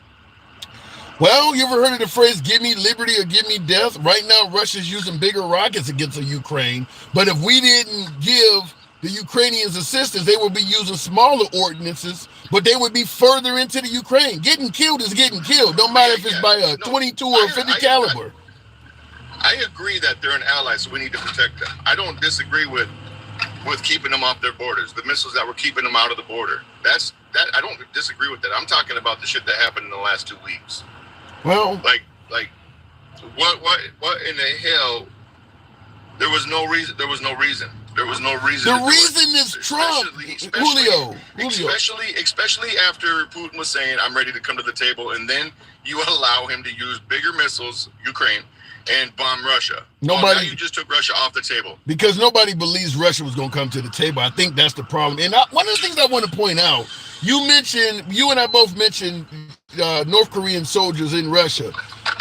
Well, you ever heard of the phrase, give me liberty or give me death? Right now, Russia's using bigger rockets against the Ukraine, but if we didn't give the Ukrainians assistance, they would be using smaller ordinances, but they would be further into the Ukraine. Getting killed is getting killed, no matter if it's by a 22 or 50 caliber. I agree that they're an ally, so we need to protect them. I don't disagree with keeping them off their borders. The missiles that were keeping them out of the border. I don't disagree with that. I'm talking about the shit that happened in the last 2 weeks. Well, like what in the hell? There was no reason. The reason is Trump, Julio. Especially after Putin was saying, "I'm ready to come to the table," and then you allow him to use bigger missiles, Ukraine, and bomb Russia. Now you just took Russia off the table. Because nobody believes Russia was going to come to the table. I think that's the problem. And one of the things I want to point out, you and I both mentioned North Korean soldiers in Russia.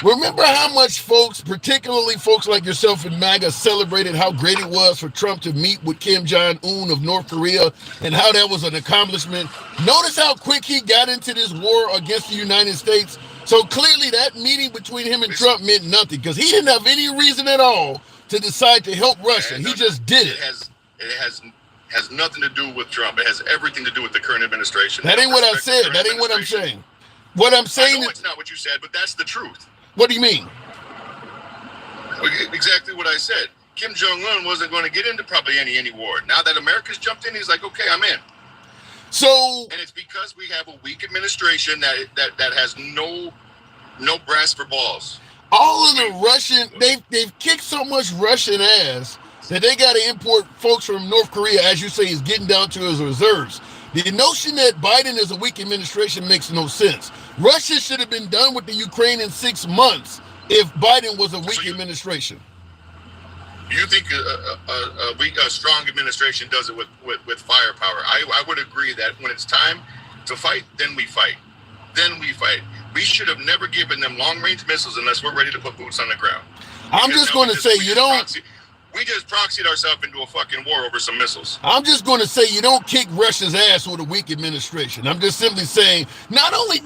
Remember how much folks, particularly folks like yourself and MAGA, celebrated how great it was for Trump to meet with Kim Jong-un of North Korea and how that was an accomplishment? Notice how quick he got into this war against the United States. So clearly that meeting between him and Trump meant nothing, because he didn't have any reason at all to decide to help Russia. He just did it. It has nothing to do with Trump. It has everything to do with the current administration. That ain't what I said. That ain't what I'm saying. What I'm saying is, it's not what you said, but that's the truth. What do you mean? Exactly what I said. Kim Jong-un wasn't going to get into probably any war. Now that America's jumped in, he's like, okay, I'm in. So, and it's because we have a weak administration that has no No brass for balls. All of the Russian, they've kicked so much Russian ass that they got to import folks from North Korea, as you say, is getting down to his reserves. The notion that Biden is a weak administration makes no sense. Russia should have been done with the Ukraine in 6 months if Biden was a weak administration. You think a strong administration does it with firepower? I would agree that when it's time to fight, then we fight. We should have never given them long-range missiles unless we're ready to put boots on the ground. I'm just going to say we just proxied ourselves into a fucking war over some missiles. I'm just going to say you don't kick Russia's ass with a weak administration. I'm just simply saying not only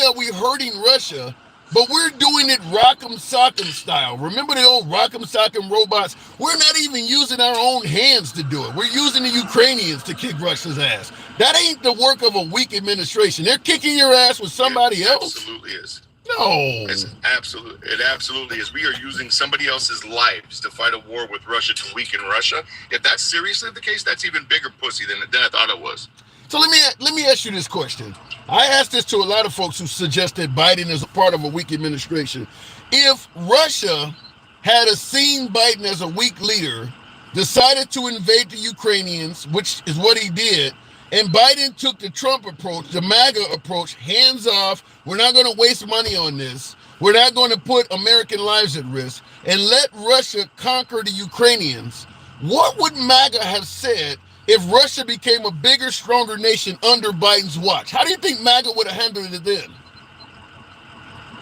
are we hurting Russia, but we're doing it rock'em sock'em style. Remember the old rock'em sock'em robots? We're not even using our own hands to do it. We're using the Ukrainians to kick Russia's ass. That ain't the work of a weak administration. They're kicking your ass with somebody else. Absolutely is. No. It absolutely is. We are using somebody else's lives to fight a war with Russia to weaken Russia. If that's seriously the case, that's even bigger pussy than I thought it was. So let me ask you this question. I asked this to a lot of folks who suggest that Biden is a part of a weak administration. If Russia had seen Biden as a weak leader, decided to invade the Ukrainians, which is what he did, and Biden took the Trump approach, the MAGA approach, hands off, we're not going to waste money on this, we're not going to put American lives at risk, and let Russia conquer the Ukrainians, what would MAGA have said if Russia became a bigger, stronger nation under Biden's watch? How do you think MAGA would have handled it then?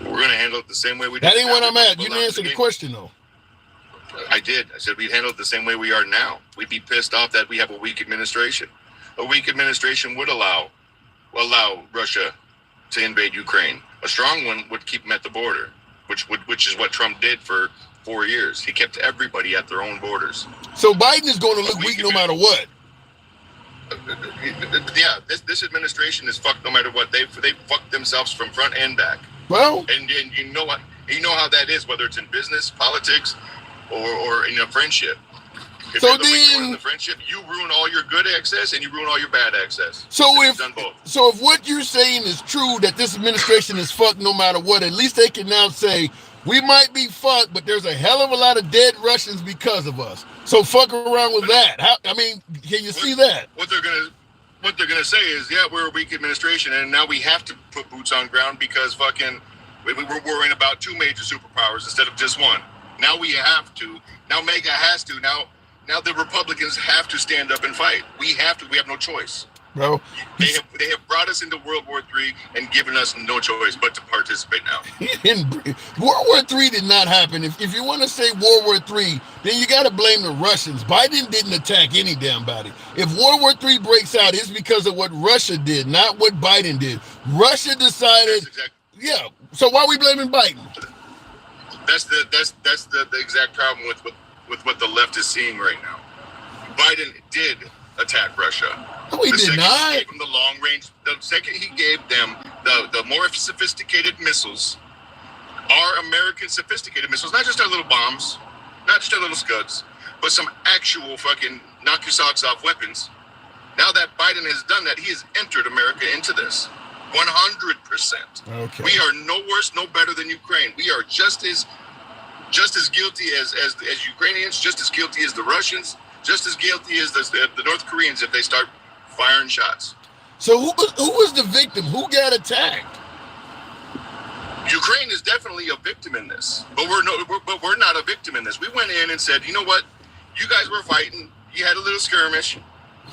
We're going to handle it the same way we did. That ain't what I'm at. You didn't answer the question, though. I did. I said we'd handle it the same way we are now. We'd be pissed off that we have a weak administration. A weak administration would allow Russia to invade Ukraine. A strong one would keep them at the border, which is what Trump did for 4 years. He kept everybody at their own borders. So Biden is going to look weak no matter what. Yeah, this administration is fucked no matter what. They fucked themselves from front and back. Well, and you know what? You know how that is, whether it's in business, politics, or in a friendship. If so you're the weak then, one in the friendship, you ruin all your good access and you ruin all your bad access. So if what you're saying is true, that this administration is fucked no matter what, at least they can now say we might be fucked, but there's a hell of a lot of dead Russians because of us. So fuck around with that. Can you see that? What they're gonna say is, yeah, we're a weak administration, and now we have to put boots on ground because we were worrying about 2 major superpowers instead of just one. Now we have to. Now MAGA has to. Now the Republicans have to stand up and fight. We have to. We have no choice. Bro, they have brought us into World War III and given us no choice but to participate now. World War III did not happen. If you want to say World War III, then you got to blame the Russians. Biden didn't attack any damn body. If World War III breaks out, it's because of what Russia did, not what Biden did. Russia decided. Yeah. So why are we blaming Biden? That's the exact problem with what the left is seeing right now. Biden did attack Russia. No, he did not. He gave them the long range. The second he gave them the more sophisticated missiles, our American sophisticated missiles, not just our little bombs, not just our little scuds, but some actual fucking knock your socks off weapons. Now that Biden has done that, he has entered America into this 100%. Okay. We are no worse, no better than Ukraine. We are just as guilty as Ukrainians, just as guilty as the Russians, just as guilty as the North Koreans if they start firing shots. So who was the victim? Who got attacked? Ukraine is definitely a victim in this, but we're not a victim in this. We went in and said, you know what? You guys were fighting. You had a little skirmish.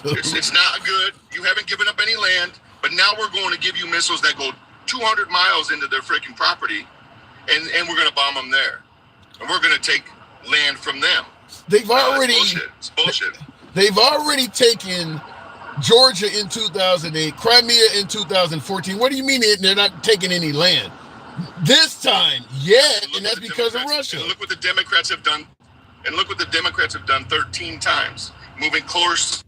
It's not good. You haven't given up any land, but now we're going to give you missiles that go 200 miles into their freaking property, and we're going to bomb them there, and we're going to take land from them. It's bullshit. They've already taken Georgia in 2008, Crimea in 2014. What do you mean they're not taking any land? This time, and that's because of Russia. And look what the Democrats have done. And look what the Democrats have done 13 times, moving close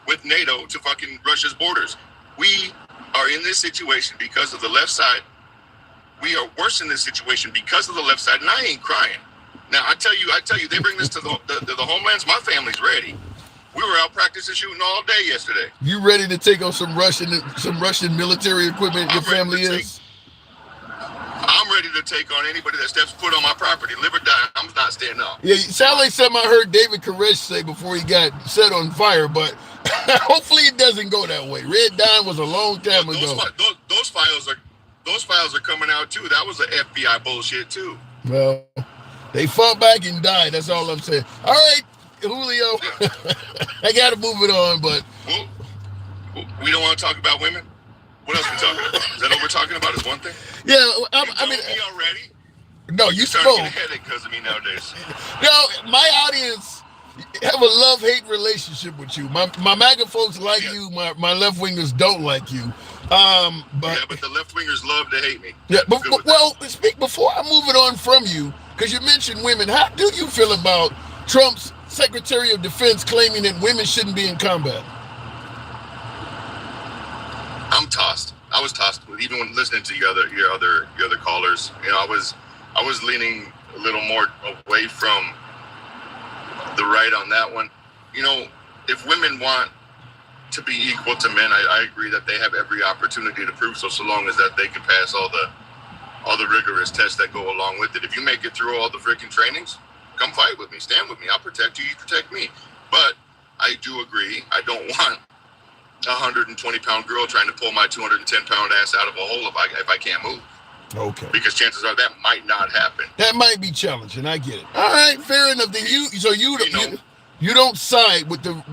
with NATO to fucking Russia's borders. We are in this situation because of the left side. We are worse in this situation because of the left side, and I ain't crying. Now, I tell you, they bring this to the homelands. My family's ready. We were out practicing shooting all day yesterday. You ready to take on some Russian military equipment your family is? I'm ready to take on anybody that steps foot on my property. Live or die, I'm not standing up. Yeah, it sounds like something I heard David Koresh say before he got set on fire, but hopefully it doesn't go that way. Red Dawn was a long time ago. Those files are coming out too. That was an FBI bullshit too. Well, they fought back and died. That's all I'm saying. All right, Julio. I got to move it on, but we don't want to talk about women. What else are we talking about? Is that what we're talking about? Is one thing? Yeah, I mean, me already. No, you spoke. Starting to get a headache because of me nowadays. No, my audience have a love-hate relationship with you. My MAGA folks like you. My left-wingers don't like you. But the left-wingers love to hate me. Yeah, before I move it on from you, because you mentioned women, how do you feel about Trump's Secretary of Defense claiming that women shouldn't be in combat? I'm tossed. I was tossed even when listening to your other callers. You know, I was leaning a little more away from the right on that one. You know, if women want to be equal to men, I agree that they have every opportunity to prove so long as that they can pass all the rigorous tests that go along with it. If you make it through all the freaking trainings, come fight with me, stand with me. I'll protect you, you protect me. But I do agree, I don't want a 120-pound girl trying to pull my 210-pound ass out of a hole if I can't move. Okay. Because chances are that might not happen. That might be challenging. I get it. All right, fair enough. Then you don't side with the.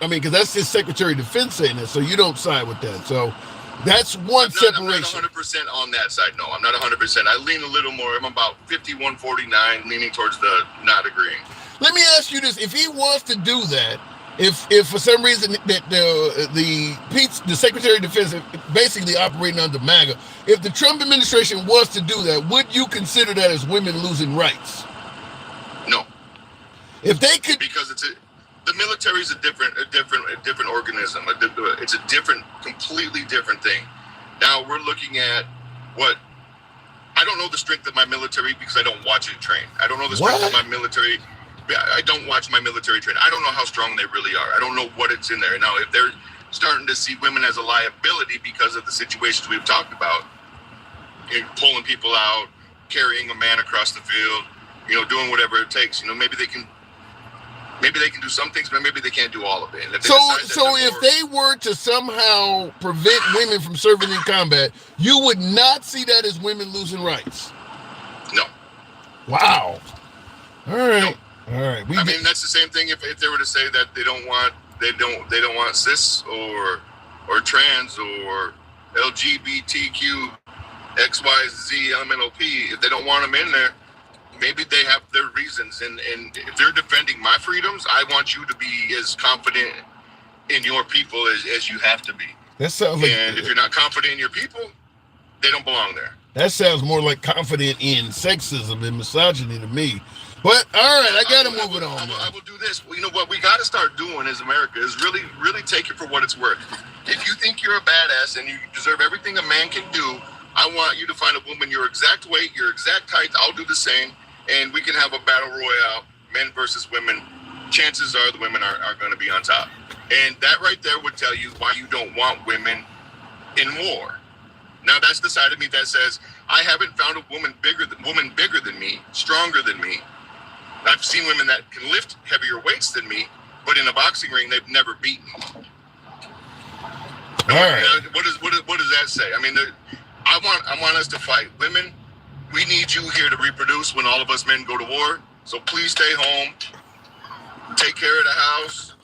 I mean, because that's his Secretary of Defense saying that, so you don't side with that. So that's one separation. I'm not 100% on that side. No, I'm not 100%. I lean a little more. I'm about 51-49, leaning towards the not agreeing. Let me ask you this: if he wants to do that. If for some reason that the Secretary of Defense is basically operating under MAGA, if the Trump administration was to do that, would you consider that as women losing rights? No. If they could, because the military is a different organism. It's a completely different thing. Now we're looking at what I don't know the strength of my military because I don't watch it train. I don't know the strength of my military. I don't watch my military train. I don't know how strong they really are. I don't know what it's in there. Now, if they're starting to see women as a liability because of the situations we've talked about, pulling people out, carrying a man across the field, doing whatever it takes, maybe they can do some things, but maybe they can't do all of it. If they were to somehow prevent women from serving in combat, you would not see that as women losing rights. No. Wow. All right. No. All right. I mean, that's the same thing if they were to say that they don't want cis or trans or LGBTQ XYZ LMNOP. If they don't want them in there, maybe they have their reasons. And if they're defending my freedoms, I want you to be as confident in your people as you have to be. That sounds like. And if you're not confident in your people, they don't belong there. That sounds more like confident in sexism and misogyny to me. But all right, I gotta move it on. I will do this. Well, you know what we got to start doing as America is really, really take it for what it's worth. If you think you're a badass and you deserve everything a man can do, I want you to find a woman your exact weight, your exact height. I'll do the same, and we can have a battle royale, men versus women. Chances are the women are going to be on top, and that right there would tell you why you don't want women in war. Now that's the side of me that says I haven't found a woman bigger than me, stronger than me. I've seen women that can lift heavier weights than me, but in a boxing ring, they've never beaten me. All right. What does that say? I mean, I want us to fight. Women, we need you here to reproduce when all of us men go to war. So please stay home. Take care of the house.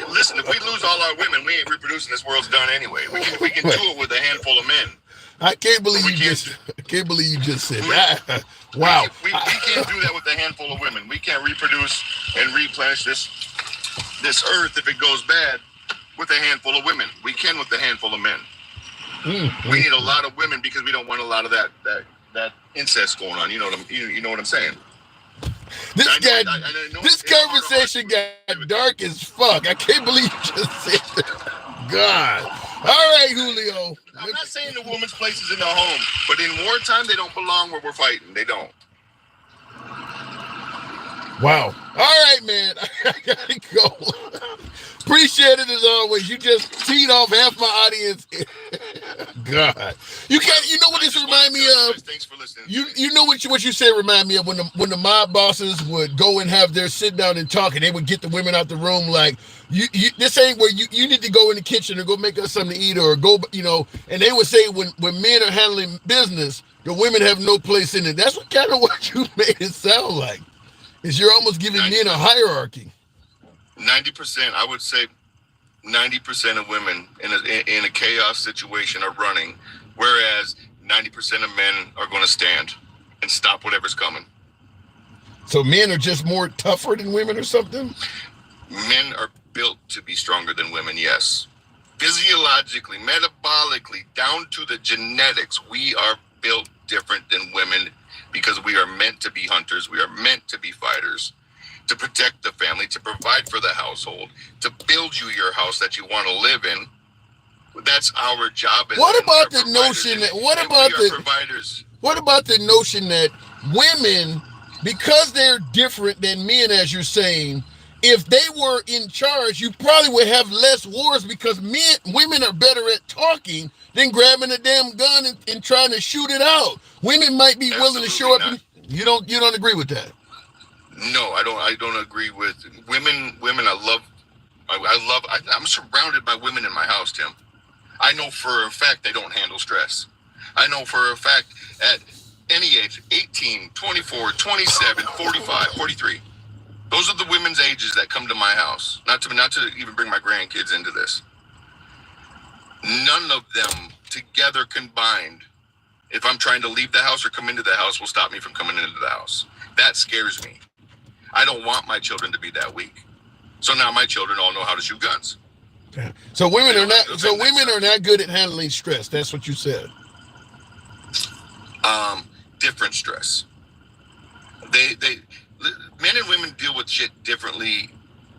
Listen, if we lose all our women, we ain't reproducing. This world's done anyway. We can do it with a handful of men. I can't believe you just said that. Wow. We can't do that with a handful of women. We can't reproduce and replenish this earth if it goes bad with a handful of women. We can with a handful of men. We need a lot of women because we don't want a lot of that incest going on. You know what I'm saying? This conversation got dark as fuck. I can't believe you just said that. God. All right, Julio. I'm not saying the woman's place is in the home, but in wartime, they don't belong where we're fighting. They don't. Wow. All right, man. I gotta go. Appreciate it as always. You just teed off half my audience. God, you can't. You know what this remind me of? Thanks for listening. You know what you said remind me of when the mob bosses would go and have their sit down and talk, and they would get the women out the room like you this ain't where you need to go in the kitchen or go make us something to eat or go, and they would say when men are handling business, the women have no place in it. That's what kind of what you made it sound like. Is you're almost giving men a hierarchy. 90%, I would say 90% of women in a chaos situation are running, whereas 90% of men are going to stand and stop whatever's coming. So men are just more tougher than women or something? Men are built to be stronger than women, yes. Physiologically, metabolically, down to the genetics, we are built different than women because we are meant to be hunters. We are meant to be fighters, to protect the family, to provide for the household, to build you your house that you want to live in. That's our job. What about the notion that what about the notion that women, because they're different than men, as you're saying, if they were in charge, you probably would have less wars because women are better at talking than grabbing a damn gun and trying to shoot it out. Women might be willing to show up. You don't agree with that? No, I don't agree with women. I'm surrounded by women in my house, Tim. I know for a fact they don't handle stress. I know for a fact at any age, 18, 24, 27, 45, 43. Those are the women's ages that come to my house. Not to even bring my grandkids into this. None of them together combined, if I'm trying to leave the house or come into the house, will stop me from coming into the house. That scares me. I don't want my children to be that weak. So now my children all know how to shoot guns. So women are not good at handling stress. That's what you said. Different stress. Men and women deal with shit differently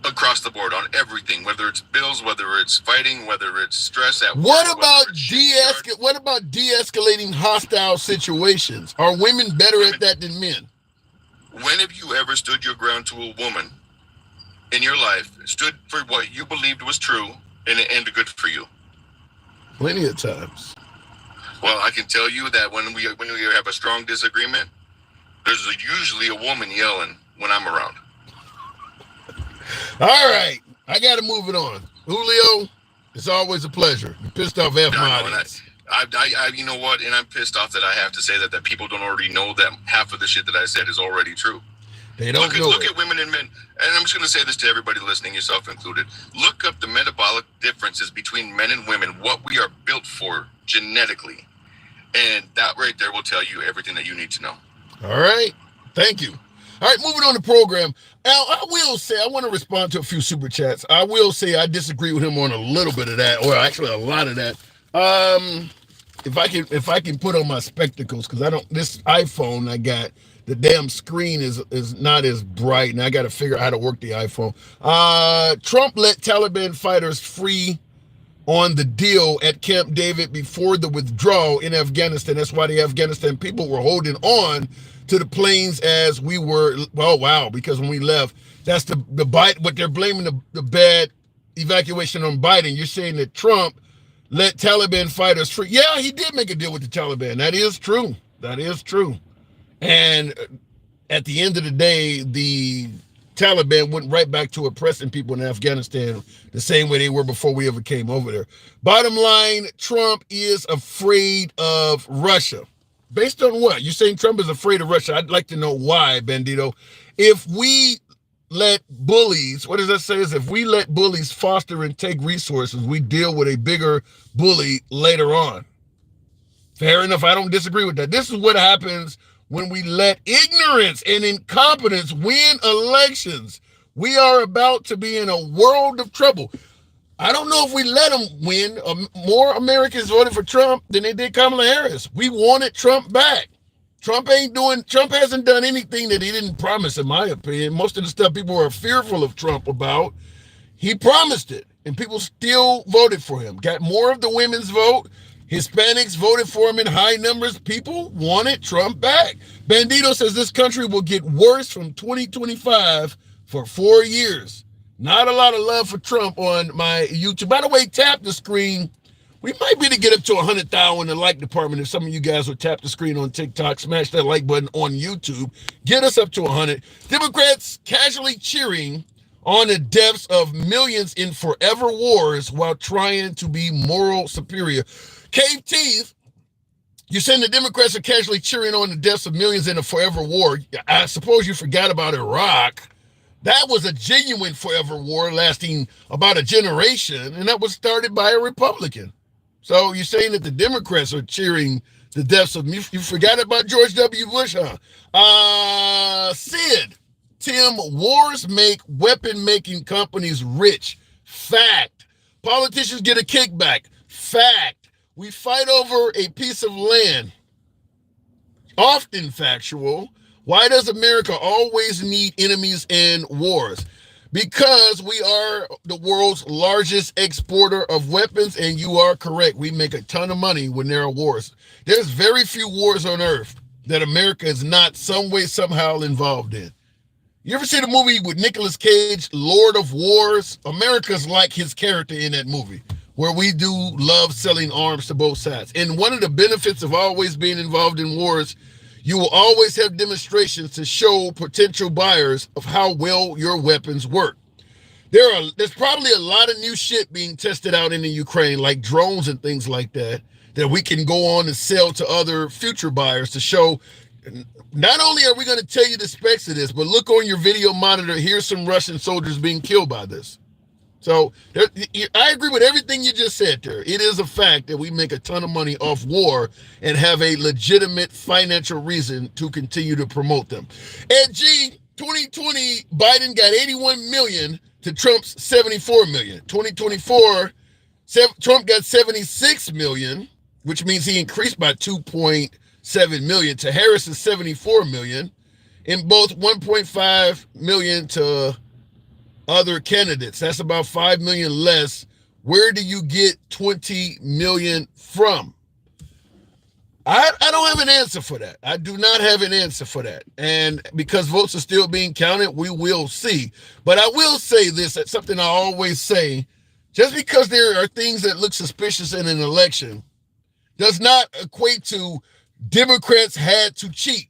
across the board on everything, whether it's bills, whether it's fighting, whether it's stress at work. What about de-escalating hostile situations? Are women better at that than men? When have you ever stood your ground to a woman in your life, stood for what you believed was true and good for you? Plenty of times. Well, I can tell you that when we have a strong disagreement, there's usually a woman yelling when I'm around. All right. I got to move it on. Julio, it's always a pleasure. You pissed off half my audience. You know what? And I'm pissed off that I have to say that people don't already know that half of the shit that I said is already true. They don't know. Look at women and men. And I'm just going to say this to everybody listening, yourself included. Look up the metabolic differences between men and women, what we are built for genetically. And that right there will tell you everything that you need to know. All right. Thank you. All right, moving on the program. Al, I will say, I want to respond to a few super chats. I will say I disagree with him on a little bit of that, or actually a lot of that. If I can put on my spectacles, because this iPhone I got, the damn screen is not as bright, and I got to figure out how to work the iPhone. Trump let Taliban fighters free on the deal at Camp David before the withdrawal in Afghanistan. That's why the Afghanistan people were holding on to the planes as we were. Oh, wow, because when we left, that's the Biden, what they're blaming the bad evacuation on Biden. You're saying that Trump let Taliban fighters free. Yeah, he did make a deal with the Taliban. That is true. That is true. And at the end of the day, the Taliban went right back to oppressing people in Afghanistan the same way they were before we ever came over there. Bottom line, Trump is afraid of Russia. Based on what? You're saying Trump is afraid of Russia. I'd like to know why, Bandito. If we let bullies, what does that say? Is if we let bullies foster and take resources, we deal with a bigger bully later on. Fair enough. I don't disagree with that. This is what happens when we let ignorance and incompetence win elections. We are about to be in a world of trouble. I don't know if we let them win. More Americans voted for Trump than they did Kamala Harris. We wanted Trump back. Trump hasn't done anything that he didn't promise, in my opinion. Most of the stuff people are fearful of Trump about, he promised it, and people still voted for him. Got more of the women's vote. Hispanics voted for him in high numbers. People wanted Trump back. Bandito says this country will get worse from 2025 for 4 years. Not a lot of love for Trump on my YouTube. By the way, tap the screen. We might be able to get up to 100,000 in the like department. If some of you guys would tap the screen on TikTok, smash that like button on YouTube, get us up to 100. Democrats casually cheering on the deaths of millions in forever wars while trying to be moral superior. Cave Teeth, you're saying the Democrats are casually cheering on the deaths of millions in a forever war. I suppose you forgot about Iraq. That was a genuine forever war lasting about a generation, and that was started by a Republican. So you're saying that the Democrats are cheering the deaths of, you forgot about George W. Bush, huh? Sid, Tim, wars make weapon-making companies rich. Fact. Politicians get a kickback. Fact. We fight over a piece of land. Often factual. Why does America always need enemies and wars? Because we are the world's largest exporter of weapons, and you are correct. We make a ton of money when there are wars. There's very few wars on earth that America is not some way, somehow involved in. You ever see the movie with Nicolas Cage, Lord of Wars? America's like his character in that movie, where we do love selling arms to both sides. And one of the benefits of always being involved in wars, you will always have demonstrations to show potential buyers of how well your weapons work. There's probably a lot of new shit being tested out in the Ukraine, like drones and things like that, that we can go on and sell to other future buyers to show. Not only are we going to tell you the specs of this, but look on your video monitor. Here's some Russian soldiers being killed by this. So I agree with everything you just said there. It is a fact that we make a ton of money off war and have a legitimate financial reason to continue to promote them. And 2020, Biden got 81 million to Trump's 74 million. 2024, Trump got 76 million, which means he increased by 2.7 million to Harris's 74 million, and both 1.5 million to other candidates. That's about 5 million less. Where do you get 20 million from? I don't have an answer for that. I do not have an answer for that. And because votes are still being counted, we will see. But I will say this, that's something I always say. Just because there are things that look suspicious in an election does not equate to Democrats had to cheat.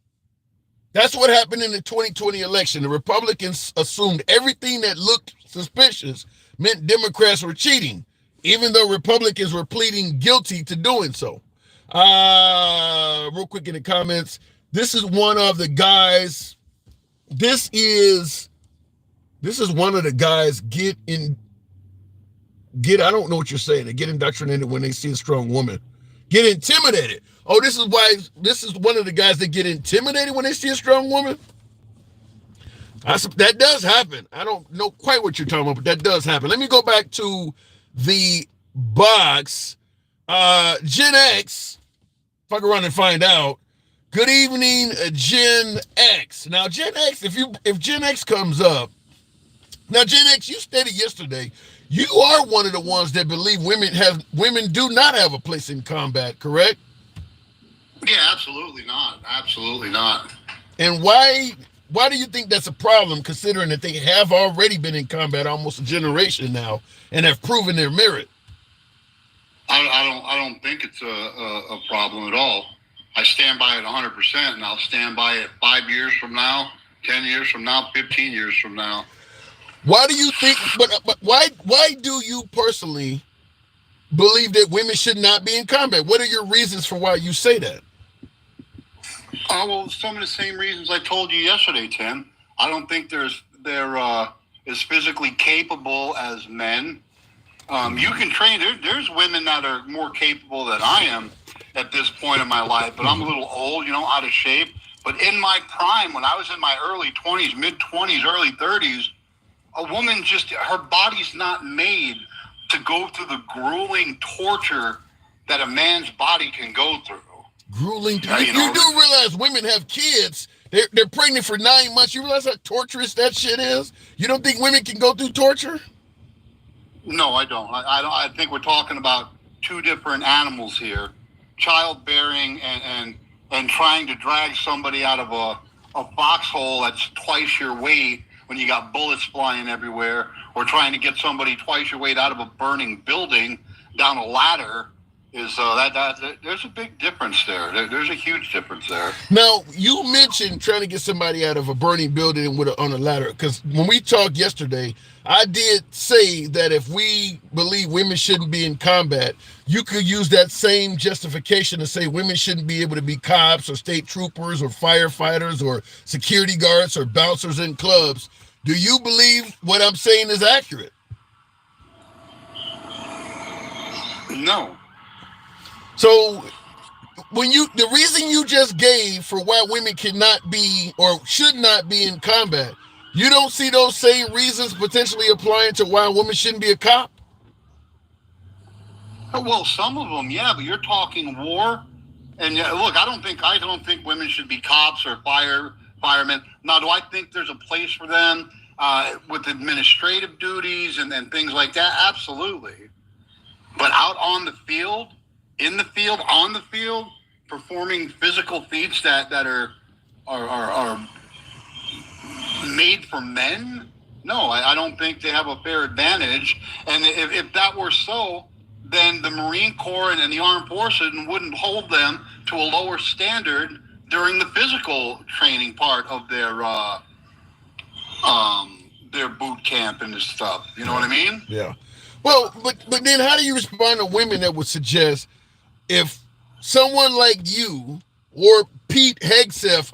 That's what happened in the 2020 election. The Republicans assumed everything that looked suspicious meant Democrats were cheating, even though Republicans were pleading guilty to doing so. Real quick in the comments, this is one of the guys. This is one of the guys I don't know what you're saying. They get indoctrinated when they see a strong woman. Get intimidated. Oh, this is one of the guys that get intimidated when they see a strong woman? That does happen. I don't know quite what you're talking about, but that does happen. Let me go back to the box. Gen X, if I can run and find out. Good evening, Gen X. Now, Gen X, if Gen X comes up, now Gen X, you stated yesterday, you are one of the ones that believe women do not have a place in combat, correct? Yeah, absolutely not. Absolutely not. And why do you think that's a problem, considering that they have already been in combat almost a generation now and have proven their merit? I don't think it's a problem at all. I stand by it 100%, and I'll stand by it 5 years from now, 10 years from now, 15 years from now. Why do you think? But why do you personally believe that women should not be in combat? What are your reasons for why you say that? Well, some of the same reasons I told you yesterday, Tim. I don't think they're as physically capable as men. You can train. There's women that are more capable than I am at this point in my life, but I'm a little old, out of shape. But in my prime, when I was in my early 20s, mid-20s, early 30s, a woman her body's not made to go through the grueling torture that a man's body can go through. Grueling. You do realize women have kids. They're pregnant for 9 months. You realize how torturous that shit is? You don't think women can go through torture? No, I don't. I think we're talking about two different animals here: childbearing and trying to drag somebody out of a foxhole that's twice your weight when you got bullets flying everywhere, or trying to get somebody twice your weight out of a burning building down a ladder. Is that there's a big difference there. There's a huge difference there. Now, you mentioned trying to get somebody out of a burning building on a ladder, because when we talked yesterday, I did say that if we believe women shouldn't be in combat, you could use that same justification to say women shouldn't be able to be cops or state troopers or firefighters or security guards or bouncers in clubs. Do you believe what I'm saying is accurate? No. So the reason you just gave for why women cannot be or should not be in combat, you don't see those same reasons potentially applying to why a woman shouldn't be a cop? Well, some of them, yeah, but you're talking war. And look, I don't think women should be cops or firemen. Now, do I think there's a place for them with administrative duties and things like that? Absolutely. But out on the field, in the field, on the field, performing physical feats that are made for men? No, I don't think they have a fair advantage. And if that were so, then the Marine Corps and the Armed Forces wouldn't hold them to a lower standard during the physical training part of their boot camp and this stuff. You know what I mean? Yeah. Well, but then how do you respond to women that would suggest if someone like you or Pete Hegseth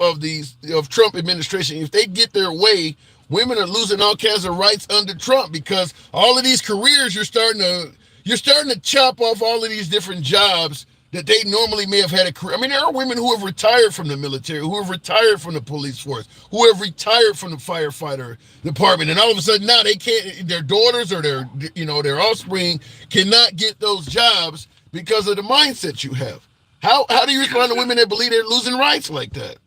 of Trump administration, if they get their way, women are losing all kinds of rights under Trump because all of these careers you're starting to chop off all of these different jobs that they normally may have had a career. I mean, there are women who have retired from the military, who have retired from the police force, who have retired from the firefighter department, and all of a sudden now they can't. Their daughters or their offspring cannot get those jobs because of the mindset you have. How do you respond to women that believe they're losing rights like that?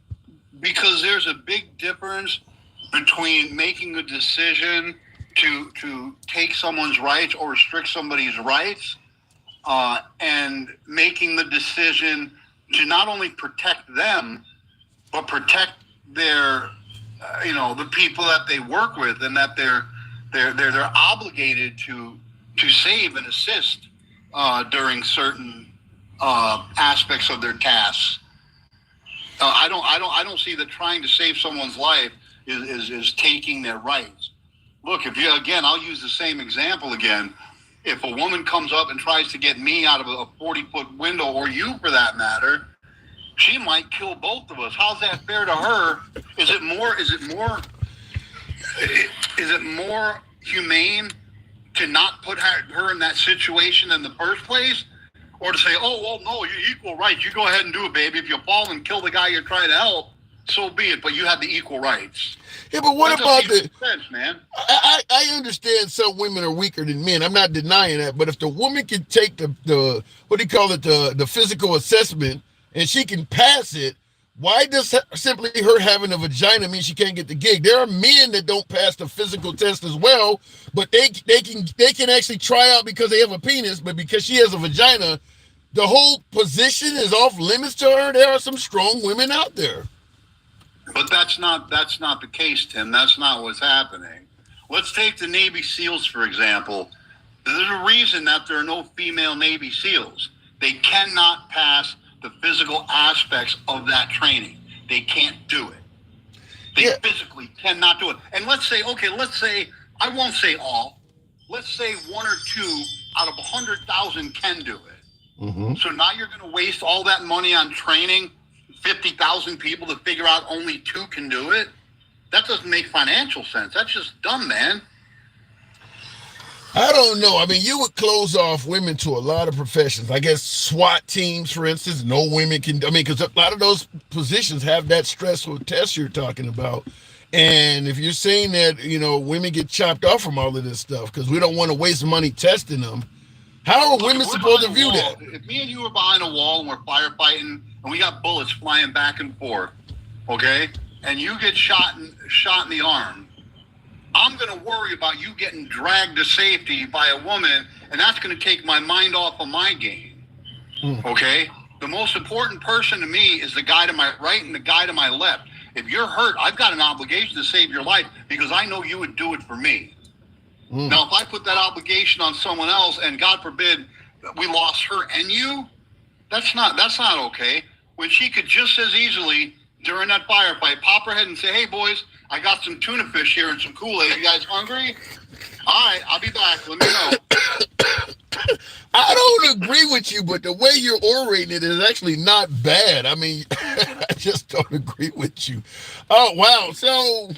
Because there's a big difference between making a decision to take someone's rights or restrict somebody's rights, and making the decision to not only protect them, but protect their, the people that they work with and that they're obligated to save and assist during certain aspects of their tasks. I don't see that trying to save someone's life is taking their rights. Look, I'll use the same example again. If a woman comes up and tries to get me out of a 40-foot window, or you for that matter, she might kill both of us. How's that fair to her? Is it more humane to not put her in that situation in the first place? Or to say, oh, well, no, you're equal rights. You go ahead and do it, baby. If you fall and kill the guy you're trying to help, so be it. But you have the equal rights. Yeah, but what about sense, man? I understand some women are weaker than men. I'm not denying that. But if the woman can take the what do you call it, the physical assessment, and she can pass it, why does simply her having a vagina mean she can't get the gig? There are men that don't pass the physical test as well, but they can actually try out because they have a penis, but because she has a vagina, the whole position is off limits to her. There are some strong women out there. But that's not the case, Tim. That's not what's happening. Let's take the Navy SEALs, for example. There's a reason that there are no female Navy SEALs. They cannot pass the physical aspects of that training. They can't do it. They physically cannot do it. And let's say, I won't say all. Let's say one or two out of 100,000 can do it. Mm-hmm. So now you're going to waste all that money on training 50,000 people to figure out only 2 can do it? That doesn't make financial sense. That's just dumb, man. I don't know. I mean, you would close off women to a lot of professions. I guess SWAT teams, for instance, no women can. I mean, because a lot of those positions have that stressful test you're talking about. And if you're saying that, women get chopped off from all of this stuff because we don't want to waste money testing them, how are women supposed to view that? If me and you are behind a wall and we're firefighting and we got bullets flying back and forth, okay, and you get shot in the arm, I'm going to worry about you getting dragged to safety by a woman, and that's going to take my mind off of my game. Okay? The most important person to me is the guy to my right and the guy to my left. If you're hurt, I've got an obligation to save your life because I know you would do it for me. Now, if I put that obligation on someone else, and God forbid we lost her and you, that's not okay. When she could just as easily, during that firefight, pop her head and say, "Hey, boys, I got some tuna fish here and some Kool-Aid. You guys hungry? All right, I'll be back. Let me know." I don't agree with you, but the way you're orating it is actually not bad. I mean, I just don't agree with you. Oh, wow. So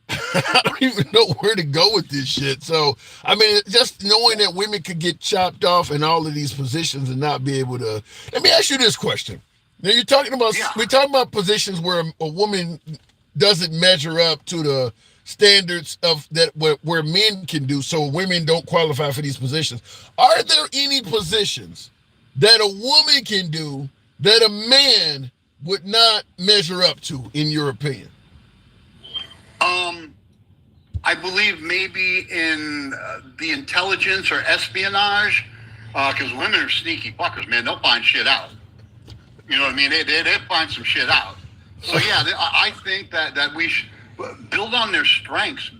I don't even know where to go with this shit. So, I mean, just knowing that women could get chopped off in all of these positions and not be able to. Let me ask you this question. Now, we're talking about positions where a woman doesn't measure up to the standards of that where men can do, so women don't qualify for these positions. Are there any positions that a woman can do that a man would not measure up to, in your opinion? I believe maybe in the intelligence or espionage, because women are sneaky fuckers, man. They'll find shit out. You know what I mean? They find some shit out. So yeah, I think that we should build on their strengths,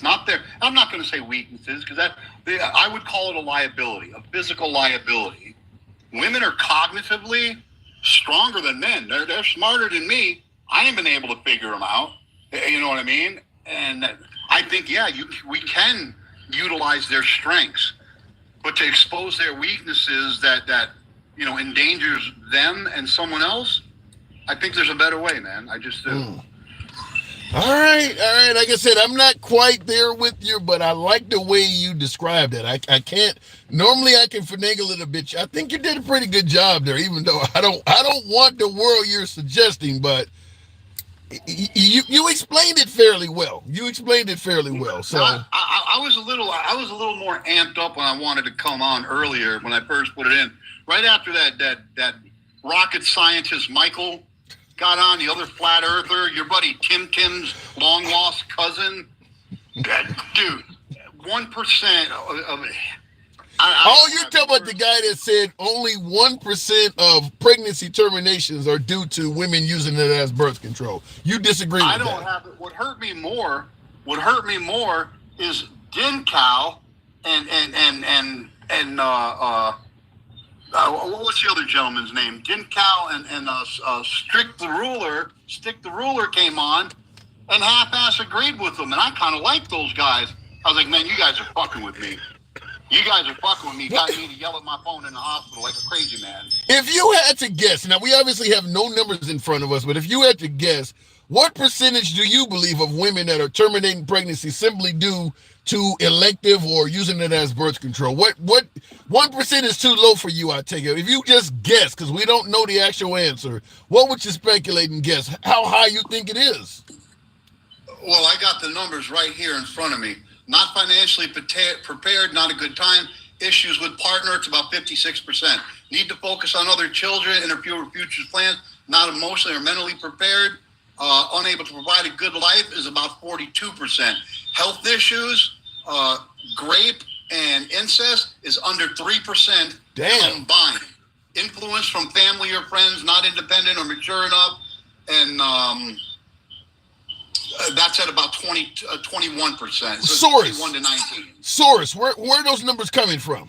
not their. I'm not going to say weaknesses, because I would call it a liability, a physical liability. Women are cognitively stronger than men. They're smarter than me. I ain't been able to figure them out. You know what I mean? And I think, yeah, we can utilize their strengths, but to expose their weaknesses that endangers them and someone else, I think there's a better way, man. I just do. All right. Like I said, I'm not quite there with you, but I like the way you described it. I can't. Normally, I can finagle it a bit. I think you did a pretty good job there, even though I don't want the world you're suggesting, but you explained it fairly well. So I was a little more amped up when I wanted to come on earlier when I first put it in. Right after that rocket scientist Michael got on, the other flat earther, your buddy Tim's long lost cousin. Dude, 1% of it. You're talking about the guy that said only 1% of pregnancy terminations are due to women using it as birth control. You disagree with that? I don't have it. What hurt me more is Dinkow and what's the other gentleman's name? Dinkow and Stick the Ruler came on and half-ass agreed with them, and I kind of like those guys. I was like, man, you guys are fucking with me. Got me to yell at my phone in the hospital like a crazy man. If you had to guess, now we obviously have no numbers in front of us, but if you had to guess, what percentage do you believe of women that are terminating pregnancy simply due to elective or using it as birth control? What 1% is too low for you, I take it. If you just guess, because we don't know the actual answer, what would you speculate and guess? How high you think it is? Well, I got the numbers right here in front of me. Not financially prepared, not a good time. Issues with partner, it's about 56%. Need to focus on other children, interfere with future plans, not emotionally or mentally prepared. Unable to provide a good life is about 42%. Health issues, grape and incest is under 3% combined. Influence from family or friends, not independent or mature enough, and that's at about 21%. So Source 21 to 19. Source, where are those numbers coming from?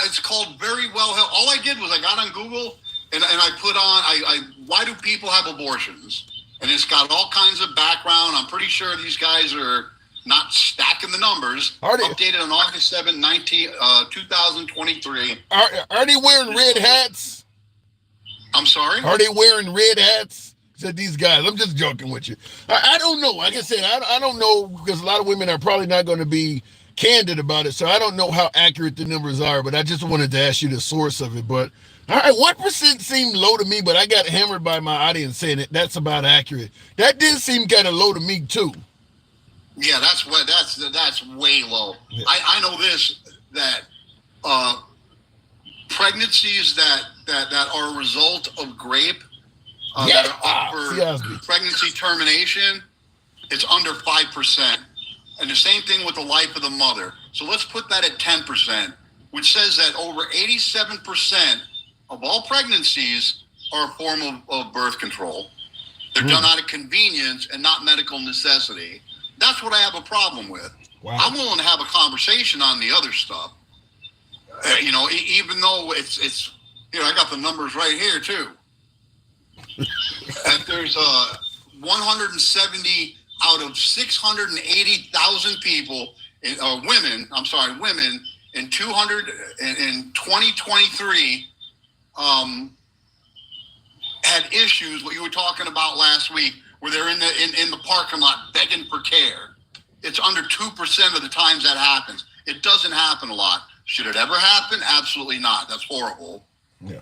It's called Very Well Health. All I did was I got on Google and I put on why do people have abortions? And it's got all kinds of background. I'm pretty sure these guys are not stacking the numbers. Updated on August 7, 2023. Are they wearing red hats? I'm sorry? Are they wearing red hats? Said these guys. I'm just joking with you. I don't know. Like I said, I don't know, because a lot of women are probably not going to be candid about it. So I don't know how accurate the numbers are, but I just wanted to ask you the source of it. But all right, 1% seemed low to me, but I got hammered by my audience saying that's about accurate. That did seem kind of low to me too. Yeah, that's way low. Yeah. I know this, that pregnancies that are a result of grape that are up for pregnancy termination, It's under 5%. And the same thing with the life of the mother. So let's put that at 10%, which says that over 87% of all pregnancies are a form of birth control. They're done out of convenience and not medical necessity. That's what I have a problem with. Wow. I'm willing to have a conversation on the other stuff. Even though it's I got the numbers right here too. And there's 170 out of 680,000 people, women in 2023 had issues. What you were talking about last week, where they're in the parking lot begging for care. It's under 2% of the times that happens. It doesn't happen a lot. Should it ever happen? Absolutely not. That's horrible. Yeah.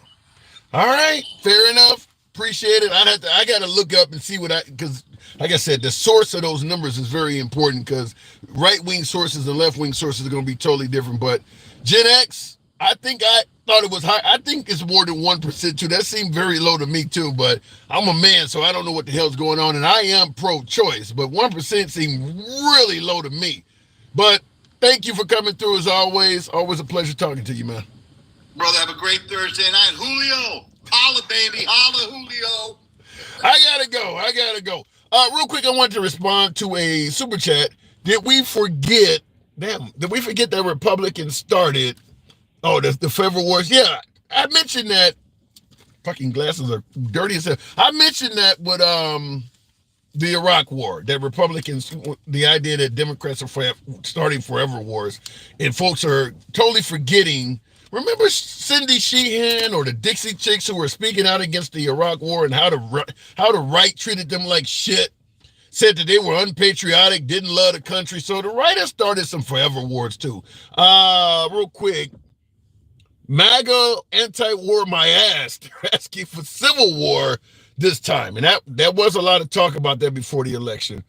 All right. Fair enough. Appreciate it. I got to look up and see because like I said, the source of those numbers is very important because right-wing sources and left-wing sources are going to be totally different. But Gen X, I thought it was high. I think it's more than 1% too. That seemed very low to me too, but I'm a man, so I don't know what the hell's going on. And I am pro-choice, but 1% seemed really low to me. But thank you for coming through as always. Always a pleasure talking to you, man. Brother, have a great Thursday night. Julio, holla, baby. Holla, Julio. I gotta go. Real quick, I wanted to respond to a super chat. Did we forget that Republicans started the federal wars? Yeah, I mentioned that. Fucking glasses are dirty as hell. I mentioned that with the Iraq War, that Republicans, the idea that Democrats are starting forever wars, and folks are totally forgetting. Remember Cindy Sheehan or the Dixie Chicks who were speaking out against the Iraq War and how the right treated them like shit, said that they were unpatriotic, didn't love the country. So the right has started some forever wars too. Real quick, MAGA anti-war my ass. They're asking for civil war this time. And that was a lot of talk about that before the election.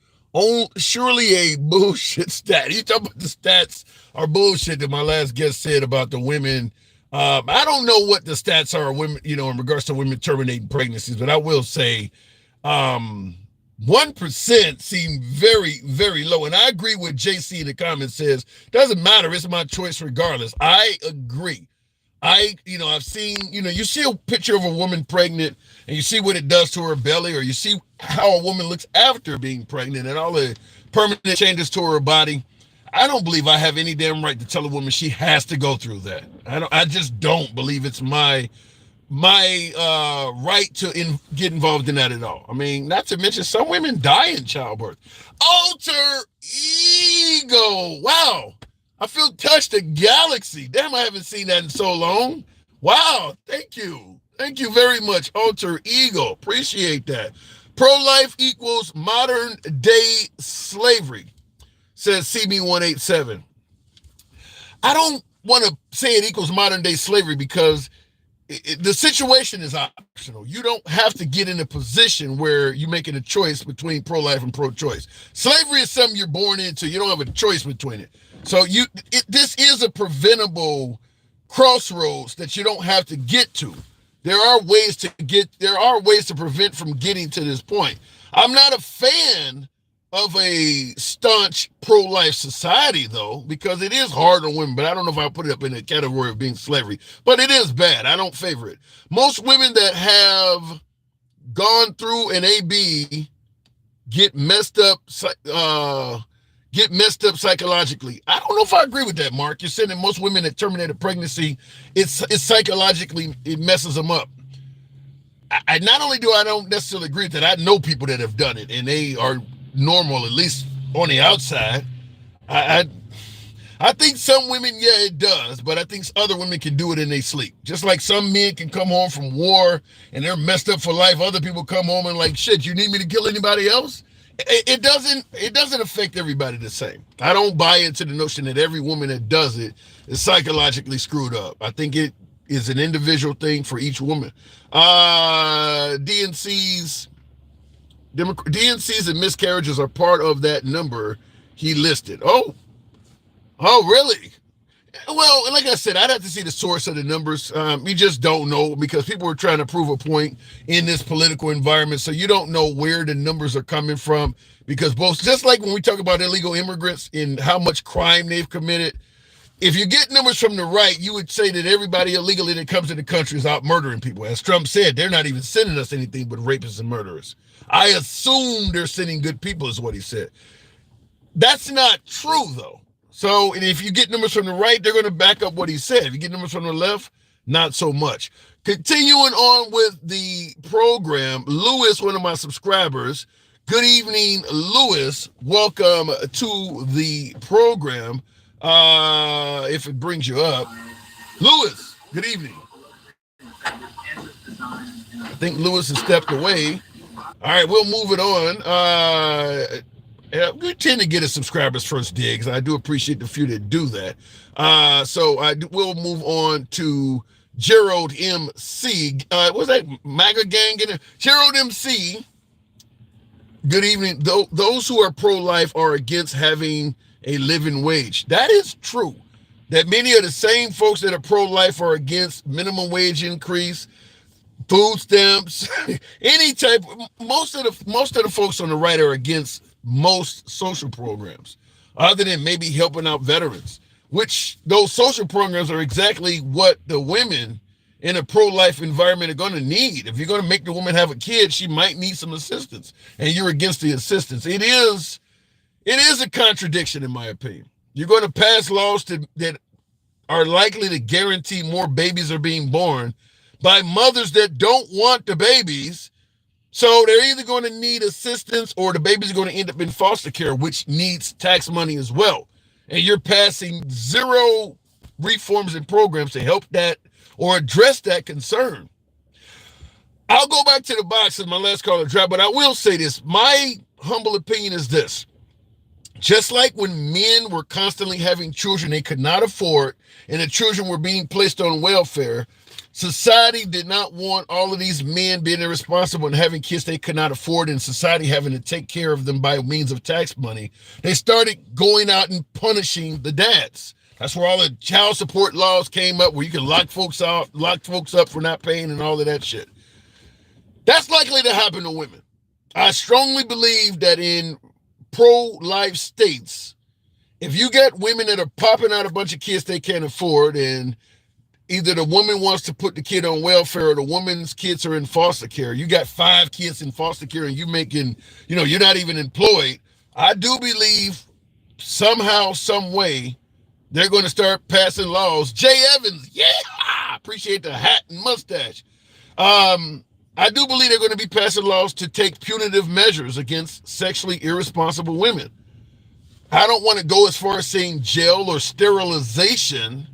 Surely a bullshit stat. You talk about the stats are bullshit that my last guest said about the women. I don't know what the stats are women, in regards to women terminating pregnancies, but I will say 1% seem very, very low. And I agree with JC in the comments says, doesn't matter, it's my choice regardless. I agree. I've seen, you see a picture of a woman pregnant and you see what it does to her belly, or you see how a woman looks after being pregnant and all the permanent changes to her body. I don't believe I have any damn right to tell a woman she has to go through that. I just don't believe it's my right to get involved in that at all. I mean, not to mention some women die in childbirth. Alter ego. Wow. I feel touched a galaxy. Damn, I haven't seen that in so long. Wow. Thank you. Thank you very much. Alter ego. Appreciate that. Pro-life equals modern day slavery, says CB187. I don't want to say it equals modern day slavery because the situation is optional. You don't have to get in a position where you're making a choice between pro-life and pro-choice. Slavery is something you're born into. You don't have a choice between it. So this is a preventable crossroads that you don't have to get to. There are ways to prevent from getting to this point. I'm not a fan of a staunch pro-life society, though, because it is hard on women, but I don't know if I'll put it up in the category of being slavery, but it is bad. I don't favor it. Most women that have gone through an AB get messed up psychologically. I don't know if I agree with that, Mark. You're saying that most women that terminate a pregnancy, it's psychologically, it messes them up. I not only do I don't necessarily agree with that, I know people that have done it, and they are normal, at least on the outside. I think some women, yeah, it does, but I think other women can do it in their sleep. Just like some men can come home from war and they're messed up for life. Other people come home and like, shit, you need me to kill anybody else? It doesn't affect everybody the same. I don't buy into the notion that every woman that does it is psychologically screwed up. I think it is an individual thing for each woman. DNCs and miscarriages are part of that number he listed. Oh, really? Well, like I said, I'd have to see the source of the numbers. You just don't know because people are trying to prove a point in this political environment. So you don't know where the numbers are coming from because both, just like when we talk about illegal immigrants and how much crime they've committed, if you get numbers from the right, you would say that everybody illegally that comes to the country is out murdering people. As Trump said, they're not even sending us anything but rapists and murderers. I assume they're sending good people is what he said. That's not true, though. So, and if you get numbers from the right, they're going to back up what he said. If you get numbers from the left, not so much. Continuing on with the program, Lewis, one of my subscribers. Good evening, Lewis. Welcome to the program. If it brings you up. Lewis, good evening. I think Lewis has stepped away. All right, we'll move it on. We tend to get a subscribers first digs. I do appreciate the few that do that. So we'll move on to Gerald MC. Was that MAGA gang in there? Gerald MC. Good evening. Those who are pro-life are against having a living wage. That is true. That many of the same folks that are pro-life are against minimum wage increase, food stamps, any type. Most of the folks on the right are against most social programs, other than maybe helping out veterans, which those social programs are exactly what the women in a pro-life environment are going to need. If you're going to make the woman have a kid, she might need some assistance, and you're against the assistance. It is a contradiction, in my opinion. You're going to pass laws that are likely to guarantee more babies are being born by mothers that don't want the babies. So they're either going to need assistance or the babies are going to end up in foster care, which needs tax money as well. And you're passing zero reforms and programs to help that or address that concern. I'll go back to the box as my last caller dropped, but I will say this. My humble opinion is this. Just like when men were constantly having children they could not afford and the children were being placed on welfare, society did not want all of these men being irresponsible and having kids they could not afford and society having to take care of them by means of tax money. They started going out and punishing the dads. That's where all the child support laws came up, where you can lock folks up for not paying and all of that shit. That's likely to happen to women. I strongly believe that in pro-life states, if you get women that are popping out a bunch of kids they can't afford, and either the woman wants to put the kid on welfare or the woman's kids are in foster care, you got 5 kids in foster care and you making, you're not even employed. I do believe somehow, some way, they're going to start passing laws. Jay Evans, yeah, appreciate the hat and mustache. I do believe they're going to be passing laws to take punitive measures against sexually irresponsible women. I don't want to go as far as saying jail or sterilization,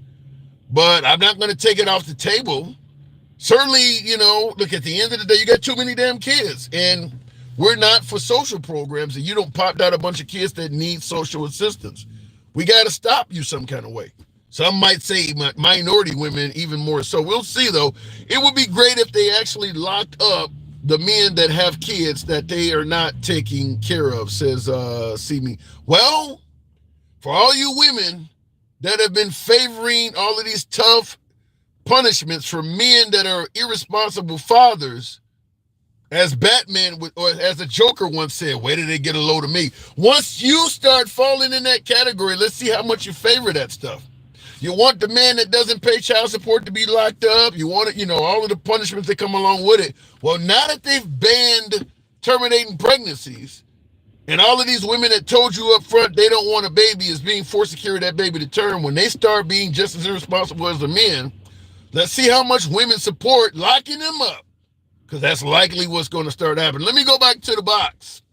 but I'm not going to take it off the table. Certainly, look, at the end of the day, you got too many damn kids, and we're not for social programs, and you don't pop out a bunch of kids that need social assistance. We got to stop you some kind of way. Some might say minority women even more so. We'll see, though. It would be great if they actually locked up the men that have kids that they are not taking care of, says See Me. Well, for all you women that have been favoring all of these tough punishments for men that are irresponsible fathers, as Batman or as the Joker once said, where did they get a load of me? Once you start falling in that category, let's see how much you favor that stuff. You want the man that doesn't pay child support to be locked up. You want it, all of the punishments that come along with it. Well, now that they've banned terminating pregnancies, and all of these women that told you up front they don't want a baby is being forced to carry that baby to term, when they start being just as irresponsible as the men, let's see how much women support locking them up, because that's likely what's going to start happening. Let me go back to the box.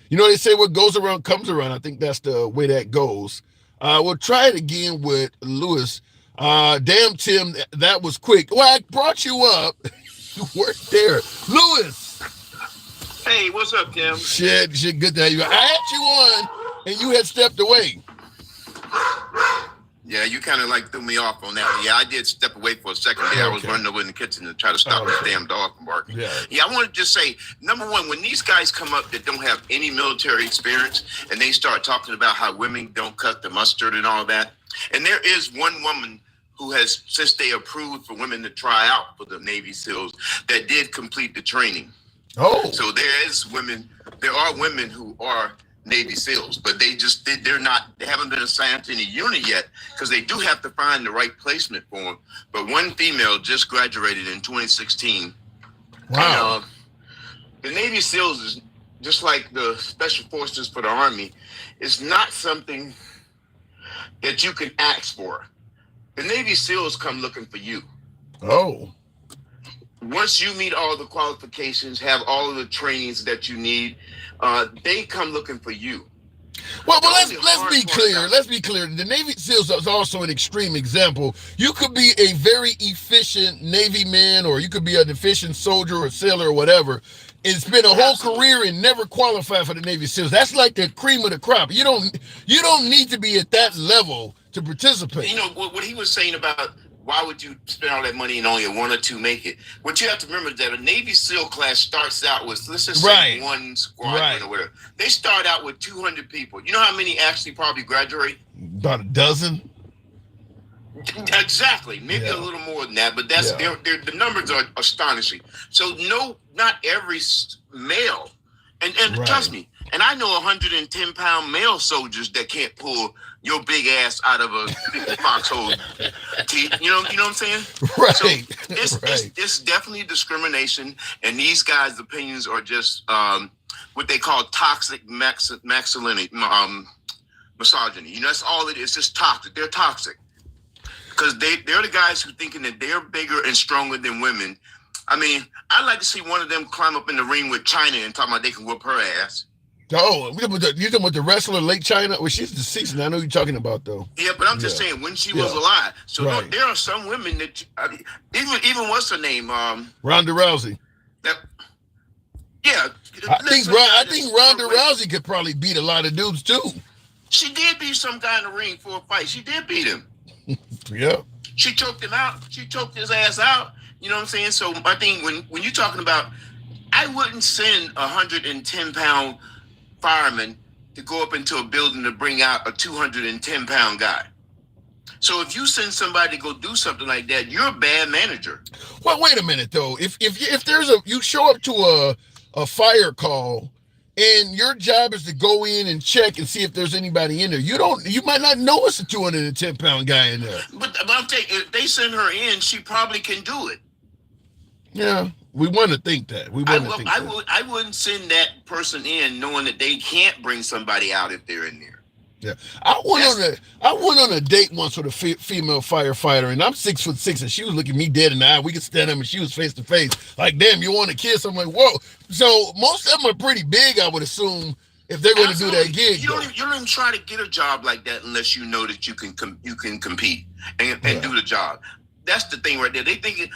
They say what goes around comes around. I think that's the way that goes. We'll try it again with Lewis. Damn, Tim, that was quick. Well, I brought you up. You weren't there. Lewis. Hey, what's up, Tim? Shit, good to have you. I had you on, and you had stepped away. Yeah, you kind of threw me off on that. Yeah, I did step away for a second there. I was running over in the kitchen to try to stop this damn dog from barking. Yeah, I want to just say, number one, when these guys come up that don't have any military experience and they start talking about how women don't cut the mustard and all that, And there is one woman who has, since they approved for women to try out for the Navy SEALs, that did complete the training. Oh. So there are women who are Navy SEALs, but they haven't been assigned to any unit yet, because they do have to find the right placement for them. But one female just graduated in 2016. Wow. And, the Navy SEALs is just like the Special Forces for the Army. It's not something that you can ask for. The Navy SEALs come looking for you. Oh. Once you meet all the qualifications, have all of the trainings that you need, they come looking for you. Well, let's be clear. Let's be clear. The Navy SEALs is also an extreme example. You could be a very efficient Navy man, or you could be an efficient soldier or sailor or whatever, and spend a whole career and never qualify for the Navy SEALs. That's like the cream of the crop. You don't need to be at that level to participate. You know what he was saying about, why would you spend all that money and only one or two make it? What you have to remember is that a Navy SEAL class starts out with, let's just say, one squadron or whatever. They start out with 200 people. You know how many actually probably graduate? About a dozen. Exactly, maybe a little more than that, but that's the numbers are astonishing. So not every male, and trust me, and I know 110-pound male soldiers that can't pull your big ass out of a foxhole teeth. You know what I'm saying? Right. So it's definitely discrimination, and these guys' opinions are just what they call toxic misogyny. You know, that's all it is. Just toxic. They're toxic. Because they're the guys who thinking that they're bigger and stronger than women. I mean, I'd like to see one of them climb up in the ring with China and talk about they can whoop her ass. Oh, you're talking about the wrestler Lake China? Well, she's deceased, and I know you're talking about, though. Yeah, but I'm just saying, when she was alive. So there are some women that, even what's her name? Ronda Rousey. I think Ronda Rousey could probably beat a lot of dudes, too. She did beat some guy in the ring for a fight. She did beat him. Yeah. She choked him out. She choked his ass out. You know what I'm saying? So I think when you're talking about, I wouldn't send 110-pound fireman to go up into a building to bring out a 210-pound guy. So if you send somebody to go do something like that, you're a bad manager. Well, wait a minute though. If there's you show up to a fire call, and your job is to go in and check and see if there's anybody in there, you might not know it's a 210-pound guy in there. But I'm saying, if they send her in, she probably can do it. Yeah, we want to think that. I wouldn't send that person in knowing that they can't bring somebody out if they're in there. Yeah, I went on a date once with a female firefighter, and I'm 6'6", and she was looking me dead in the eye. We could stand up, and she was face to face. Like, damn, you want to kiss? I'm like, whoa. So most of them are pretty big, I would assume, if they're going to do that gig. You don't even try to get a job like that unless you know that you can compete and do the job. That's the thing right there. They think even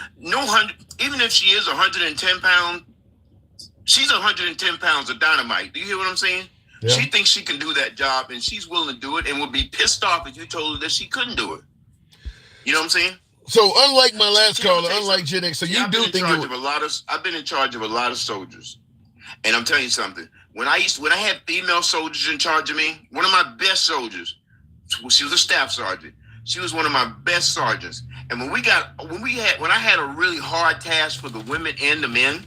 if she is 110 pounds, she's 110 pounds of dynamite. Do you hear what I'm saying? Yeah. She thinks she can do that job, and she's willing to do it, and would be pissed off if you told her that she couldn't do it. You know what I'm saying? So unlike my last caller, unlike Gen X, so you do think I've been in charge of a lot of soldiers, and I'm telling you something. When I had female soldiers in charge of me, one of my best soldiers, she was a staff sergeant. She was one of my best sergeants. And when I had a really hard task for the women and the men,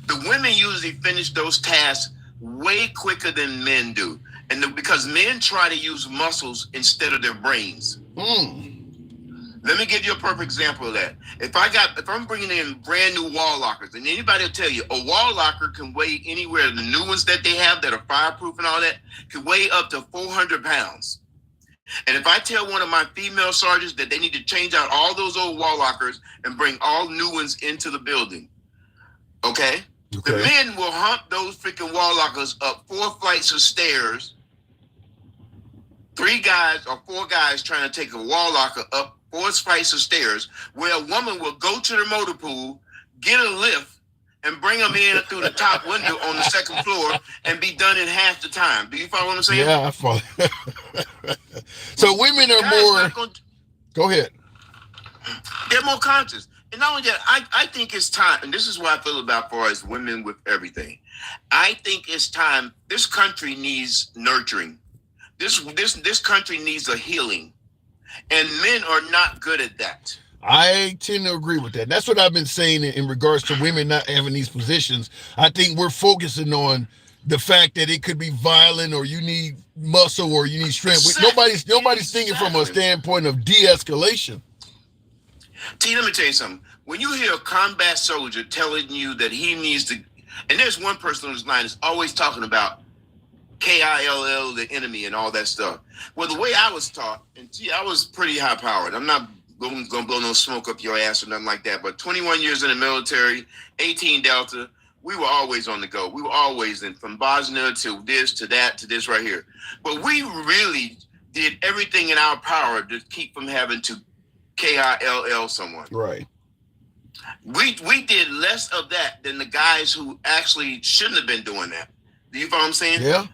the women usually finish those tasks way quicker than men do, and because men try to use muscles instead of their brains. Let me give you a perfect example of that. If I'm bringing in brand new wall lockers, and anybody will tell you a wall locker can weigh anywhere. The new ones that they have that are fireproof and all that can weigh up to 400 pounds. And if I tell one of my female sergeants that they need to change out all those old wall lockers and bring all new ones into the building, okay? The men will hump those freaking wall lockers up 4 flights of stairs. 3 guys or 4 guys trying to take a wall locker up 4 flights of stairs, where a woman will go to the motor pool, get a lift, and bring them in through the top window on the 2nd floor and be done in half the time. Do you follow what I'm saying? Yeah, I follow. So women are more... Go ahead. They're more conscious. And not only that, I think it's time, and this is what I feel about far as women with everything. I think it's time. This country needs nurturing. This country needs a healing. And men are not good at that. I tend to agree with that. That's what I've been saying in regards to women not having these positions. I think we're focusing on the fact that it could be violent, or you need muscle, or you need strength. Nobody's thinking from a standpoint of de-escalation. T, let me tell you something. When you hear a combat soldier telling you that he needs to, and there's one person on this line that's always talking about KILL, the enemy, and all that stuff. Well, the way I was taught, and T, I was pretty high powered. I'm not going to blow no smoke up your ass or nothing like that. But 21 years in the military, 18 Delta, we were always on the go. We were always in, from Bosnia to this, to that, to this right here. But we really did everything in our power to keep from having to KILL someone. Right. We did less of that than the guys who actually shouldn't have been doing that. Do you follow what I'm saying? Yeah.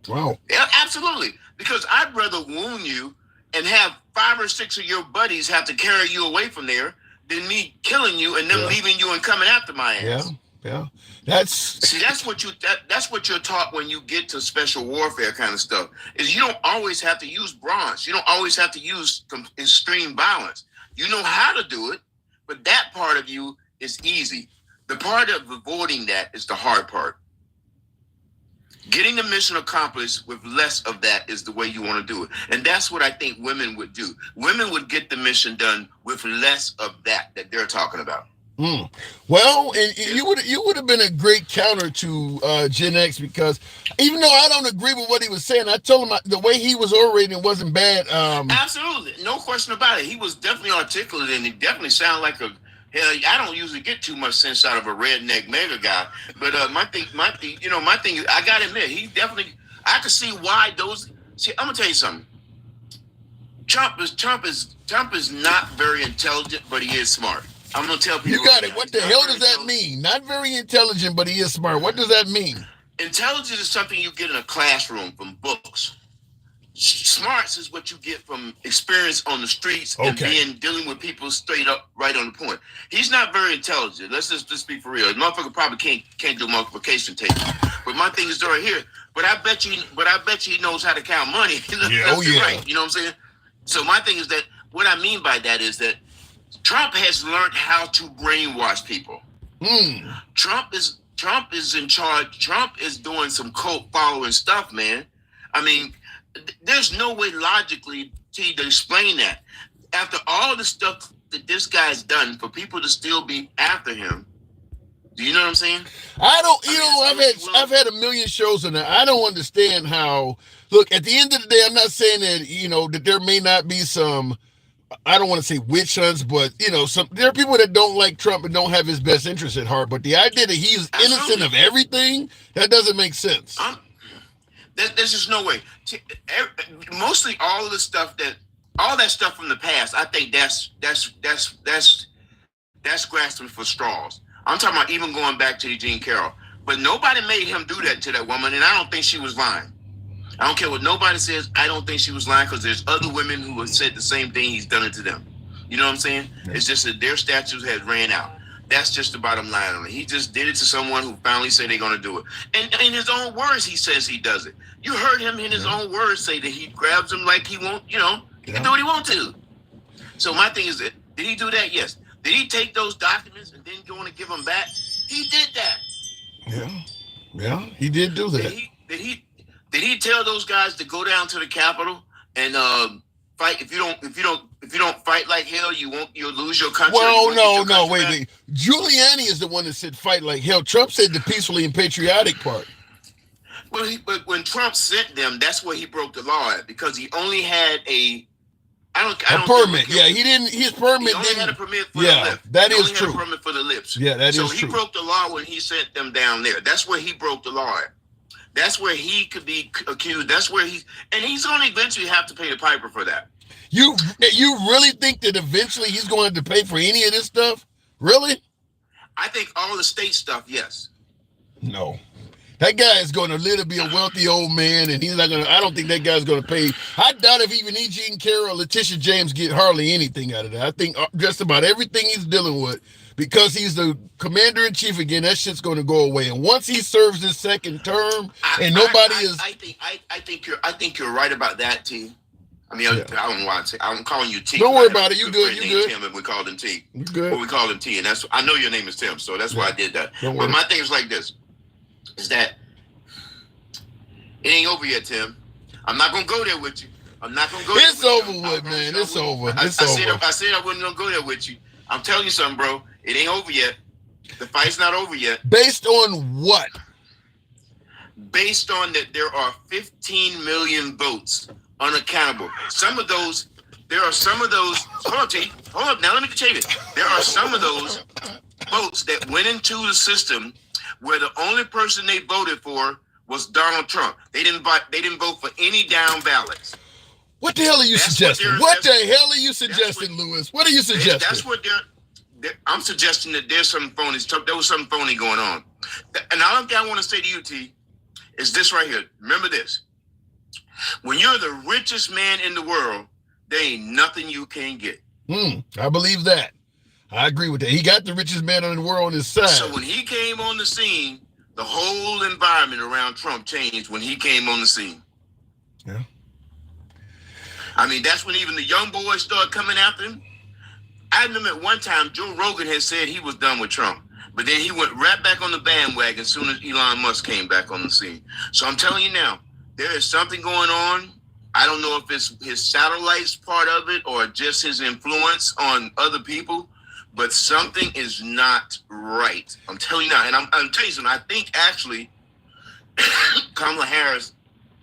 Wow. Yeah, absolutely. Because I'd rather wound you and have 5 or 6 of your buddies have to carry you away from there than me killing you and them leaving you and coming after my ass. Yeah. That's what you're taught when you get to special warfare kind of stuff. Is you don't always have to use bronze. You don't always have to use extreme violence. You know how to do it, but that part of you is easy. The part of avoiding that is the hard part. Getting the mission accomplished with less of that is the way you want to do it. And that's what I think women would do. Women would get the mission done with less of that they're talking about. Well, and you would have been a great counter to Gen X, because even though I don't agree with what he was saying, I told him the way he was orating wasn't bad. Absolutely. No question about it. He was definitely articulate, and he definitely sounded like a... Hell, I don't usually get too much sense out of a redneck mega guy, but my thing, is, I gotta admit, he definitely, I could see why those. See, I'm gonna tell you something. Trump is not very intelligent, but he is smart. I'm gonna tell people. You got it. What the hell does that mean? Not very intelligent, but he is smart. What does that mean? Intelligence is something you get in a classroom from books. Smarts is what you get from experience on the streets and dealing with people straight up, right on the point. He's not very intelligent. Let's just be for real. The motherfucker probably can't do multiplication tables. But my thing is right here. But I bet you he knows how to count money. Right. You know what I'm saying? So my thing is that what I mean by that is that Trump has learned how to brainwash people. Trump is in charge. Trump is doing some cult following stuff, man. I mean, there's no way logically to explain that. After all the stuff that this guy's done, for people to still be after him, do you know what I'm saying? I've had a million shows on that. I don't understand how. Look, at the end of the day, I'm not saying that that there may not be some. I don't want to say witch hunts, but there are people that don't like Trump and don't have his best interest at heart. But the idea that he's innocent of everything, that doesn't make sense. There's just no way. Mostly all that stuff from the past, I think that's grasping for straws. I'm talking about even going back to Eugene Carroll. But nobody made him do that to that woman, and I don't think she was lying. I don't care what nobody says. I don't think she was lying, because there's other women who have said the same thing. He's done it to them. You know what I'm saying? Yeah. It's just that their statutes had ran out. That's just the bottom line on it. He just did it to someone who finally said they're going to do it. And in his own words, he says he does it. You heard him in his own words say that he grabs him like he won't, he can do what he wants to. So my thing is that, did he do that? Yes. Did he take those documents and then go on and give them back? He did that. Yeah, he did do that. Did he tell those guys to go down to the Capitol and fight? If you don't fight like hell, you'll lose your country. Well, no, wait. Giuliani is the one that said fight like hell. Trump said the peacefully and patriotic part. Well, but when Trump sent them, that's where he broke the law at, because he only had a permit. Yeah, he didn't. His permit. He only had a permit for the lift. That is true. Had a permit for the lips. Yeah, that is true. So he broke the law when he sent them down there. That's where he broke the law at. That's where he could be accused. That's where he's going to eventually have to pay the piper for that. You really think that eventually he's going to pay for any of this stuff? Really? I think all the state stuff, yes. No. That guy is going to literally be a wealthy old man, and he's not going to. I don't think that guy's going to pay. I doubt if even Eugene Carroll or Letitia James get hardly anything out of that. I think just about everything he's dealing with, because he's the commander-in-chief again, that shit's going to go away. And once he serves his second term, I think you're right about that, T. I mean, I don't know why I'm calling you T. Don't worry about it. You good. You good. Tim, and we called him T. You good. Or we called him T, and that's I know your name is Tim, so that's why I did that. Don't but worry. my thing is like this: is that it ain't over yet, Tim. I'm not gonna go there with you. It's over with, man. It's over. I said I wasn't gonna go there with you. I'm telling you something, bro. It ain't over yet. The fight's not over yet. Based on what? Based on that, there are 15 million votes unaccountable. There are some of those. Hold on, T. Hold up. Now let me tell you. There are some of those votes that went into the system where the only person they voted for was Donald Trump. They didn't vote for any down ballots. What the hell are you suggesting? What the hell are you suggesting, Lewis? What are you suggesting? That's what I'm suggesting that there's some phony stuff. There was something phony going on. And the other thing I want to say to you, T, is this right here. Remember this. When you're the richest man in the world, there ain't nothing you can't get. I believe that. I agree with that. He got the richest man in the world on his side. So when he came on the scene, the whole environment around Trump changed when he came on the scene. Yeah. I mean, that's when even the young boys started coming after him. I remember at one time, Joe Rogan had said he was done with Trump. But then he went right back on the bandwagon as soon as Elon Musk came back on the scene. So I'm telling you now, there is something going on. I don't know if it's his satellites part of it or just his influence on other people, but something is not right. I'm telling you now. And I'm telling you something. I think actually Kamala Harris,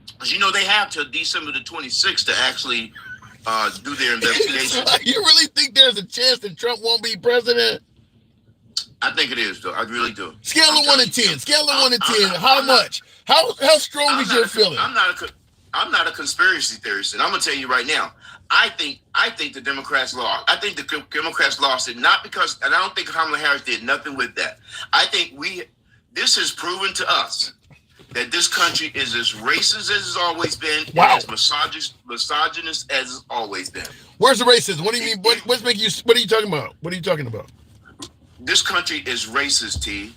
because you know they have till December the 26th to actually do their investigation. You really think there's a chance that Trump won't be president? I think it is, though. I really do. Scale of 1 to 10. Scale of 1 to 10. How much? How strong is your feeling? I'm not a conspiracy theorist, and I'm gonna tell you right now. I think the Democrats lost. I think the Democrats lost it not because, and I don't think Kamala Harris did nothing with that. I think this has proven to us that this country is as racist as it's always been, and as misogynist as it's always been. Where's the racism? What do you mean? What are you talking about? What are you talking about? This country is racist, T.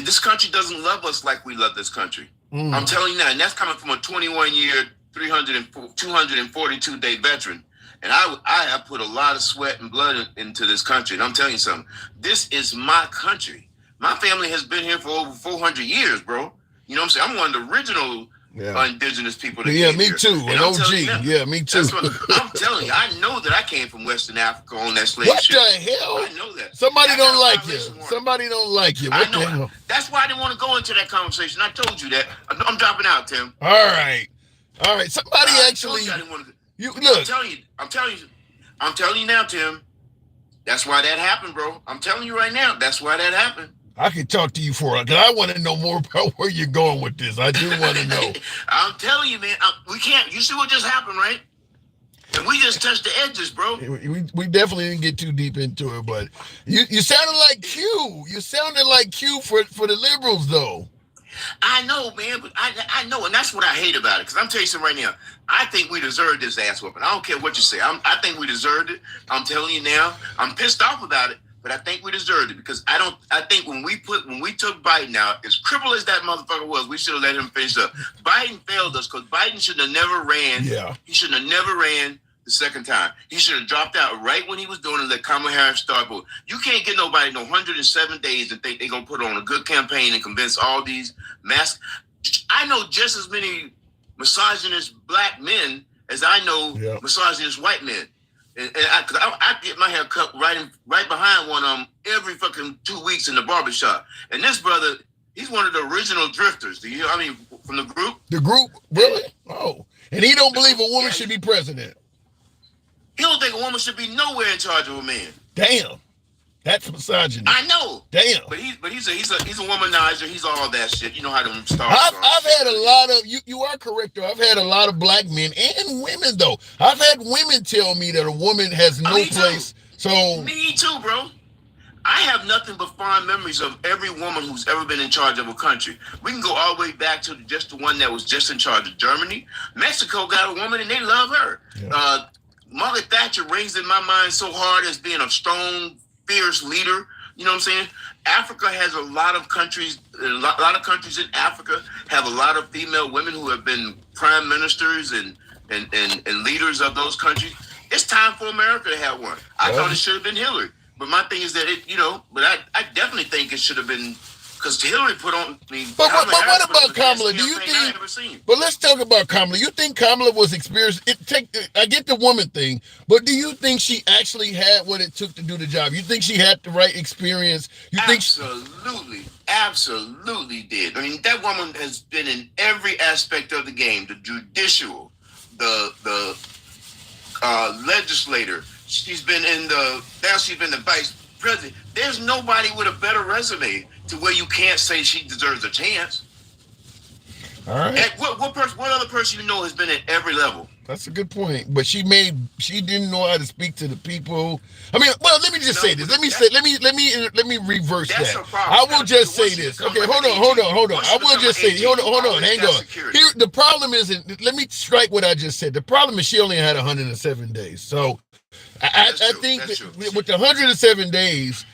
This country doesn't love us like we love this country. I'm telling you now, and that's coming from a 21-year, 242-day veteran. And I have put a lot of sweat and blood into this country. And I'm telling you something. This is my country. My family has been here for over 400 years, bro. You know what I'm saying? I'm one of the original indigenous people that came me here. too. An OG. Yeah, me too. I'm telling you, I know that I came from Western Africa on that slave ship. What the hell? I know that. Somebody don't like you. Somebody don't like you. What the hell? That's why I didn't want to go into that conversation. I told you that. I'm dropping out, Tim. All right. Somebody actually. You look. I'm telling you now, Tim. That's why that happened, bro. I'm telling you right now. That's why that happened. I could talk to you because I want to know more about where you're going with this. I do want to know. I'm telling you, man. We can't. You see what just happened, right? And we just touched the edges, bro. We definitely didn't get too deep into it, but you sounded like Q. You sounded like Q for the liberals, though. I know, man, but I know, and that's what I hate about it. Because I'm telling you something right now. I think we deserved this ass whooping. I don't care what you say. I think we deserved it. I'm telling you now. I'm pissed off about it, but I think we deserved it because I think when we took Biden out, as crippled as that motherfucker was, we should have let him finish up. Biden failed us because Biden should have never ran. Yeah. He should have never ran the second time. He should have dropped out right when he was doing it, let Kamala Harris start. But you can't get nobody no 107 days and think they're going to put on a good campaign and convince all these mass. I know just as many misogynist black men as I know misogynist white men. And I get my hair cut right behind one of them every fucking 2 weeks in the barbershop. And this brother, he's one of the original drifters. From the group. The group? Really? Oh. And he don't believe a woman should be president. He don't think a woman should be nowhere in charge of a man. Damn. That's misogyny. I know. Damn. But he's a womanizer. He's all that shit. You know how them stars I've had a lot of you are correct though. I've had a lot of black men and women though. I've had women tell me that a woman has no place. So me too, bro. I have nothing but fond memories of every woman who's ever been in charge of a country. We can go all the way back to just the one that was just in charge of Germany. Mexico got a woman and they love her. Yeah. Margaret Thatcher rings in my mind so hard as being a strong, fierce leader. You know what I'm saying? Africa has a lot of countries. A lot of countries in Africa have a lot of female women who have been prime ministers and and leaders of those countries. It's time for America to have one. I thought it should have been Hillary. But my thing is that but I definitely think it should have been, because Hillary put on. But what about Kamala? Do you think? But let's talk about Kamala. You think Kamala was experienced? I get the woman thing, but do you think she actually had what it took to do the job? You think she had the right experience? Absolutely did. I mean, that woman has been in every aspect of the game: the judicial, the legislator. She's been now she's been the vice president. There's nobody with a better resume to where you can't say she deserves a chance. All right. And what other person you know has been at every level? That's a good point. But she didn't know how to speak to the people. I mean, well, let me just say this. Let me reverse that. I will just say this. Okay, hold on. I will just say, hold on, hang on. Here, the problem isn't, let me strike what I just said. The problem is she only had 107 days. So I think that with the 107 days,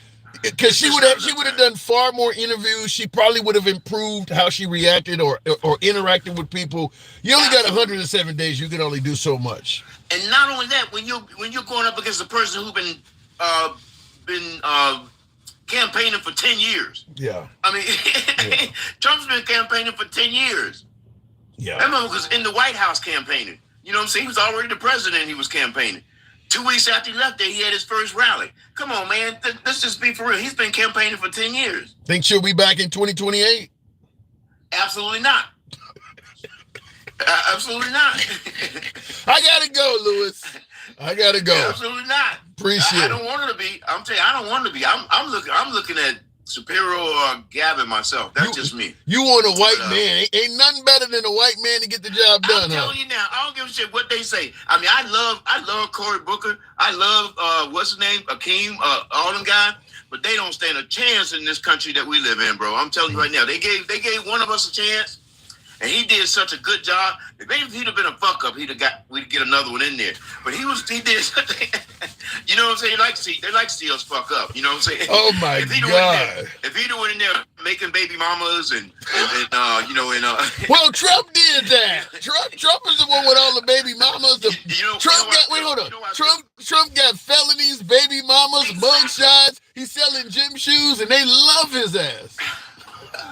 because she would have done far more interviews. She probably would have improved how she reacted or interacted with people. You only got 107 days. You can only do so much. And not only that, when you're going up against a person who's been campaigning for 10 years. Yeah. I mean, Trump's been campaigning for 10 years. Yeah. That man was in the White House campaigning. You know what I'm saying? He was already the president. He was campaigning. 2 weeks after he left there, he had his first rally. Come on, man. Let's just be for real. He's been campaigning for 10 years. Think she'll be back in 2028? Absolutely not. Absolutely not. I got to go, Lewis. I got to go. Absolutely not. Appreciate it. I don't want her to be. I'm telling you, I don't want her to be. I'm looking at Shapiro or Gavin myself. That's just me. You want a white man. Ain't nothing better than a white man to get the job done. I'm telling you now, I don't give a shit what they say. I mean, I love Cory Booker. I love what's his name? Akeem, all them guys. But they don't stand a chance in this country that we live in, bro. I'm telling you right now. They gave one of us a chance. And he did such a good job. Maybe if he'd have been a fuck up, we'd get another one in there. But he did such a, you know what I'm saying? They like to see us fuck up. You know what I'm saying? Oh my God! If he'd have went in there making baby mamas and well, Trump did that. Trump is the one with all the baby mamas. Trump got felonies, baby mamas, mugshots. He's selling gym shoes, and they love his ass.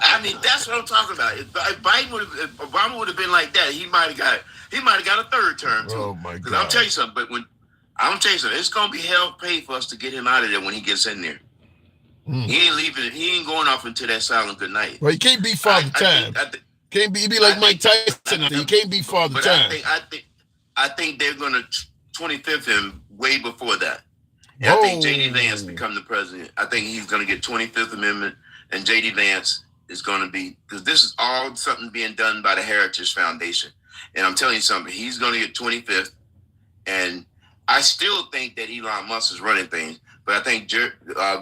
I mean, that's what I'm talking about. If Obama would have been like that, he might have got a third term too. Oh my God! Because I'll tell you something. It's gonna be hell paid for us to get him out of there when he gets in there. He ain't leaving. He ain't going off into that silent good night. Well, he can't be Father Time. Can't be. He be like Mike Tyson. He can't be Father Time. I think they're gonna 25th him way before that. And I think J.D. Vance become the president. I think he's gonna get 25th Amendment, and J.D. Vance is going to be, because this is all something being done by the Heritage Foundation. And I'm telling you something, he's going to get 25th. And I still think that Elon Musk is running things, but I think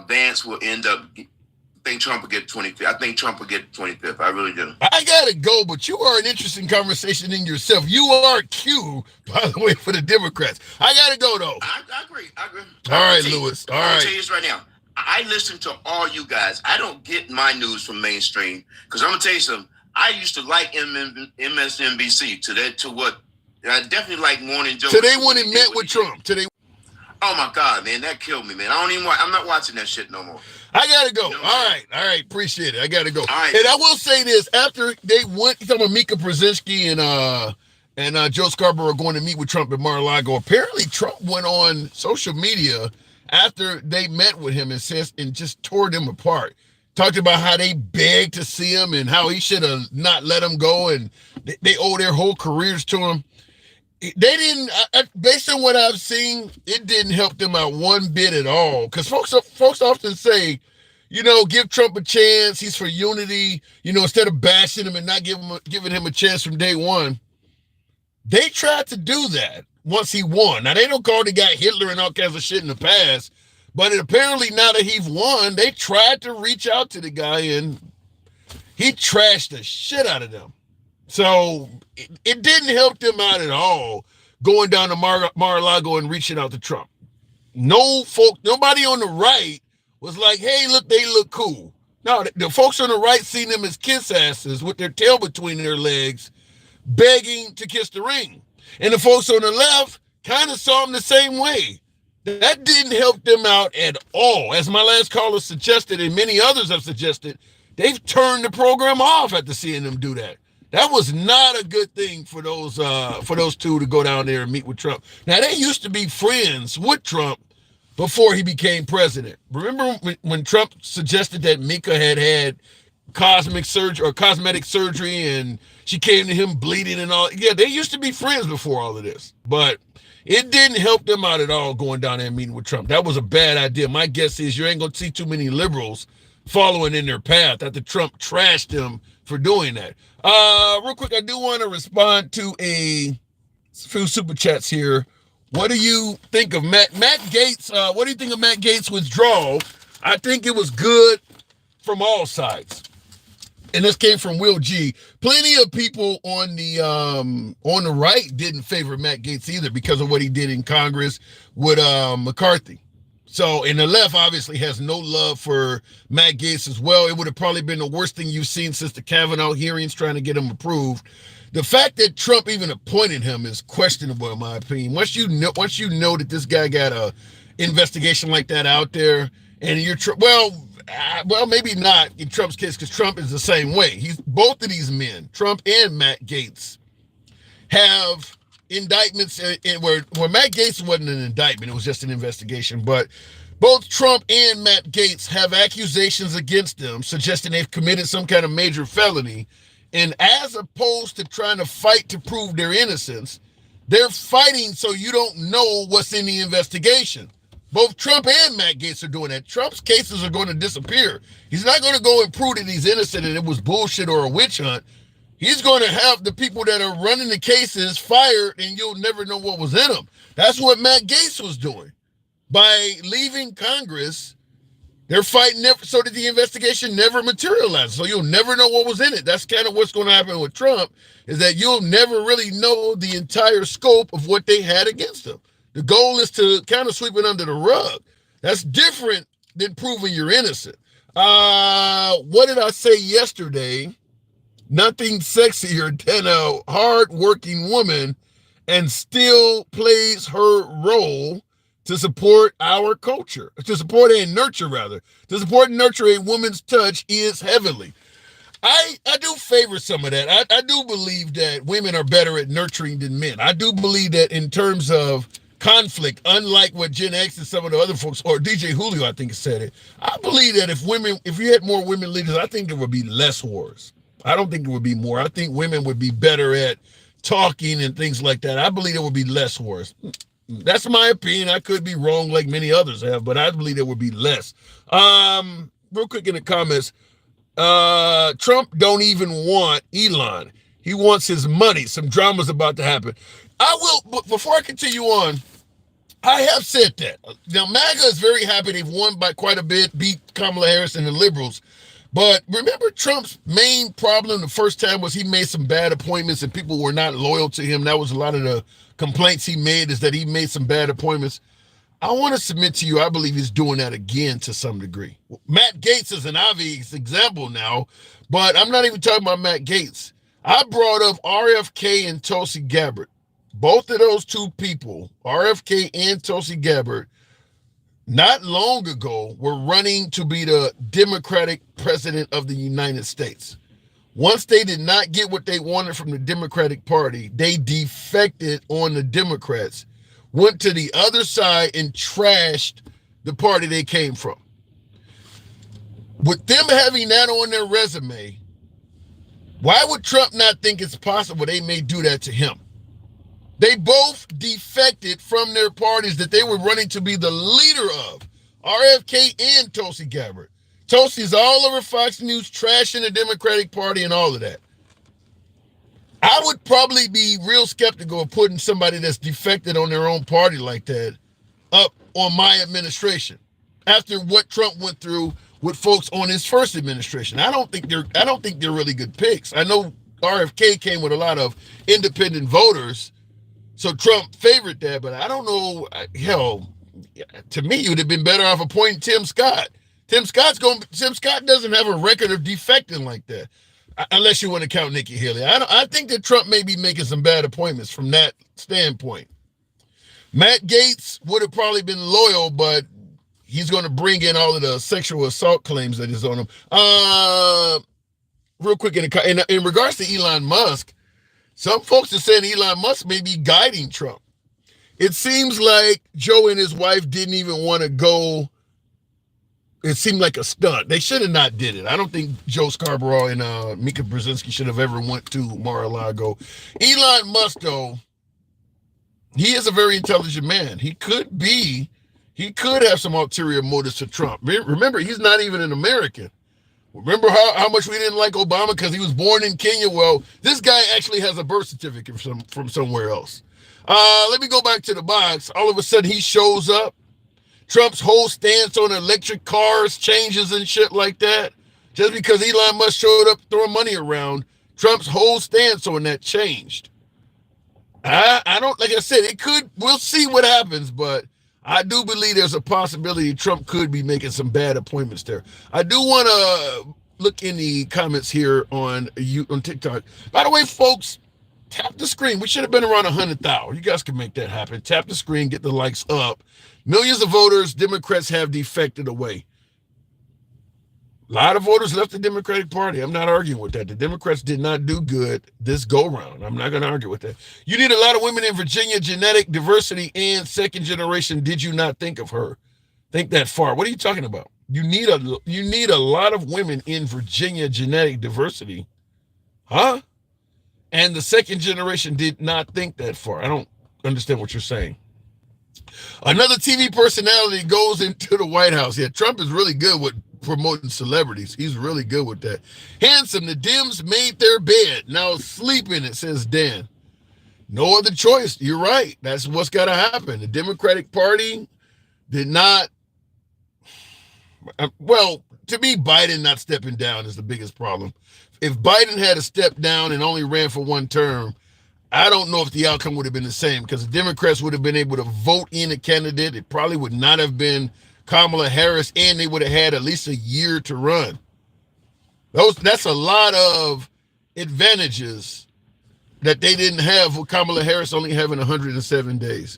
Vance will end up, I think Trump will get 25th. I think Trump will get 25th. I really do. I got to go, but you are an interesting conversation in yourself. You are Q, by the way, for the Democrats. I got to go, though. I agree. All right, Lewis. All right. I'll tell you this right now. I listen to all you guys. I don't get my news from mainstream, because I'm gonna tell you something. I used to like MSNBC to what I definitely like Morning Joe. Today when he met with Trump. Oh my God, man, that killed me, man. I'm not watching that shit no more. I gotta go. All right, appreciate it. I gotta go. All right. And I will say this: after they went, talking about Mika Brzezinski and Joe Scarborough going to meet with Trump at Mar-a-Lago. Apparently, Trump went on social media after they met with him and just tore them apart. Talked about how they begged to see him and how he should have not let him go, and they owe their whole careers to him. They didn't, based on what I've seen, it didn't help them out one bit at all. Because folks often say, give Trump a chance. He's for unity. Instead of bashing him and not giving him a chance from day one. They tried to do that once he won. Now, they don't call the guy Hitler and all kinds of shit in the past, but apparently now that he's won, they tried to reach out to the guy, and he trashed the shit out of them. So it didn't help them out at all going down to Mar-a-Lago and reaching out to Trump. Nobody on the right was like, hey, look, they look cool. No, the folks on the right seen them as kiss asses with their tail between their legs, begging to kiss the ring. And the folks on the left kind of saw him the same way. That didn't help them out at all. As my last caller suggested, and many others have suggested, they've turned the program off after seeing them do that. That was not a good thing for those two to go down there and meet with Trump. Now, they used to be friends with Trump before he became president. Remember when Trump suggested that Mika had cosmetic surgery and she came to him bleeding and all? Yeah, they used to be friends before all of this. But it didn't help them out at all going down there and meeting with Trump. That was a bad idea. My guess is you ain't going to see too many liberals following in their path after Trump trashed them for doing that. Real quick, I do want to respond to a few super chats here. What do you think of Matt Gaetz? What do you think of Matt Gaetz' withdrawal? I think it was good from all sides. And this came from Will G. Plenty of people on the right didn't favor Matt Gaetz either because of what he did in Congress with McCarthy. So, and the left obviously has no love for Matt Gaetz as well. It would have probably been the worst thing you've seen since the Kavanaugh hearings trying to get him approved. The fact that Trump even appointed him is questionable in my opinion. Once you know that this guy got a investigation like that out there, and you're well, maybe not in Trump's case because Trump is the same way. Both of these men, Trump and Matt Gaetz, have indictments where Matt Gaetz wasn't an indictment, it was just an investigation, but both Trump and Matt Gaetz have accusations against them suggesting they've committed some kind of major felony, and as opposed to trying to fight to prove their innocence, they're fighting so you don't know what's in the investigation. Both Trump and Matt Gaetz are doing that. Trump's cases are going to disappear. He's not going to go and prove that he's innocent and it was bullshit or a witch hunt. He's going to have the people that are running the cases fired and you'll never know what was in them. That's what Matt Gaetz was doing. By leaving Congress, they're fighting so that the investigation never materializes. So you'll never know what was in it. That's kind of what's going to happen with Trump, is that you'll never really know the entire scope of what they had against him. The goal is to kind of sweep it under the rug. That's different than proving you're innocent. What did I say yesterday? Nothing sexier than a hard-working woman and still plays her role to support our culture, to support and nurture a woman's touch is heavenly. I do favor some of that. I do believe that women are better at nurturing than men. I do believe that in terms of conflict, unlike what Gen X and some of the other folks, or DJ Julio, I think said it. I believe that if you had more women leaders, I think there would be less wars. I don't think there would be more. I think women would be better at talking and things like that. I believe there would be less wars. That's my opinion. I could be wrong like many others have, but I believe there would be less. Real quick in the comments, Trump don't even want Elon. He wants his money. Some drama's about to happen. But before I continue on, I have said that. Now, MAGA is very happy they've won by quite a bit, beat Kamala Harris and the liberals. But remember, Trump's main problem the first time was he made some bad appointments and people were not loyal to him. That was a lot of the complaints he made, is that he made some bad appointments. I want to submit to you, I believe he's doing that again to some degree. Matt Gaetz is an obvious example now, but I'm not even talking about Matt Gaetz. I brought up RFK and Tulsi Gabbard. Both of those two people, RFK and Tulsi Gabbard, not long ago were running to be the Democratic president of the United States. Once they did not get what they wanted from the Democratic Party, they defected on the Democrats, went to the other side and trashed the party they came from. With them having that on their resume, why would Trump not think it's possible they may do that to him? They both defected from their parties that they were running to be the leader of, RFK and Tulsi Gabbard. Tulsi's all over Fox News trashing the Democratic Party and all of that. I would probably be real skeptical of putting somebody that's defected on their own party like that up on my administration after what Trump went through with folks on his first administration. I don't think they're really good picks. I know RFK came with a lot of independent voters, so Trump favored that, but I don't know. Hell, to me, you'd have been better off appointing Tim Scott. Tim Scott doesn't have a record of defecting like that. unless you want to count Nikki Haley. I think that Trump may be making some bad appointments from that standpoint. Matt Gaetz would have probably been loyal, but he's going to bring in all of the sexual assault claims that is on him. Real quick, in regards to Elon Musk, some folks are saying Elon Musk may be guiding Trump. It seems like Joe and his wife didn't even want to go. It seemed like a stunt. They should have not did it. I don't think Joe Scarborough and Mika Brzezinski should have ever went to Mar-a-Lago. Elon Musk, though, he is a very intelligent man. He could have some ulterior motives to Trump. Remember, he's not even an American. Remember how much we didn't like Obama because he was born in Kenya? Well, this guy actually has a birth certificate from somewhere else. Let me go back to the box. All of a sudden, he shows up. Trump's whole stance on electric cars changes and shit like that. Just because Elon Musk showed up throwing money around, Trump's whole stance on that changed. I don't, like I said, we'll see what happens, but I do believe there's a possibility Trump could be making some bad appointments there. I do want to look in the comments here on TikTok. By the way, folks, tap the screen. We should have been around 100,000. You guys can make that happen. Tap the screen, get the likes up. Millions of voters, Democrats have defected away. A lot of voters left the Democratic Party. I'm not arguing with that. The Democrats did not do good this go-round. I'm not going to argue with that. You need a lot of women in Virginia, genetic diversity, and second generation. Did you not think of her? Think that far. What are you talking about? You need a lot of women in Virginia, genetic diversity. Huh? And the second generation did not think that far. I don't understand what you're saying. Another TV personality goes into the White House. Yeah, Trump is really good with promoting celebrities. He's really good with that. Handsome, the Dems made their bed. Now sleep in it, says Dan. No other choice. You're right. That's what's got to happen. The Democratic Party did not. Well, to me, Biden not stepping down is the biggest problem. If Biden had a step down and only ran for one term, I don't know if the outcome would have been the same because the Democrats would have been able to vote in a candidate. It probably would not have been Kamala Harris, and they would have had at least a year to run. That's a lot of advantages that they didn't have with Kamala Harris only having 107 days.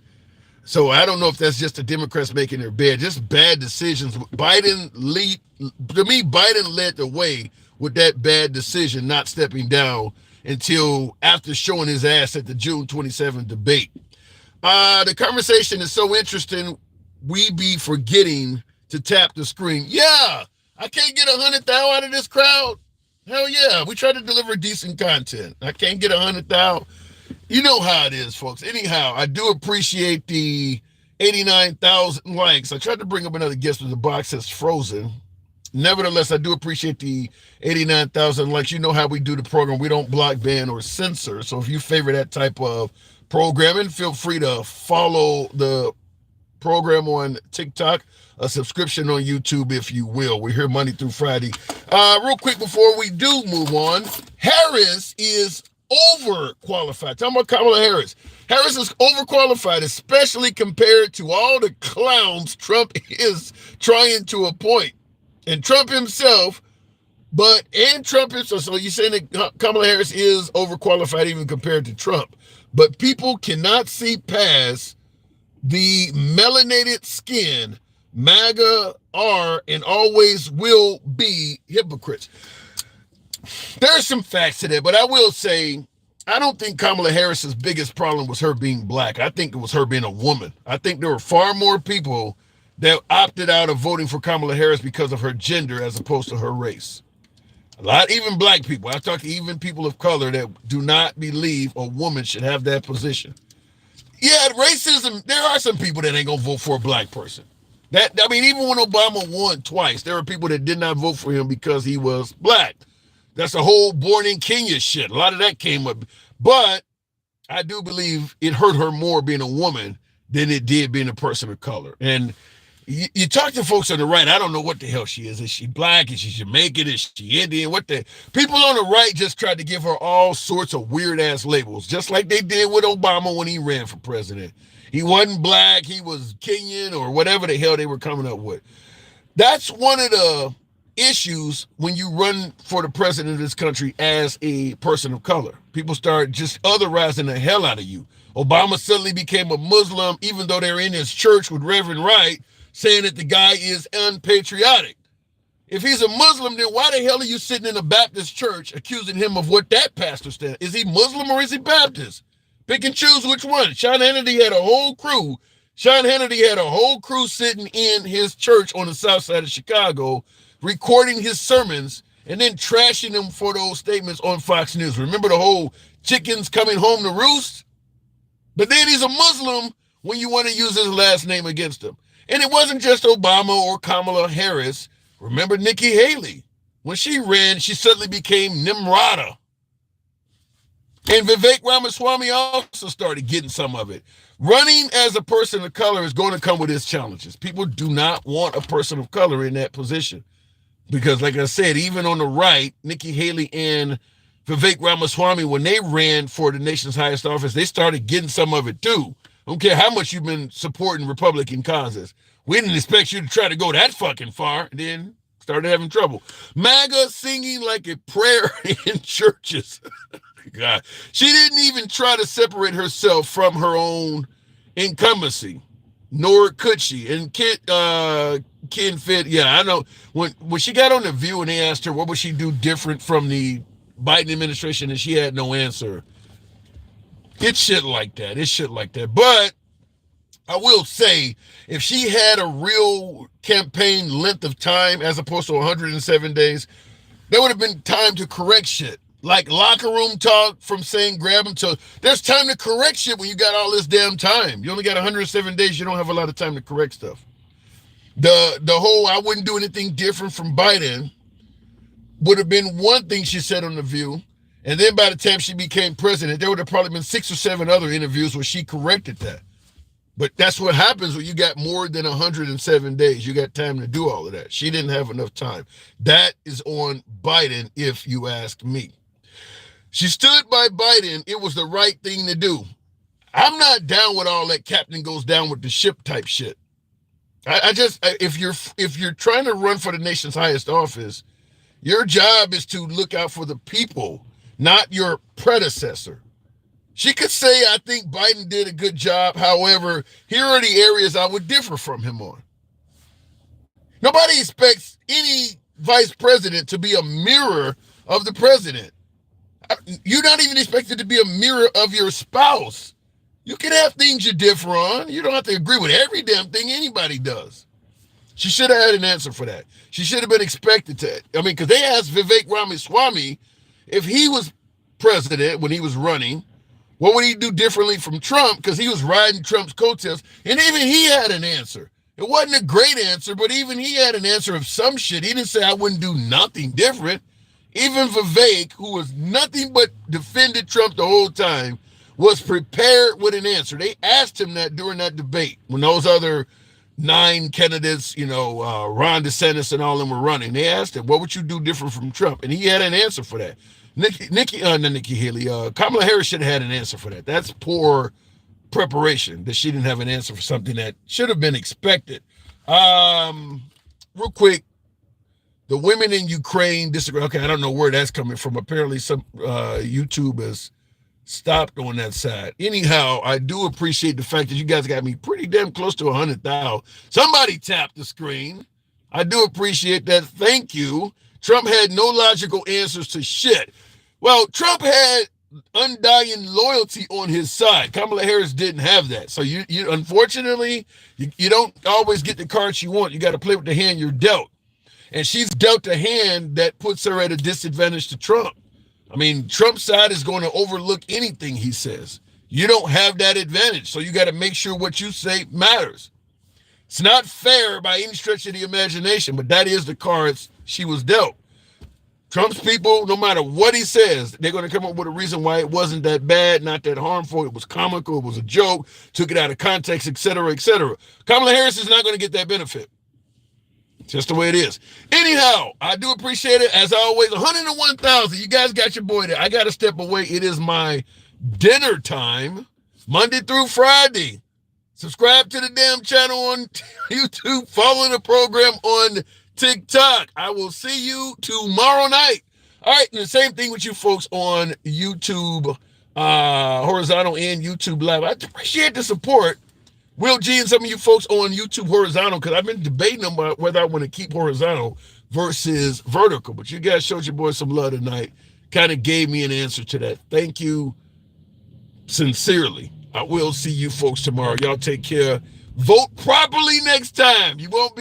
So I don't know if that's just the Democrats making their bed, just bad decisions. Biden led the way with that bad decision, not stepping down until after showing his ass at the June 27th debate. The conversation is so interesting, we be forgetting to tap the screen. Yeah, I can't get 100,000 out of this crowd. Hell yeah, we try to deliver decent content. I can't get 100,000. You know how it is, folks. Anyhow, I do appreciate the 89,000 likes. I tried to bring up another guest with the box that's frozen. Nevertheless, I do appreciate the 89,000 likes. You know how we do the program. We don't block, ban, or censor. So if you favor that type of programming, feel free to follow the program on TikTok, a subscription on YouTube, if you will. We're here Monday through Friday. Real quick before we do move on, Harris is overqualified. Talking about Kamala Harris. Harris is overqualified, especially compared to all the clowns Trump is trying to appoint. And Trump himself, so you're saying that Kamala Harris is overqualified even compared to Trump. But people cannot see past the melanated skin, MAGA are and always will be hypocrites. There's some facts to that, but I will say, I don't think Kamala Harris's biggest problem was her being black. I think it was her being a woman. I think there were far more people that opted out of voting for Kamala Harris because of her gender as opposed to her race. A lot, even black people. I talk to even people of color that do not believe a woman should have that position. Yeah, racism, there are some people that ain't gonna vote for a black person. Even when Obama won twice, there were people that did not vote for him because he was black. That's the whole born in Kenya shit. A lot of that came up. But I do believe it hurt her more being a woman than it did being a person of color. And you talk to folks on the right, I don't know what the hell she is. Is she black? Is she Jamaican? Is she Indian? People on the right just tried to give her all sorts of weird-ass labels, just like they did with Obama when he ran for president. He wasn't black, he was Kenyan or whatever the hell they were coming up with. That's one of the issues when you run for the president of this country as a person of color. People start just otherizing the hell out of you. Obama suddenly became a Muslim, even though they're in his church with Reverend Wright, saying that the guy is unpatriotic. If he's a Muslim, then why the hell are you sitting in a Baptist church accusing him of what that pastor said? Is he Muslim or is he Baptist? Pick and choose which one. Sean Hannity had a whole crew. Sean Hannity had a whole crew sitting in his church on the south side of Chicago, recording his sermons and then trashing them for those statements on Fox News. Remember the whole chickens coming home to roost? But then he's a Muslim when you want to use his last name against him. And it wasn't just Obama or Kamala Harris. Remember Nikki Haley? When she ran, she suddenly became Nimrata. And Vivek Ramaswamy also started getting some of it. Running as a person of color is going to come with its challenges. People do not want a person of color in that position. Because like I said, even on the right, Nikki Haley and Vivek Ramaswamy, when they ran for the nation's highest office, they started getting some of it too. I don't care how much you've been supporting Republican causes. We didn't expect you to try to go that fucking far. And then started having trouble. MAGA singing like a prayer in churches. God. She didn't even try to separate herself from her own incumbency, nor could she. And Ken Fit, yeah, I know. When she got on The View and they asked her what would she do different from the Biden administration, and she had no answer. It's shit like that. It's shit like that. But I will say, if she had a real campaign length of time as opposed to 107 days, there would have been time to correct shit. Like locker room talk from saying grab them to, there's time to correct shit when you got all this damn time. You only got 107 days. You don't have a lot of time to correct stuff. The whole I wouldn't do anything different from Biden would have been one thing she said on The View. And then by the time she became president, there would have probably been 6 or 7 other interviews where she corrected that. But that's what happens when you got more than 107 days. You got time to do all of that. She didn't have enough time. That is on Biden, if you ask me. She stood by Biden. It was the right thing to do. I'm not down with all that captain goes down with the ship type shit. If you're trying to run for the nation's highest office, your job is to look out for the people, not your predecessor. She could say, I think Biden did a good job. However, here are the areas I would differ from him on. Nobody expects any vice president to be a mirror of the president. You're not even expected to be a mirror of your spouse. You can have things you differ on. You don't have to agree with every damn thing anybody does. She should have had an answer for that. She should have been expected to. I mean, because they asked Vivek Ramaswamy if he was president when he was running, what would he do differently from Trump? Because he was riding Trump's coattails. And even he had an answer. It wasn't a great answer, but even he had an answer of some shit. He didn't say I wouldn't do nothing different. Even Vivek, who was nothing but defended Trump the whole time, was prepared with an answer. They asked him that during that debate when those other 9 candidates, Ron DeSantis and all of them were running. They asked him, what would you do different from Trump? And he had an answer for that. Kamala Harris should have had an answer for that. That's poor preparation that she didn't have an answer for something that should have been expected. Real quick, the women in Ukraine disagree. Okay, I don't know where that's coming from. Apparently some YouTube has stopped on that side. Anyhow, I do appreciate the fact that you guys got me pretty damn close to 100,000. Somebody tapped the screen. I do appreciate that. Thank you. Trump had no logical answers to shit. Well, Trump had undying loyalty on his side. Kamala Harris didn't have that. So you unfortunately, you don't always get the cards you want. You got to play with the hand you're dealt. And she's dealt a hand that puts her at a disadvantage to Trump. I mean, Trump's side is going to overlook anything he says. You don't have that advantage. So you got to make sure what you say matters. It's not fair by any stretch of the imagination, but that is the cards she was dealt. Trump's people, no matter what he says, they're going to come up with a reason why it wasn't that bad, not that harmful. It was comical. It was a joke, took it out of context, et cetera, et cetera. Kamala Harris is not going to get that benefit. Just the way it is. Anyhow, I do appreciate it. As always, 101,000. You guys got your boy there. I got to step away. It is my dinner time, Monday through Friday. Subscribe to the damn channel on YouTube. Follow the program on TikTok. I will see you tomorrow night. All right, and the same thing with you folks on YouTube, horizontal and YouTube live. I appreciate the support. Will G and some of you folks on YouTube horizontal, because I've been debating about whether I want to keep horizontal versus vertical. But you guys showed your boy some love tonight. Kind of gave me an answer to that. Thank you sincerely. I will see you folks tomorrow. Y'all take care. Vote properly next time. You won't be